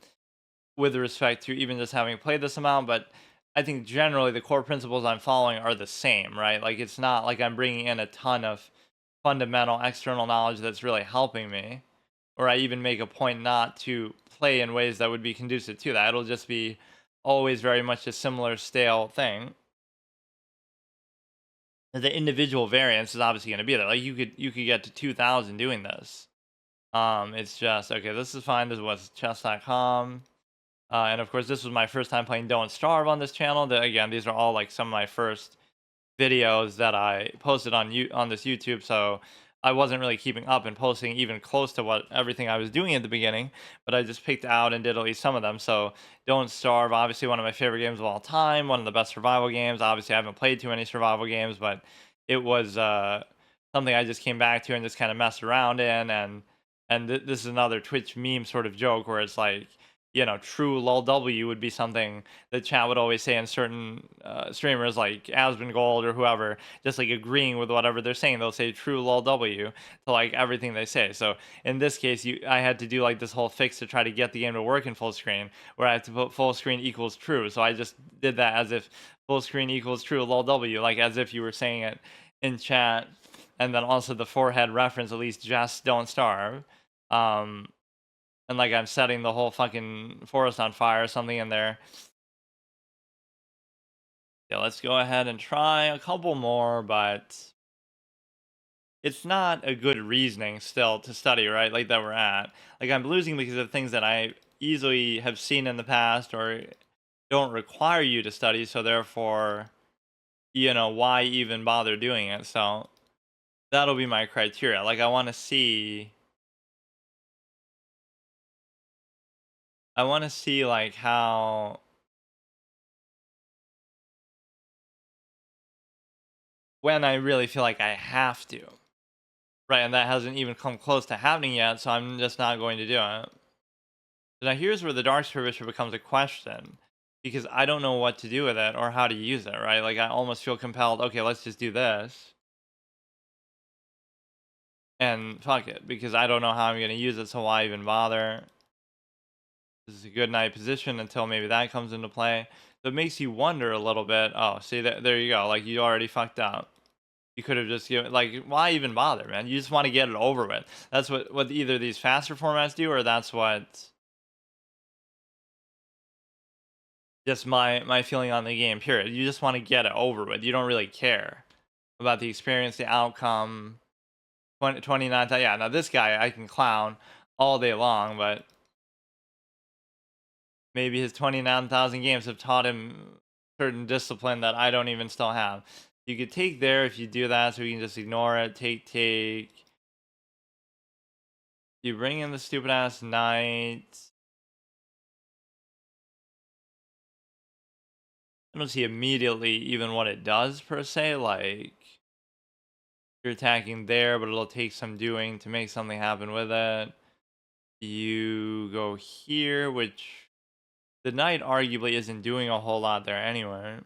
with respect to even just having played this amount, but I think generally the core principles I'm following are the same, right? Like it's not like I'm bringing in a ton of fundamental external knowledge that's really helping me, or I even make a point not to play in ways that would be conducive to that. It'll just be always very much a similar stale thing. The individual variance is obviously going to be there. Like you could get to 2,000 doing this. It's just okay. This is fine. This was chess.com. And of course, this was my first time playing Don't Starve on this channel. Again, these are all like some of my first videos that I posted on this YouTube, so I wasn't really keeping up and posting even close to what everything I was doing at the beginning, but I just picked out and did at least some of them. So Don't Starve, obviously one of my favorite games of all time, one of the best survival games. Obviously I haven't played too many survival games, but it was something I just came back to and just kind of messed around in. And this is another Twitch meme sort of joke where it's like, true lol W would be something that chat would always say in certain streamers like Aspen Gold or whoever, just like agreeing with whatever they're saying. They'll say true lol W to like everything they say. So in this case, I had to do like this whole fix to try to get the game to work in full screen, where I have to put full screen equals true. So I just did that as if full screen equals true lol W, like as if you were saying it in chat. And then also the forehead reference, at least just Don't Starve. Um, and like I'm setting the whole fucking forest on fire or something in there. Yeah, let's go ahead and try a couple more, but it's not a good reasoning still to study, right? Like that we're at. Like I'm losing because of things that I easily have seen in the past or don't require you to study, so therefore, why even bother doing it? So that'll be my criteria. Like I want to see like how when I really feel like I have to. Right, and that hasn't even come close to happening yet, so I'm just not going to do it. Now here's where the Dark Skirmisher becomes a question. because I don't know what to do with it or how to use it, right? Like I almost feel compelled, okay, let's just do this and fuck it, because I don't know how I'm gonna use it, so why even bother? This is a good knight position until maybe that comes into play. So it makes you wonder a little bit. Oh, see that, there you go. Like you already fucked up. You could have just given, like, why even bother, man? You just want to get it over with. That's what either these faster formats do, or that's what just my feeling on the game. Period. You just want to get it over with. You don't really care about the experience, the outcome. 29th. Yeah. Now this guy I can clown all day long, but maybe his 29,000 games have taught him certain discipline that I don't even still have. You could take there if you do that, so we can just ignore it. Take. You bring in the stupid ass knight. I don't see immediately even what it does per se. Like you're attacking there, but it'll take some doing to make something happen with it. You go here, which the knight arguably isn't doing a whole lot there anyway.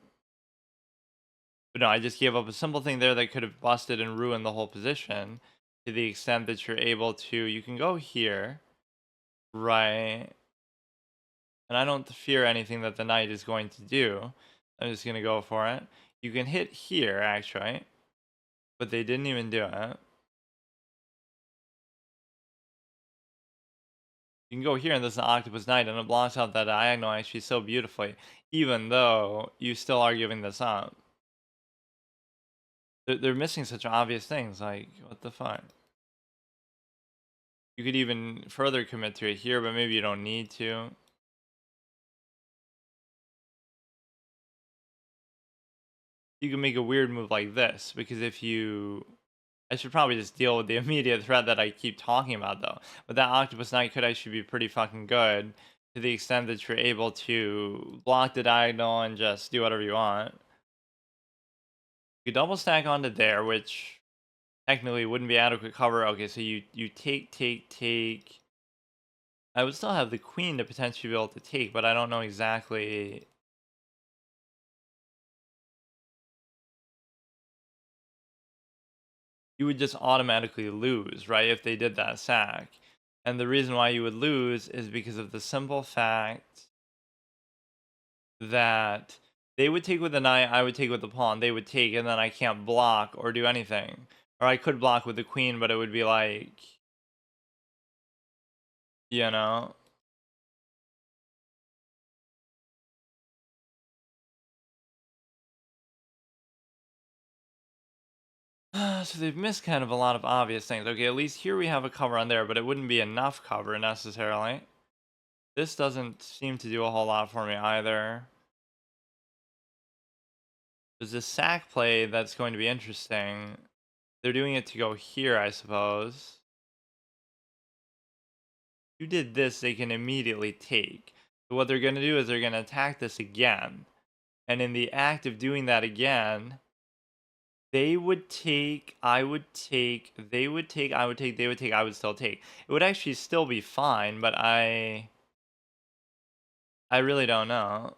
But no, I just gave up a simple thing there that could have busted and ruined the whole position to the extent that you're able to. You can go here, right? And I don't fear anything that the knight is going to do. I'm just going to go for it. You can hit here, actually, but they didn't even do it. You can go here, and this is an octopus knight, and it blocks out that diagonal actually so beautifully, even though you still are giving this up. They're missing such obvious things, like, what the fuck? You could even further commit to it here, but maybe you don't need to. You can make a weird move like this, because if you... I should probably just deal with the immediate threat that I keep talking about, though. But that octopus knight could actually be pretty fucking good, to the extent that you're able to block the diagonal and just do whatever you want. You double stack onto there, which technically wouldn't be adequate cover. Okay, so you take. I would still have the queen to potentially be able to take, but I don't know exactly. You would just automatically lose, right, if they did that sack. And the reason why you would lose is because of the simple fact that they would take with the knight, I would take with the pawn, they would take, and then I can't block or do anything. Or I could block with the queen, but it would be like, you know. So they've missed kind of a lot of obvious things. Okay, at least here we have a cover on there, but it wouldn't be enough cover necessarily. This doesn't seem to do a whole lot for me either. There's this sack play that's going to be interesting. They're doing it to go here, I suppose. You did this, they can immediately take. So what they're going to do is they're going to attack this again. And in the act of doing that again, they would take, I would take, they would take, I would take, they would take, I would still take. It would actually still be fine, but I really don't know.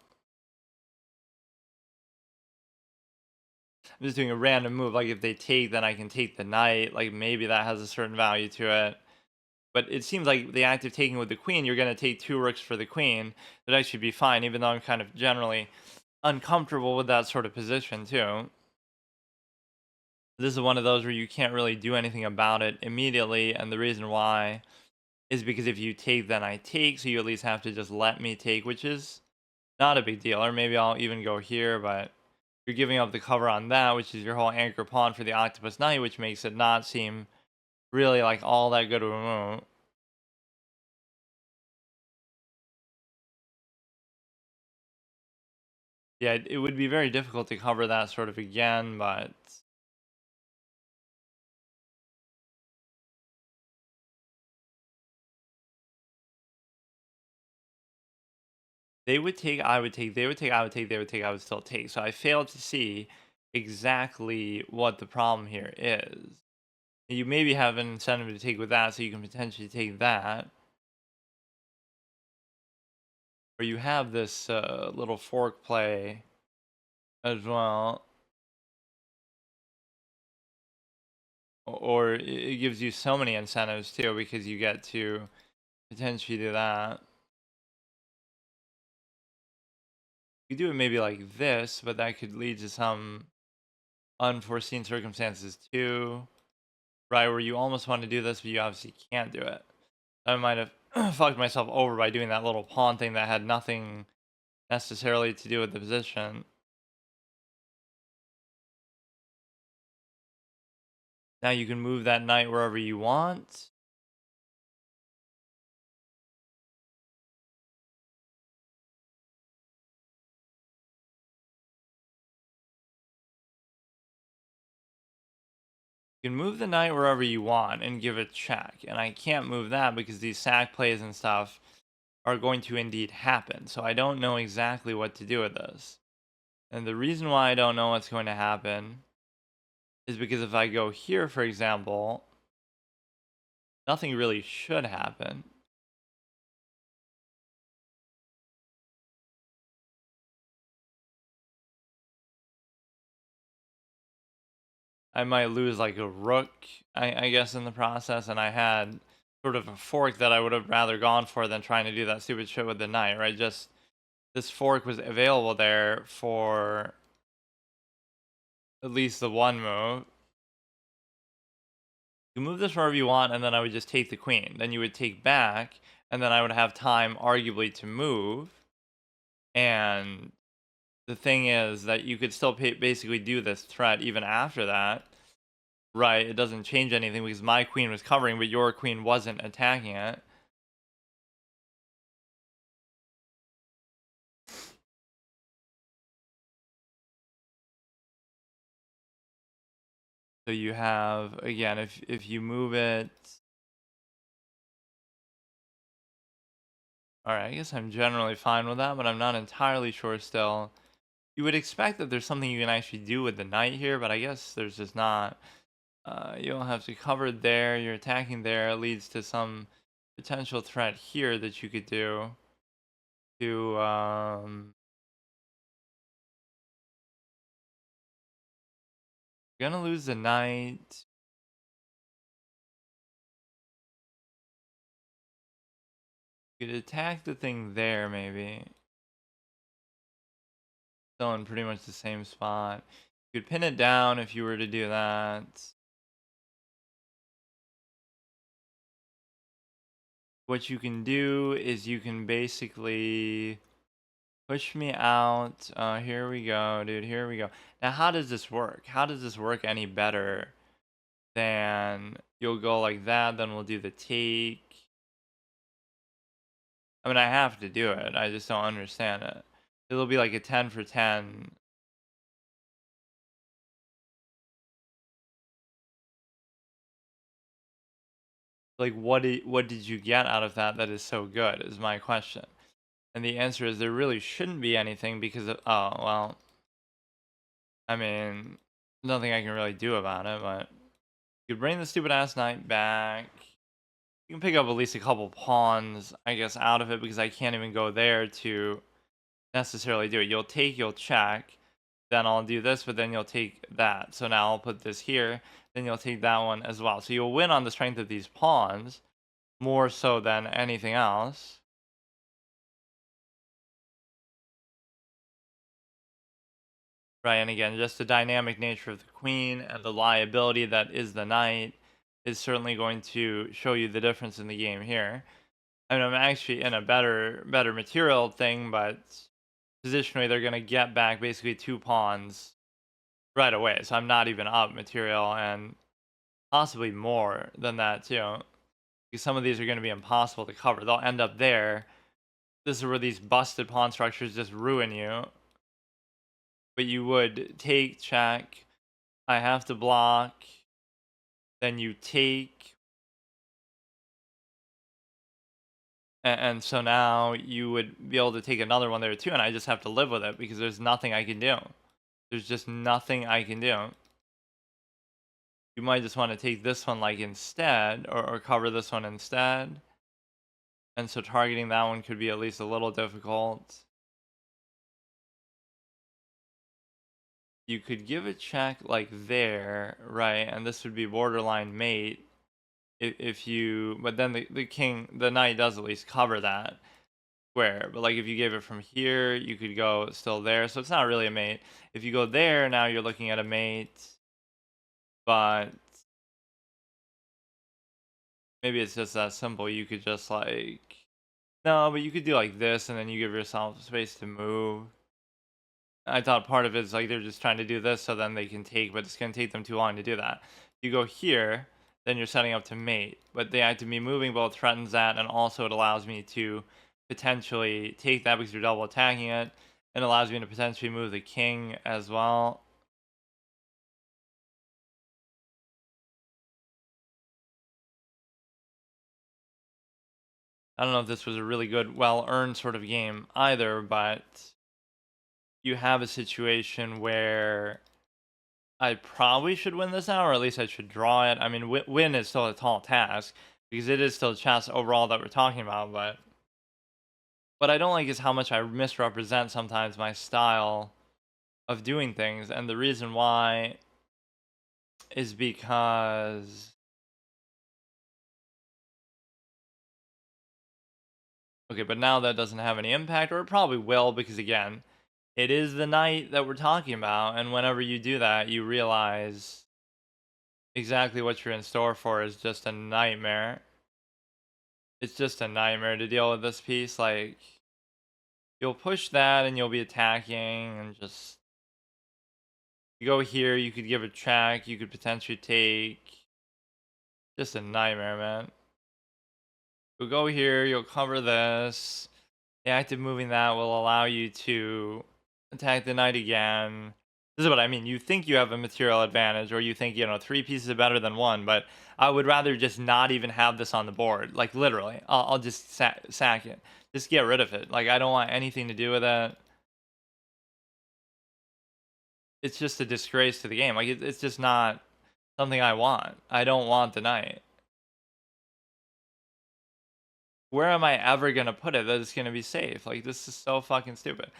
I'm just doing a random move. Like if they take, then I can take the knight. Like maybe that has a certain value to it. But it seems like the act of taking with the queen, you're going to take 2 rooks for the queen. That actually be fine, even though I'm kind of generally uncomfortable with that sort of position too. This is one of those where you can't really do anything about it immediately, and the reason why is because if you take, then I take, so you at least have to just let me take, which is not a big deal. Or maybe I'll even go here, but you're giving up the cover on that, which is your whole anchor pawn for the octopus knight, which makes it not seem really like all that good of a move. Yeah, it would be very difficult to cover that sort of again, but they would take, I would take, they would take, I would take, they would take, I would still take. So I failed to see exactly what the problem here is. You maybe have an incentive to take with that, so you can potentially take that. Or you have this little fork play as well. Or it gives you so many incentives too, because you get to potentially do that. You do it maybe like this, but that could lead to some unforeseen circumstances too, right? Where you almost want to do this, but you obviously can't do it. I might have fucked myself over by doing that little pawn thing that had nothing necessarily to do with the position. Now you can move that knight wherever you want. You can move the knight wherever you want and give it check. And I can't move that because these sack plays and stuff are going to indeed happen. So I don't know exactly what to do with this. And the reason why I don't know what's going to happen is because if I go here, for example, nothing really should happen. I might lose like a rook, I guess, in the process. And I had sort of a fork that I would have rather gone for than trying to do that stupid shit with the knight, right? Just this fork was available there for at least the one move. You move this wherever you want, and then I would just take the queen. Then you would take back, and then I would have time, arguably, to move. And the thing is that you could still basically do this threat even after that, right? It doesn't change anything because my queen was covering, but your queen wasn't attacking it. So you have, again, if you move it, all right, I guess I'm generally fine with that, but I'm not entirely sure still. You would expect that there's something you can actually do with the knight here, but I guess there's just not. You don't have to cover there, you're attacking there, it leads to some potential threat here that you could do to, you're gonna lose the knight. You could attack the thing there, maybe. Still in pretty much the same spot. You could pin it down if you were to do that. What you can do is you can basically push me out. Here we go, dude. Here we go. Now, how does this work? How does this work any better than you'll go like that? Then we'll do the take. I mean, I have to do it. I just don't understand it. It'll be like a 10 for 10. Like, what did you get out of that that is so good is my question. And the answer is there really shouldn't be anything because of, oh, well, I mean, nothing I can really do about it, but you could bring the stupid ass knight back. You can pick up at least a couple pawns, I guess, out of it because I can't even go there to necessarily do it. You'll take, you'll check, then I'll do this, but then you'll take that. So now I'll put this here, then you'll take that one as well. So you'll win on the strength of these pawns more so than anything else. Right, and again, just the dynamic nature of the queen and the liability that is the knight is certainly going to show you the difference in the game here. I mean, I'm actually in a better material thing, but positionally they're going to get back basically 2 pawns right away. So I'm not even up material and possibly more than that too. Because some of these are going to be impossible to cover. They'll end up there. This is where these busted pawn structures just ruin you. But you would take, check. I have to block. Then you take. And so now you would be able to take another one there too. And I just have to live with it because there's nothing I can do. There's just nothing I can do. You might just want to take this one like instead or cover this one instead. And so targeting that one could be at least a little difficult. You could give a check like there, right? And this would be borderline mate if you, but then the knight does at least cover that square. But like if you gave it from here, you could go still there. So it's not really a mate. If you go there, now you're looking at a mate, but maybe it's just that simple. You could just like, no, but you could do like this and then you give yourself space to move. I thought part of it is like they're just trying to do this so then they can take, but it's going to take them too long to do that. You go here, then you're setting up to mate, but the act of me moving both threatens that, and also it allows me to potentially take that because you're double attacking it, and allows me to potentially move the king as well. I don't know if this was a really good, well-earned sort of game either, but you have a situation where I probably should win this now, or at least I should draw it. I mean, win is still a tall task because it is still chess overall that we're talking about. But what I don't like is how much I misrepresent sometimes my style of doing things, and the reason why is because okay, but now that doesn't have any impact, or it probably will because again, it is the night that we're talking about, and whenever you do that, you realize exactly what you're in store for is just a nightmare. It's just a nightmare to deal with this piece. Like, you'll push that and you'll be attacking and just... You go here, you could give a check, you could potentially take... Just a nightmare, man. You'll go here, you'll cover this. The active moving that will allow you to attack the knight again. This is what I mean. You think you have a material advantage, or you think, you know, 3 pieces are better than 1, but I would rather just not even have this on the board. Like, literally. I'll just sack it. Just get rid of it. Like, I don't want anything to do with it. It's just a disgrace to the game. Like, it's just not something I want. I don't want the knight. Where am I ever going to put it that it's going to be safe? Like, this is so fucking stupid.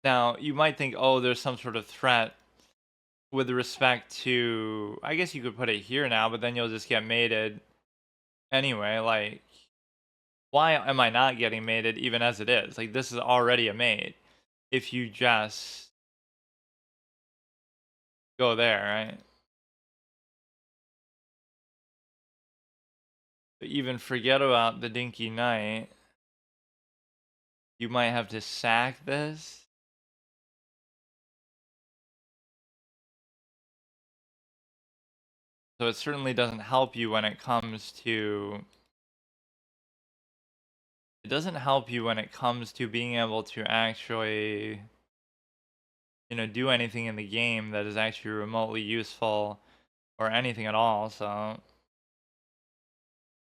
Now, you might think, oh, there's some sort of threat with respect to... I guess you could put it here now, but then you'll just get mated anyway. Like, why am I not getting mated even as it is? Like, this is already a mate. If you just go there, right? But even forget about the dinky knight. You might have to sack this. So it certainly doesn't help you when it comes to... It doesn't help you when it comes to being able to actually, you know, do anything in the game that is actually remotely useful or anything at all. So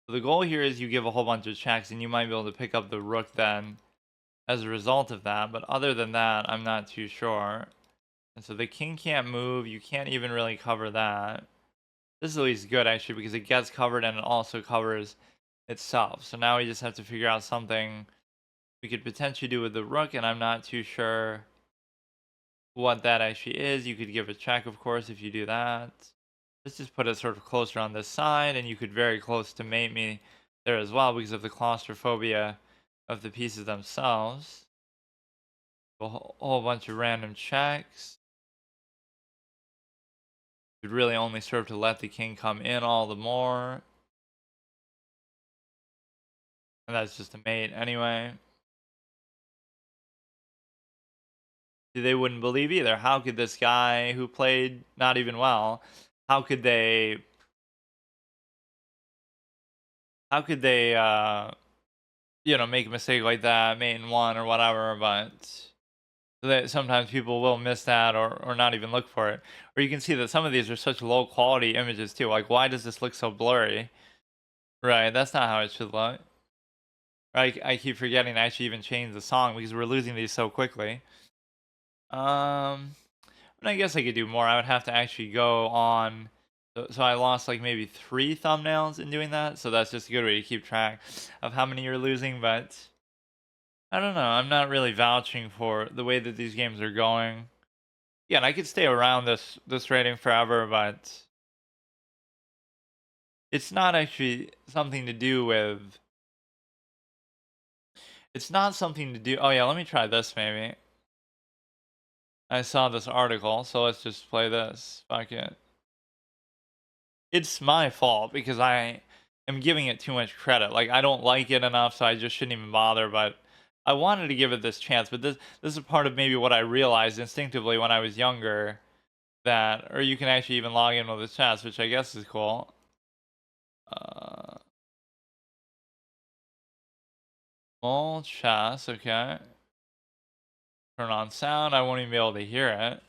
the goal here is you give a whole bunch of checks and you might be able to pick up the rook then as a result of that. But other than that, I'm not too sure. And so the king can't move. You can't even really cover that. This is at least good actually because it gets covered and it also covers itself. So now we just have to figure out something we could potentially do with the rook, and I'm not too sure what that actually is. You could give a check, of course, if you do that. Let's just put it sort of closer on this side, and you could very close to mate me there as well because of the claustrophobia of the pieces themselves. A whole bunch of random checks. Would really only serve to let the king come in all the more. And that's just a mate anyway. They wouldn't believe either. How could this guy who played not even well, how could they you know, make a mistake like that, mate in 1 or whatever, but that sometimes people will miss that or not even look for it. Or you can see that some of these are such low quality images too. Like, why does this look so blurry? Right, that's not how it should look. I keep forgetting to actually even change the song because we're losing these so quickly. I guess I could do more. I would have to actually go on So I lost like maybe 3 thumbnails in doing that. So that's just a good way to keep track of how many you're losing. But I don't know. I'm not really vouching for the way that these games are going. Yeah, and I could stay around this rating forever, but it's not actually something to do with. It's not something to do. Oh yeah, let me try this maybe. I saw this article, so let's just play this. Fuck it. It's my fault because I am giving it too much credit. Like I don't like it enough, so I just shouldn't even bother. But I wanted to give it this chance. But this is part of maybe what I realized instinctively when I was younger, that, or you can actually even log in with the chats, which I guess is cool. All chats, okay. Turn on sound. I won't even be able to hear it.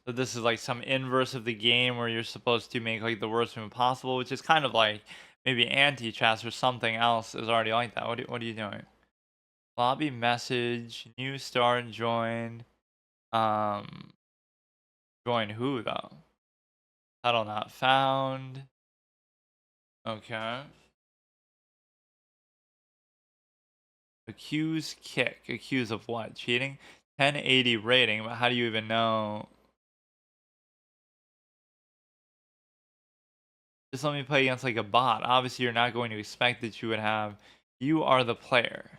So this is like some inverse of the game where you're supposed to make like the worst move possible, which is kind of like maybe anti-chats or something else is already like that. What are you doing? Lobby message, new start, join. Um, join who though? Title not found. Okay. Accuse kick. Accuse of what? Cheating? 1080 rating, but how do you even know? Just let me play against like a bot. Obviously, you're not going to expect that you would have. You are the player.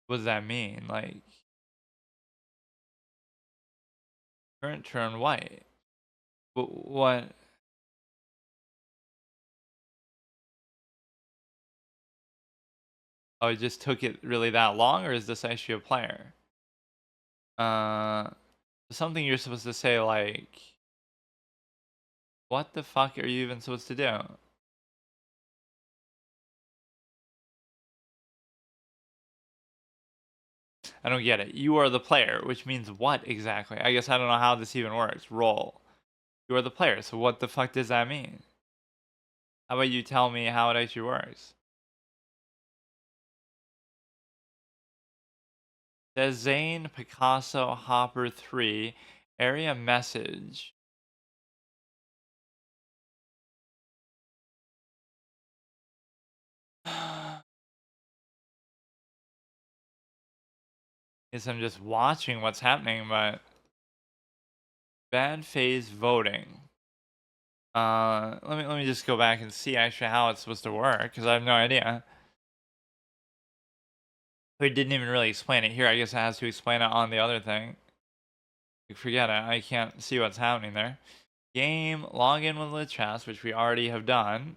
What does that mean? Like, current turn white. What? Oh, it just took it really that long, or is this actually a player? Uh, something you're supposed to say like, what the fuck are you even supposed to do? I don't get it. You are the player, which means what exactly? I guess I don't know how this even works. Roll. You are the player, so what the fuck does that mean? How about you tell me how it actually works? Says Zane Picasso Hopper 3 area message. Guess I'm just watching what's happening, but bad phase voting. Let me just go back and see actually how it's supposed to work because I have no idea. It didn't even really explain it here. I guess it has to explain it on the other thing. Forget it. I can't see what's happening there. Game, log in with the chats, which we already have done.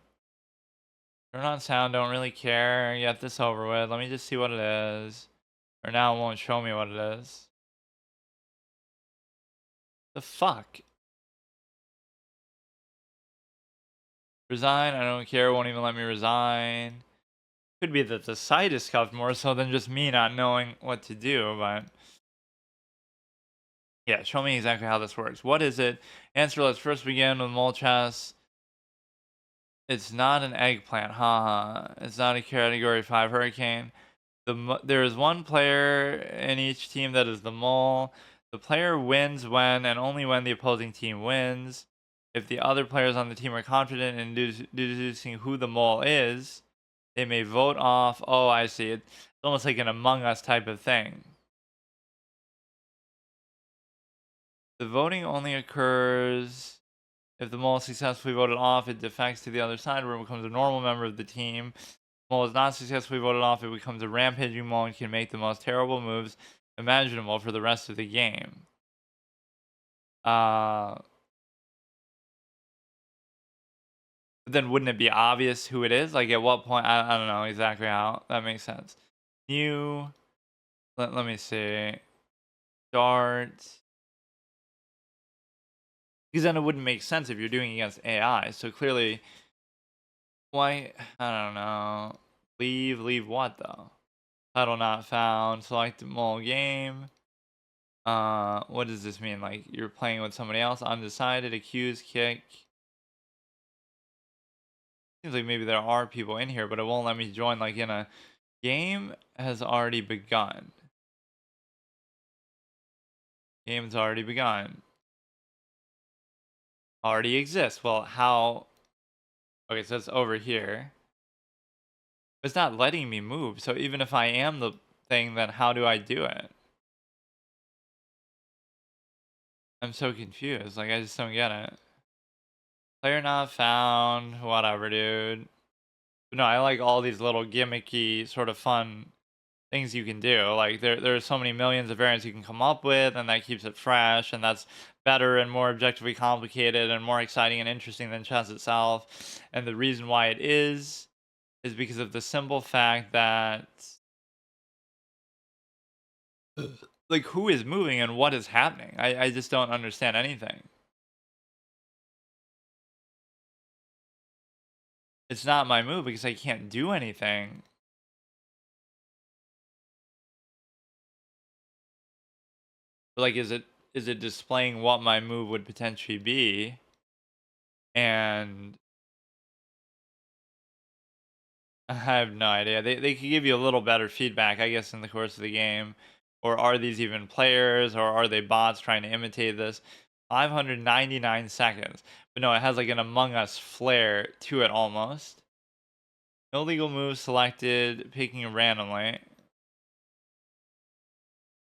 Turn on sound, don't really care. Get this over with. Let me just see what it is. Or now it won't show me what it is. The fuck? Resign, I don't care. Won't even let me resign. Could be that the site is scuffed more so than just me not knowing what to do, but yeah, show me exactly how this works. What is it? Answer, let's first begin with Molchas. It's not an eggplant, haha. It's not a category 5 hurricane. There is one player in each team that is the mole. The player wins when and only when the opposing team wins. If the other players on the team are confident in deducing who the mole is, they may vote off. Oh, I see. It's almost like an Among Us type of thing. The voting only occurs if the mole is successfully voted off. It defects to the other side where it becomes a normal member of the team. Mole is not successfully voted off, it becomes a rampaging mole and can make the most terrible moves imaginable for the rest of the game. But then wouldn't it be obvious who it is? Like at what point? I don't know exactly how that makes sense. New. Let me see. Start. Because then it wouldn't make sense if you're doing it against AI. So clearly, why? I don't know. Leave what though? Title not found. Select mole game. What does this mean? Like you're playing with somebody else? Undecided. Accuse. Kick. Seems like maybe there are people in here, but it won't let me join. Like in a game has already begun. Game's already begun. already exists. Well, how? Okay, so it's over here. It's not letting me move. So even if I am the thing, then how do I do it? I'm so confused. Like, I just don't get it. Player not found. Whatever, dude. No, I like all these little gimmicky, sort of fun things you can do. Like, there's so many millions of variants you can come up with, and that keeps it fresh, and that's better and more objectively complicated and more exciting and interesting than chess itself. And the reason why it is because of the simple fact that like who is moving and what is happening. I just don't understand anything. It's not my move because I can't do anything. But like, is it displaying what my move would potentially be? And I have no idea. They could give you a little better feedback, I guess, in the course of the game. Or are these even players, or are they bots trying to imitate this? 599 seconds. But no, it has like an Among Us flair to it almost. No legal moves selected, picking randomly.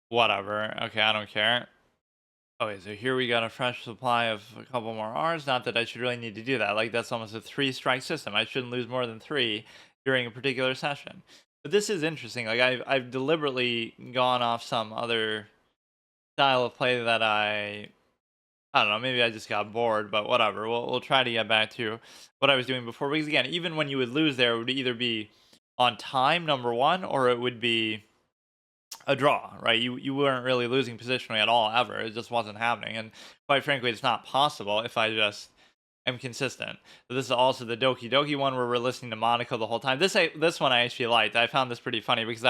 Whatever. Okay, I don't care. Okay, so here we got a fresh supply of a couple more R's. Not that I should really need to do that. Like, that's almost a 3-strike system. I shouldn't lose more than 3 during a particular session. But this is interesting. Like, I've deliberately gone off some other style of play that I don't know, maybe I just got bored, but whatever. We'll try to get back to what I was doing before. Because again, even when you would lose there, it would either be on time, number one, or it would be a draw, right? You weren't really losing positionally at all ever. It just wasn't happening. And quite frankly, it's not possible if I just am consistent. So this is also the Doki Doki one where we're listening to Monaco the whole time. This one I actually liked. I found this pretty funny because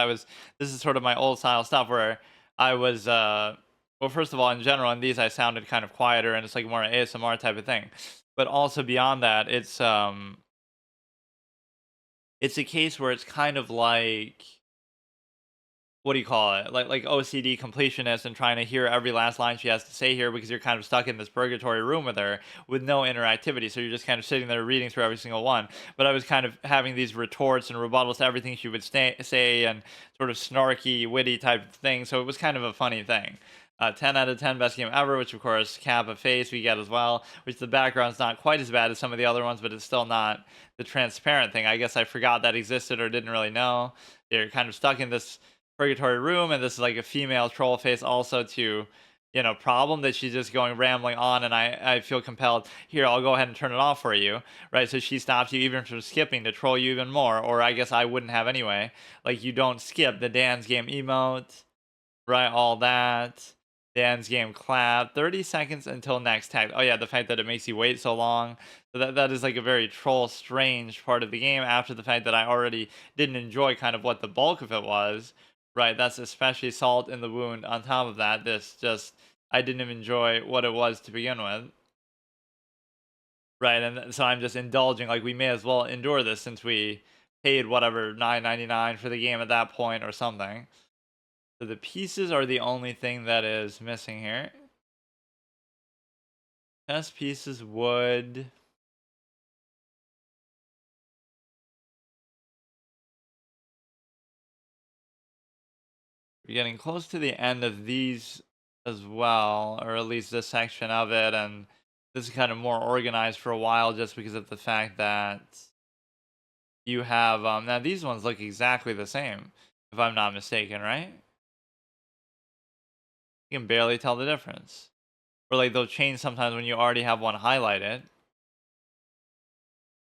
this is sort of my old style stuff where I was well, first of all, in general, in these I sounded kind of quieter and it's like more ASMR type of thing. But also beyond that, it's a case where it's kind of like, what do you call it? Like OCD completionist and trying to hear every last line she has to say here because you're kind of stuck in this purgatory room with her with no interactivity. So you're just kind of sitting there reading through every single one. But I was kind of having these retorts and rebuttals to everything she would say and sort of snarky, witty type of thing. So it was kind of a funny thing. 10 out of 10 best game ever, which of course cap of face we get as well, which the background's not quite as bad as some of the other ones, but it's still not the transparent thing. I guess I forgot that existed or didn't really know. You're kind of stuck in this purgatory room, and this is like a female troll face also to problem that she's just going rambling on, and I feel compelled, here, I'll go ahead and turn it off for you, right? So she stops you even from skipping to troll you even more, or I guess I wouldn't have anyway. Like, you don't skip the dance game emote, right? All that dance game clap, 30 seconds until next tag. Oh yeah, the fact that it makes you wait so long. So that is like a very troll strange part of the game after the fact that I already didn't enjoy kind of what the bulk of it was. Right, that's especially salt in the wound. On top of that, this just, I didn't even enjoy what it was to begin with. Right, and so I'm just indulging. Like, we may as well endure this since we paid whatever 9.99 for the game at that point or something. So the pieces are the only thing that is missing here. Chess pieces, wood. We're getting close to the end of these as well, or at least this section of it, and this is kind of more organized for a while just because of the fact that you have now these ones look exactly the same, if I'm not mistaken, right? You can barely tell the difference. Or like they'll change sometimes when you already have one highlighted.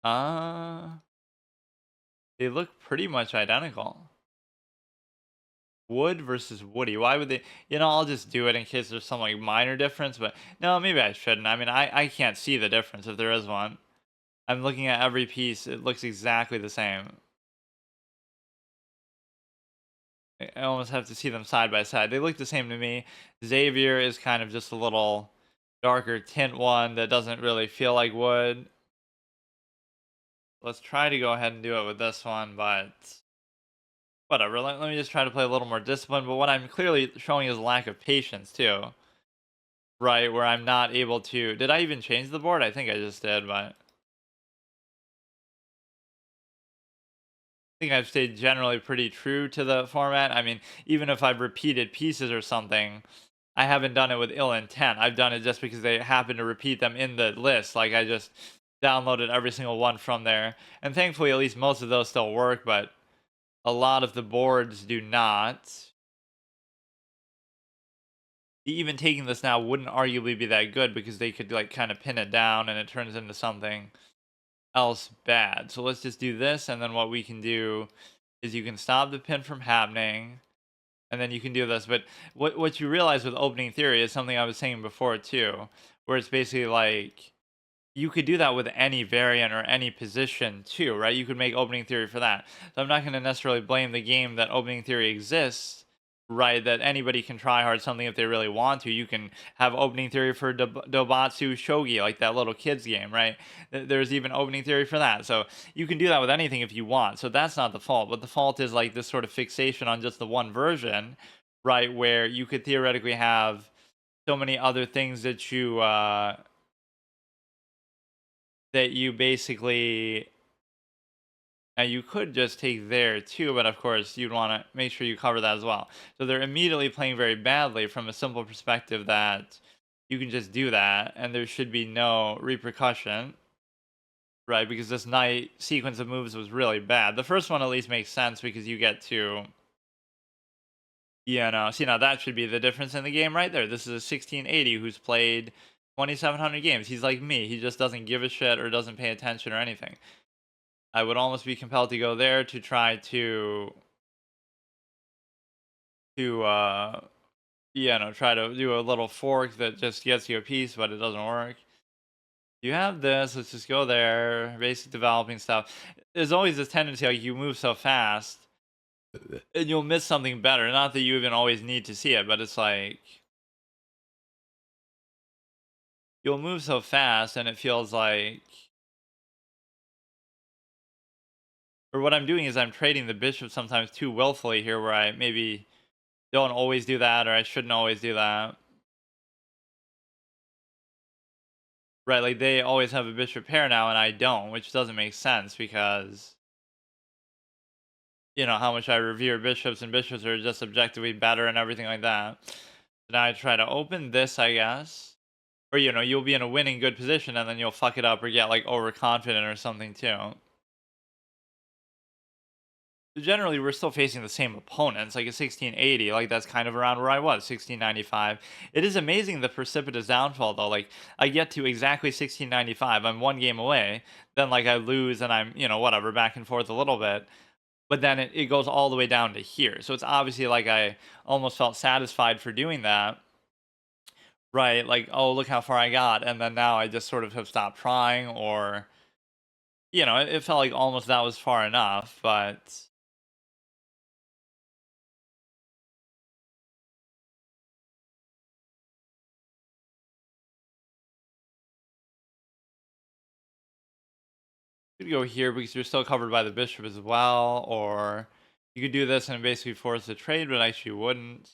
Uh they look pretty much identical. Wood versus Woody. Why would they? I'll just do it in case there's some like minor difference, but no, maybe I shouldn't. I mean, I can't see the difference if there is one. I'm looking at every piece. It looks exactly the same. I almost have to see them side by side. They look the same to me. Xavier is kind of just a little darker tint one that doesn't really feel like wood. Let's try to go ahead and do it with this one, but whatever. Let me just try to play a little more disciplined. But what I'm clearly showing is lack of patience too. right, where I'm not able to. Did I even change the board? I think I just did, but I think I've stayed generally pretty true to the format. I mean, even if I've repeated pieces or something, I haven't done it with ill intent. I've done it just because they happen to repeat them in the list. Like I just downloaded every single one from there. And thankfully, at least most of those still work, but a lot of the boards do not. Even taking this now wouldn't arguably be that good because they could like kind of pin it down and it turns into something else bad. So let's just do this, and then what we can do is you can stop the pin from happening, and then you can do this. But what you realize with opening theory is something I was saying before too, where it's basically like you could do that with any variant or any position too, right? You could make opening theory for that. So I'm not going to necessarily blame the game that opening theory exists, right? That anybody can try hard something if they really want to. You can have opening theory for Dobatsu Shogi, like that little kids game, right? There's even opening theory for that. So you can do that with anything if you want. So that's not the fault. But the fault is like this sort of fixation on just the one version, right? Where you could theoretically have so many other things that you basically now you could just take there too, but of course you'd want to make sure you cover that as well. So they're immediately playing very badly from a simple perspective that you can just do that and there should be no repercussion, right? Because this knight sequence of moves was really bad. The first one at least makes sense because you get to, see, now that should be the difference in the game right there. This is a 1680 who's played 2,700 games. He's like me. He just doesn't give a shit or doesn't pay attention or anything. I would almost be compelled to go there to try to try to do a little fork that just gets you a piece, but it doesn't work. You have this, let's just go there, basic developing stuff. There's always this tendency, like you move so fast and you'll miss something better. Not that you even always need to see it, but it's like you'll move so fast and it feels like, or what I'm doing is I'm trading the bishop sometimes too willfully here where I maybe don't always do that or I shouldn't always do that. Right, like they always have a bishop pair now and I don't, which doesn't make sense because how much I revere bishops and bishops are just objectively better and everything like that. So now I try to open this, I guess. Or you'll be in a winning good position and then you'll fuck it up or get like overconfident or something too. Generally we're still facing the same opponents, like a 1680, like that's kind of around where I was, 1695. It is amazing the precipitous downfall though. Like I get to exactly 1695, I'm one game away, then like I lose and I'm whatever, back and forth a little bit, but then it goes all the way down to here. So it's obviously like I almost felt satisfied for doing that, right? Like, oh, look how far I got, and then now I just sort of have stopped trying, or it felt like almost that was far enough. But you could go here because you're still covered by the bishop as well, or you could do this and basically force the trade, but actually wouldn't.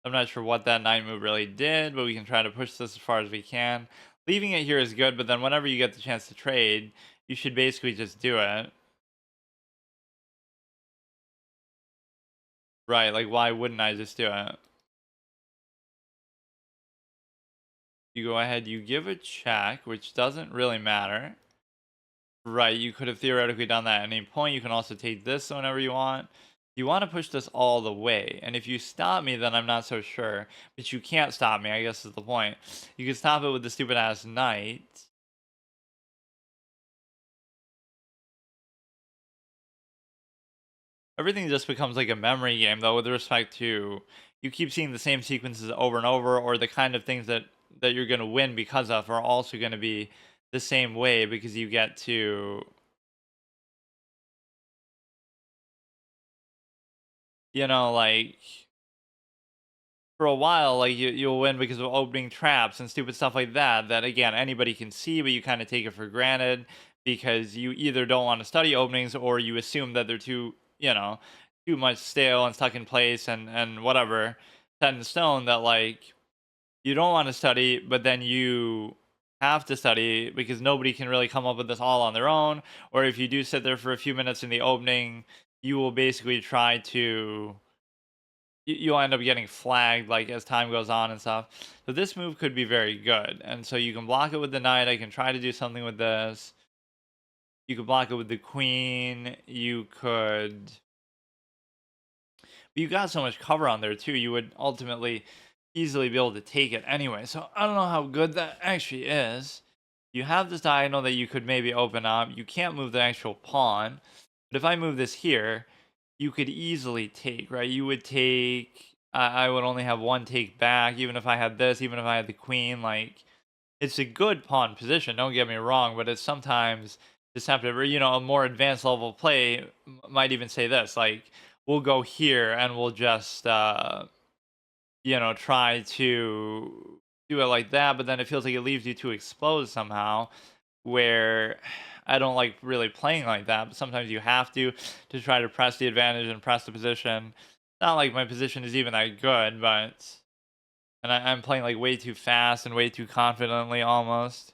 I'm not sure what that knight move really did, but we can try to push this as far as we can. Leaving it here is good, but then whenever you get the chance to trade, you should basically just do it. Right, like why wouldn't I just do it? You go ahead, you give a check, which doesn't really matter. Right, you could have theoretically done that at any point. You can also take this whenever you want. You want to push this all the way. And if you stop me, then I'm not so sure. But you can't stop me, I guess is the point. You can stop it with the stupid ass knight. Everything just becomes like a memory game, though, with respect to you keep seeing the same sequences over and over, or the kind of things that you're going to win because of are also going to be the same way because you get to, like for a while, like you'll win because of opening traps and stupid stuff like that. That again, anybody can see, but you kind of take it for granted because you either don't want to study openings or you assume that they're too much stale and stuck in place and whatever set in stone that like you don't want to study, but then you have to study because nobody can really come up with this all on their own. Or if you do sit there for a few minutes in the opening, you will basically try to you'll end up getting flagged like as time goes on and stuff. So this move could be very good. And so you can block it with the knight. I can try to do something with this. You could block it with the queen. You could, but you got so much cover on there too. You would ultimately easily be able to take it anyway. So I don't know how good that actually is. You have this diagonal that you could maybe open up. You can't move the actual pawn. But if I move this here, you could easily take, right? You would take, I would only have one take back, even if I had this, even if I had the queen. Like, it's a good pawn position, don't get me wrong, but it's sometimes deceptive. Or, a more advanced level of play might even say this, like, we'll go here and we'll just, try to do it like that, but then it feels like it leaves you too exposed somehow, where I don't like really playing like that, but sometimes you have to try to press the advantage and press the position. Not like my position is even that good, but I'm playing like way too fast and way too confidently almost.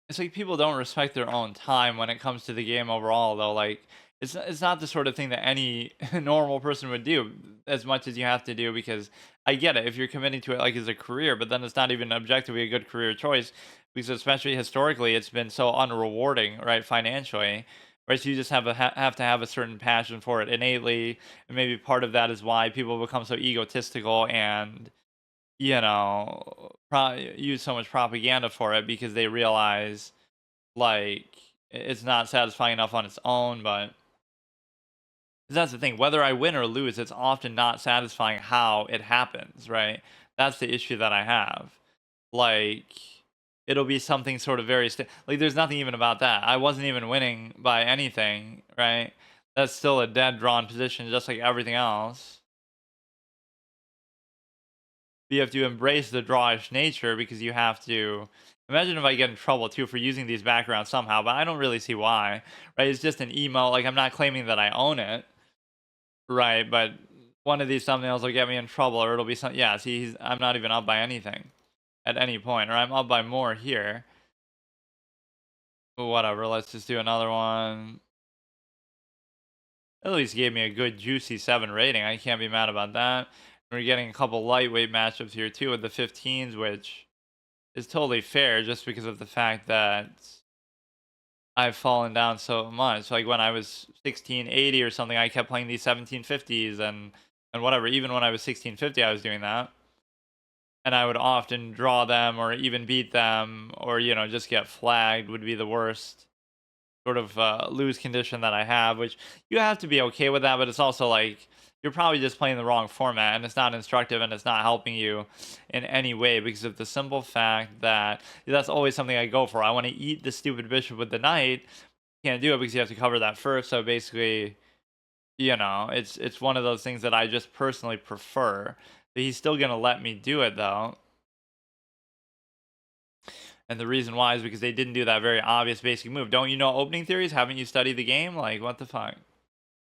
It's like people don't respect their own time when it comes to the game overall, though. Like, it's not the sort of thing that any normal person would do as much as you have to do, because I get it if you're committing to it like as a career, but then it's not even objectively a good career choice, because especially historically it's been so unrewarding, right, financially. Right, so you just have to have a certain passion for it innately, and maybe part of that is why people become so egotistical and use so much propaganda for it, because they realize like it's not satisfying enough on its own. But that's the thing, whether I win or lose, it's often not satisfying how it happens, right? That's the issue that I have. Like, it'll be something sort of very like there's nothing even about that. I wasn't even winning by anything, right? That's still a dead drawn position just like everything else. You have to embrace the drawish nature, because you have to imagine if I get in trouble too for using these backgrounds somehow, but I don't really see why, right? It's just an emo, like I'm not claiming that I own it, right? But one of these thumbnails will get me in trouble, or it'll be some, yeah, see, I'm not even up by anything at any point, or I'm up by more here. But whatever, let's just do another one. At least gave me a good juicy 7 rating. I can't be mad about that. We're getting a couple lightweight matchups here too with the 15s, which is totally fair just because of the fact that I've fallen down so much. Like when I was 1680 or something, I kept playing these 1750s and whatever. Even when I was 1650, I was doing that. And I would often draw them or even beat them, or just get flagged would be the worst sort of lose condition that I have, which you have to be okay with that, but it's also like you're probably just playing the wrong format and it's not instructive and it's not helping you in any way, because of the simple fact that that's always something I go for. I want to eat the stupid bishop with the knight. Can't do it because you have to cover that first. So basically, it's one of those things that I just personally prefer. But he's still gonna let me do it though. And the reason why is because they didn't do that very obvious basic move. Don't you know opening theories? Haven't you studied the game? Like, what the fuck?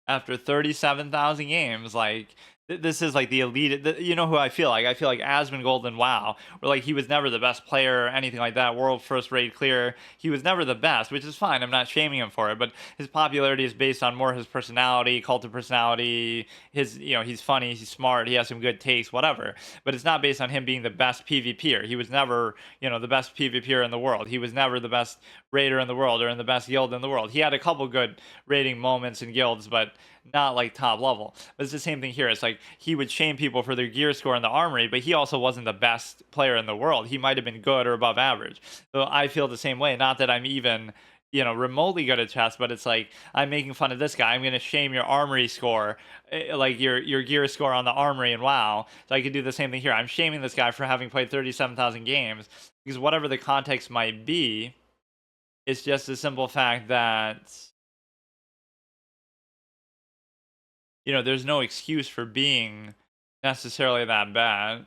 After 37,000 games, like, this is like the elite. You know who I feel like? I feel like Asmongold in WoW, where like he was never the best player or anything like that. World first raid clear. He was never the best, which is fine. I'm not shaming him for it, but his popularity is based on more his personality, cult of personality. His, he's funny, he's smart, he has some good taste, whatever. But it's not based on him being the best PvPer. He was never, the best PvPer in the world. He was never the best raider in the world or in the best guild in the world. He had a couple good raiding moments in guilds, but not like top level. But it's the same thing here. It's like he would shame people for their gear score in the armory, but he also wasn't the best player in the world. He might have been good or above average. So I feel the same way. Not that I'm even remotely good at chess, but it's like I'm making fun of this guy. I'm going to shame your armory score, like your gear score on the armory and WoW. So I could do the same thing here. I'm shaming this guy for having played 37,000 games, because whatever the context might be, it's just a simple fact that there's no excuse for being necessarily that bad,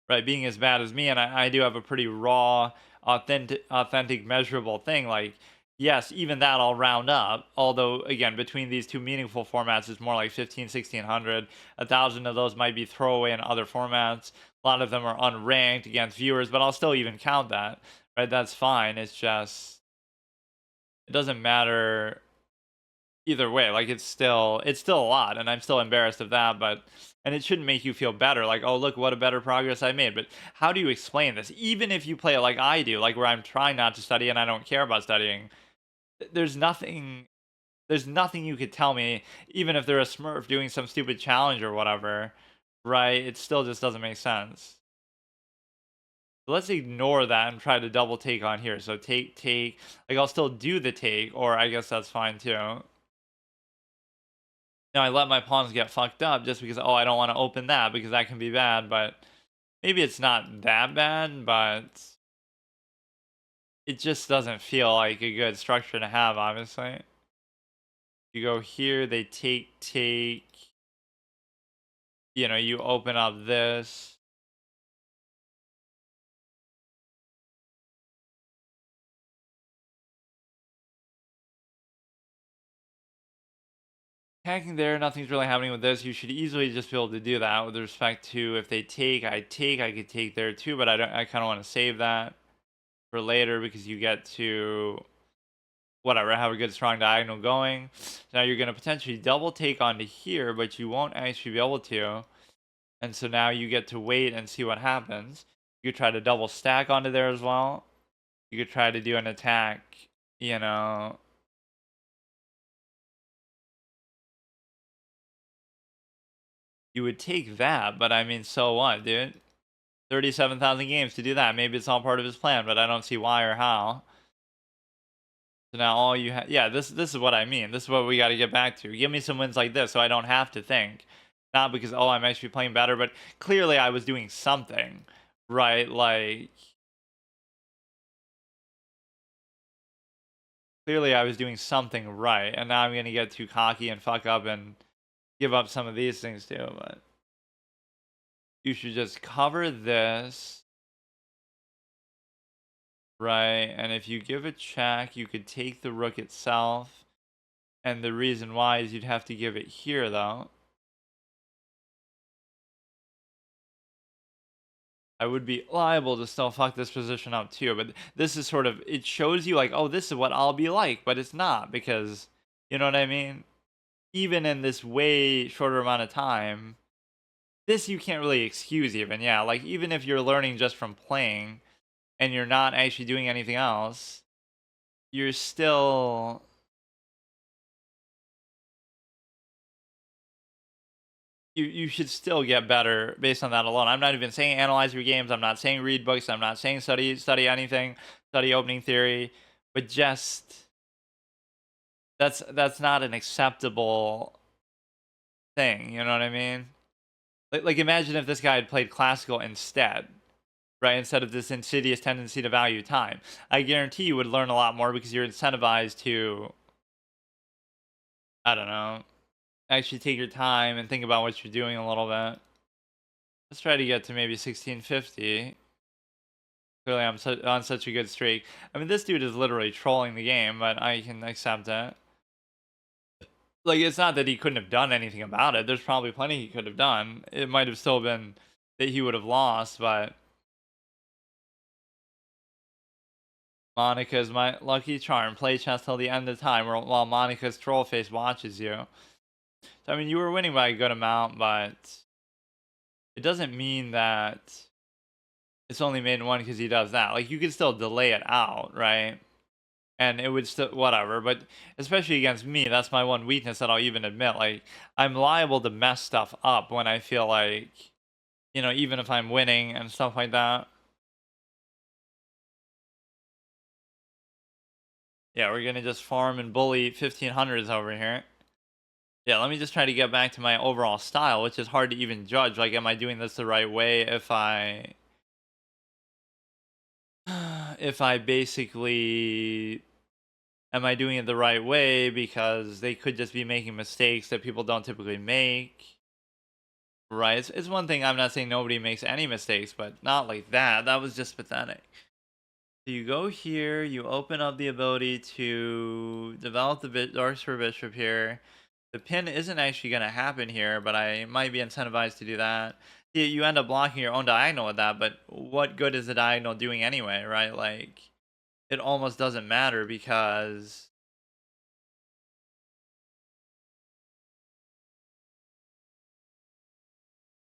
right? Being as bad as me, and I do have a pretty raw authentic measurable thing, like, yes, even that I'll round up. Although, again, between these two meaningful formats, it's more like 15, 1600. 1,000 of those might be throwaway in other formats. A lot of them are unranked against viewers, but I'll still even count that, right? That's fine. It's just, it doesn't matter either way. Like, it's still a lot, and I'm still embarrassed of that, but and it shouldn't make you feel better, like, oh, look what a better progress I made. But how do you explain this? Even if you play it like I do, like where I'm trying not to study and I don't care about studying, there's nothing you could tell me, even if they're a smurf doing some stupid challenge or whatever, right? It still just doesn't make sense. So let's ignore that and try to double take on here. So take, like, I'll still do the take, or I guess that's fine too. Now I let my pawns get fucked up just because, oh, I don't want to open that because that can be bad, but maybe it's not that bad, but it just doesn't feel like a good structure to have, obviously. You go here, they take, you open up this. Attacking there, nothing's really happening with this. You should easily just be able to do that with respect to if they take, I could take there too, but I kind of want to save that for later because you get to whatever, have a good strong diagonal going. Now you're going to potentially double take onto here, but you won't actually be able to. And so now you get to wait and see what happens. You could try to double stack onto there as well. You could try to do an attack, you know. You would take that, but I mean, so what, dude? 37,000 games to do that. Maybe it's all part of his plan, but I don't see why or how. So now all you have, yeah, this is what I mean. This is what we got to get back to. Give me some wins like this so I don't have to think. Not because, oh, I'm actually playing better, but clearly I was doing something, right? Like, clearly I was doing something right, and now I'm going to get too cocky and fuck up and give up some of these things too, but you should just cover this, right? And if you give a check, you could take the rook itself, and the reason why is you'd have to give it here, though. I would be liable to still fuck this position up too, but this is sort of, it shows you like, oh, this is what I'll be like, but it's not, because, you know what I mean? Even in this way shorter amount of time, this you can't really excuse even, yeah, like even if you're learning just from playing and you're not actually doing anything else, you're still, you should still get better based on that alone. I'm not even saying analyze your games. I'm not saying read books. I'm not saying study anything, study opening theory, but just that's not an acceptable thing. You know what I mean? Like imagine if this guy had played classical instead, right? Instead of this insidious tendency to value time. I guarantee you would learn a lot more because you're incentivized to, I don't know, actually take your time and think about what you're doing a little bit. Let's try to get to maybe 1650. Clearly, I'm on such a good streak. I mean, this dude is literally trolling the game, but I can accept it. Like, it's not that he couldn't have done anything about it. There's probably plenty he could have done. It might have still been that he would have lost, but Monica is my lucky charm. Play chess till the end of time while Monica's troll face watches you. So, I mean, you were winning by a good amount, but it doesn't mean that it's only made one because he does that. Like, you could still delay it out, right? And it would still, whatever. But especially against me, that's my one weakness that I'll even admit. Like, I'm liable to mess stuff up when I feel like, even if I'm winning and stuff like that. Yeah, we're gonna just farm and bully 1500s over here. Yeah, let me just try to get back to my overall style, which is hard to even judge. Like, am I doing this the right way if I basically, am I doing it the right way because they could just be making mistakes that people don't typically make, right? It's one thing, I'm not saying nobody makes any mistakes, but not like that. That was just pathetic. So you go here, you open up the ability to develop the Dark Sphere Bishop here. The pin isn't actually going to happen here, but I might be incentivized to do that. You end up blocking your own diagonal with that, but what good is the diagonal doing anyway, right? Like, it almost doesn't matter because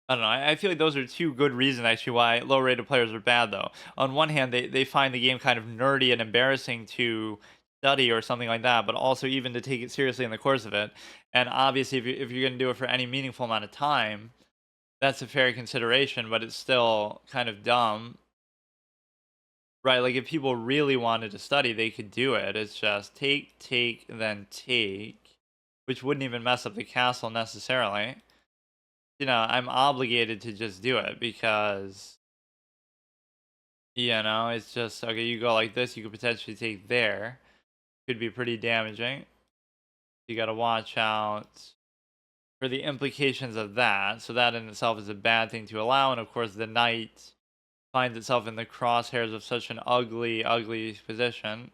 I don't know. I feel like those are two good reasons actually why low rated players are bad though. On one hand, they find the game kind of nerdy and embarrassing to study or something like that, but also even to take it seriously in the course of it. And obviously, if you're going to do it for any meaningful amount of time, that's a fair consideration, but it's still kind of dumb, right? Like if people really wanted to study, they could do it. It's just take, then take, which wouldn't even mess up the castle necessarily. I'm obligated to just do it because, it's just, okay, you go like this, you could potentially take there. Could be pretty damaging. You got to watch out for the implications of that. So that in itself is a bad thing to allow. And of course, the knight finds itself in the crosshairs of such an ugly, ugly position.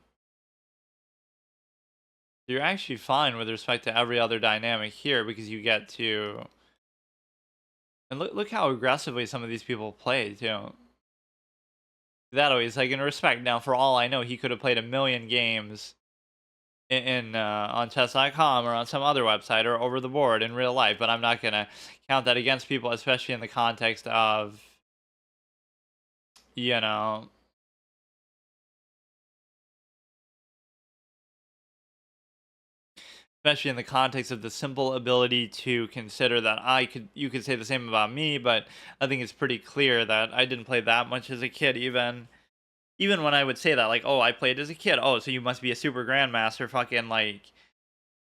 You're actually fine with respect to every other dynamic here because you get to. And look how aggressively some of these people play, too. That always, like, in respect. Now, for all I know, he could have played a million games on chess.com or on some other website or over the board in real life, but I'm not going to count that against people, especially in the context of, you know, especially in the context of the simple ability to consider that you could say the same about me, but I think it's pretty clear that I didn't play that much as a kid, even when I would say that, like, oh, I played as a kid, oh, so you must be a super grandmaster, fucking, like,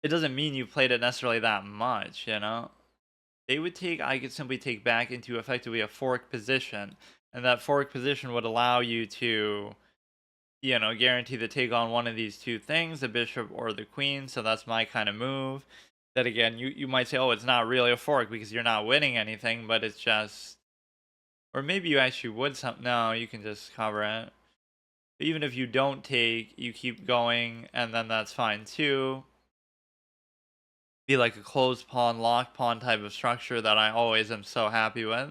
it doesn't mean you played it necessarily that much, I could simply take back into effectively a fork position, and that fork position would allow you to, guarantee the take on one of these two things, the bishop or the queen. So that's my kind of move. That again, you might say, oh, it's not really a fork because you're not winning anything, but it's just, or maybe you actually would no, you can just cover it. Even if you don't take, you keep going, and then that's fine too. Be like a closed pawn, locked pawn type of structure that I always am so happy with.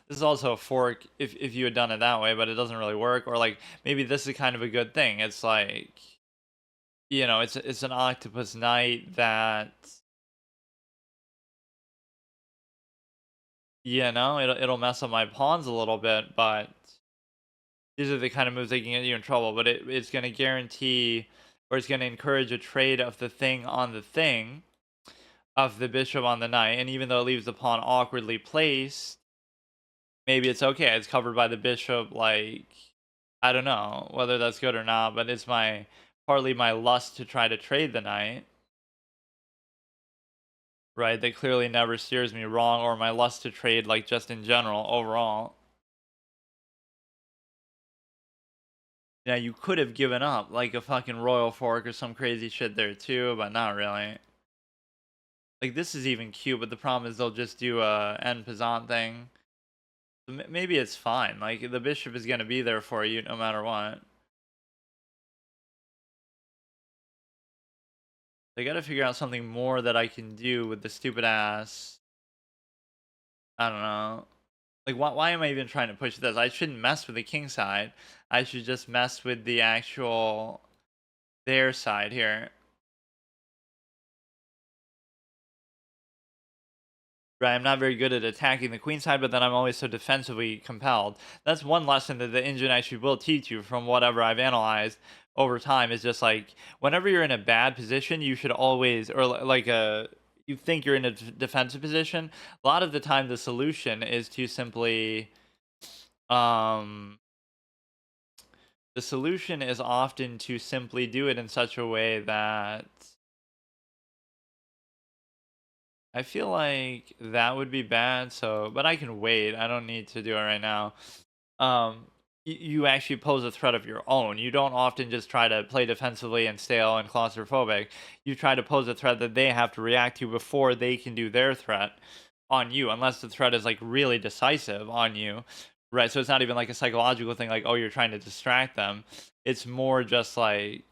This is also a fork if you had done it that way, but it doesn't really work. Or like maybe this is kind of a good thing. It's like, it's an octopus knight that, it'll mess up my pawns a little bit, but these are the kind of moves that can get you in trouble. But it's going to guarantee, or it's going to encourage a trade of the thing on the thing, of the bishop on the knight. And even though it leaves the pawn awkwardly placed, maybe it's okay. It's covered by the bishop. Like, I don't know whether that's good or not, but it's partly my lust to try to trade the knight, right? That clearly never steers me wrong, or my lust to trade, like, just in general, overall. Yeah, you could have given up, like, a fucking royal fork or some crazy shit there too, but not really. Like, this is even cute, but the problem is they'll just do a en passant thing. So maybe it's fine. Like, the bishop is going to be there for you no matter what. They got to figure out something more that I can do with the stupid ass. I don't know. Like, why am I even trying to push this? I shouldn't mess with the king side. I should just mess with the actual their side here. Right, I'm not very good at attacking the queen side, but then I'm always so defensively compelled. That's one lesson that the engine actually will teach you from whatever I've analyzed over time, is just like, whenever you're in a bad position, you should always, or like you think you're in a defensive position, a lot of the time the solution is to simply, um, the solution is often to simply do it in such a way that I feel like that would be bad. So, but I can wait. I don't need to do it right now. You actually pose a threat of your own. You don't often just try to play defensively and stale and claustrophobic. You try to pose a threat that they have to react to before they can do their threat on you, unless the threat is like really decisive on you, Right, so it's not even like a psychological thing, like, oh, you're trying to distract them. It's more just like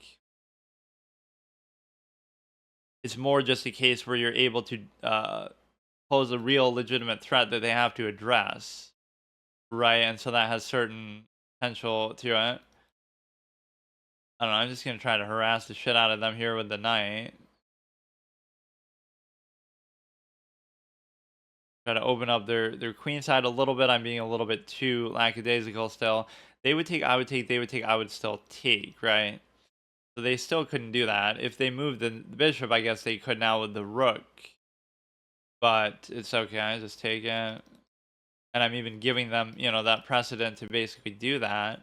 it's more just a case where you're able to pose a real legitimate threat that they have to address, right? And so that has certain potential to it. I don't know. I'm just gonna try to harass the shit out of them here with the knight. Try to open up their queen side a little bit. I'm being a little bit too lackadaisical still. They would take, I would take, they would take, I would still take, right? So they still couldn't do that. If they moved the bishop, I guess they could now with the rook. But it's okay. I just take it. And I'm even giving them, that precedent to basically do that.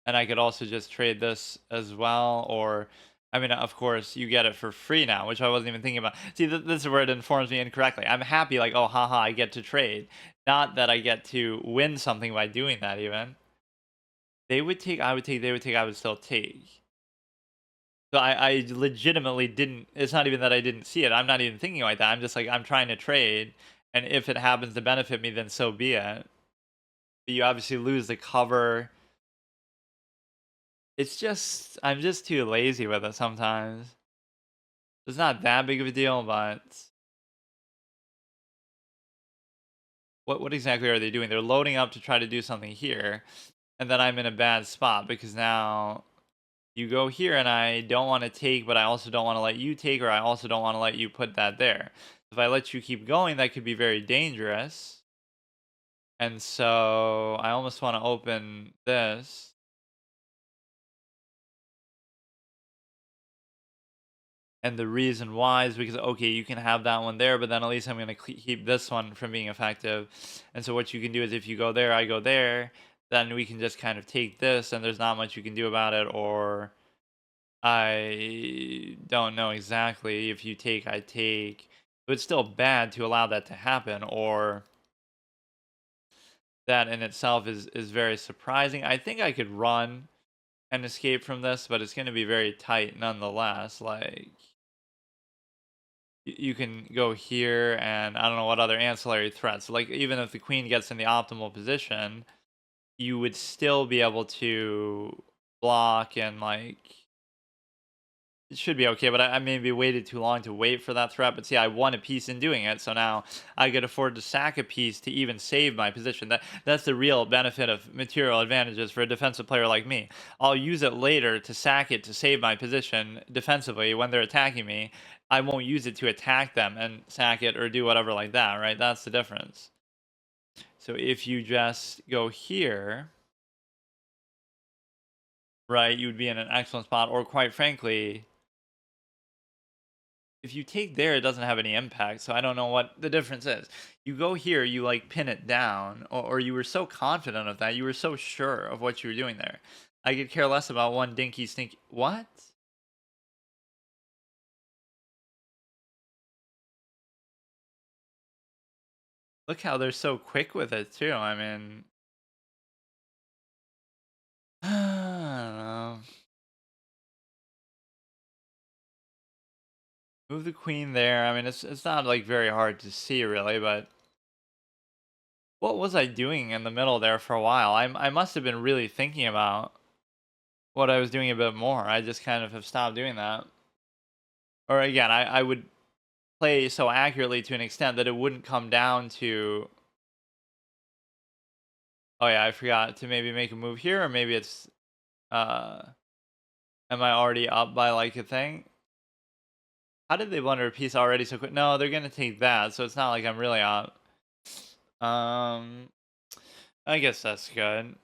And I could also just trade this as well, or I mean, of course, you get it for free now, which I wasn't even thinking about. See, this is where it informs me incorrectly. I'm happy, like, oh, haha, I get to trade, not that I get to win something by doing that. Even they would take, I would take, they would take, I would still take. So I legitimately didn't. It's not even that I didn't see it. I'm not even thinking like that. I'm just like, I'm trying to trade, and if it happens to benefit me, then so be it. But you obviously lose the cover. It's just I'm just too lazy with it sometimes. It's not that big of a deal, but what exactly are they doing? They're loading up to try to do something here, and then I'm in a bad spot because now you go here and I don't want to take, but I also don't want to let you take, or I also don't want to let you put that there. If I let you keep going, that could be very dangerous. And so I almost want to open this. And the reason why is because, okay, you can have that one there, but then at least I'm going to keep this one from being effective. And so what you can do is if you go there, I go there, then we can just kind of take this and there's not much you can do about it. Or I don't know exactly. If you take, I take. But it's still bad to allow that to happen, or that in itself is very surprising. I think I could run and escape from this, but it's going to be very tight nonetheless. Like, you can go here, and I don't know what other ancillary threats. Like, even if the queen gets in the optimal position, you would still be able to block, and like it should be okay. But I maybe waited too long to wait for that threat. But see, I won a piece in doing it, so now I could afford to sack a piece to even save my position. That's the real benefit of material advantages for a defensive player like me. I'll use it later to sack it to save my position defensively when they're attacking me. I won't use it to attack them and sack it or do whatever like that, right? That's the difference. So if you just go here, right, you would be in an excellent spot. Or quite frankly, if you take there, it doesn't have any impact. So I don't know what the difference is. You go here, you like pin it down, or you were so confident of that. You were so sure of what you were doing there. I could care less about one dinky stinky. What? Look how they're so quick with it too. I mean, I don't know. Move the queen there. I mean, it's not like very hard to see really, but what was I doing in the middle there for a while? I must have been really thinking about what I was doing a bit more. I just kind of have stopped doing that. Or again, I would play so accurately to an extent that it wouldn't come down to, oh yeah, I forgot to maybe make a move here, or maybe it's uh am I already up by like a thing? How did they blunder a piece already so quick? No, they're gonna take that, so it's not like I'm really up. Um I guess that's good.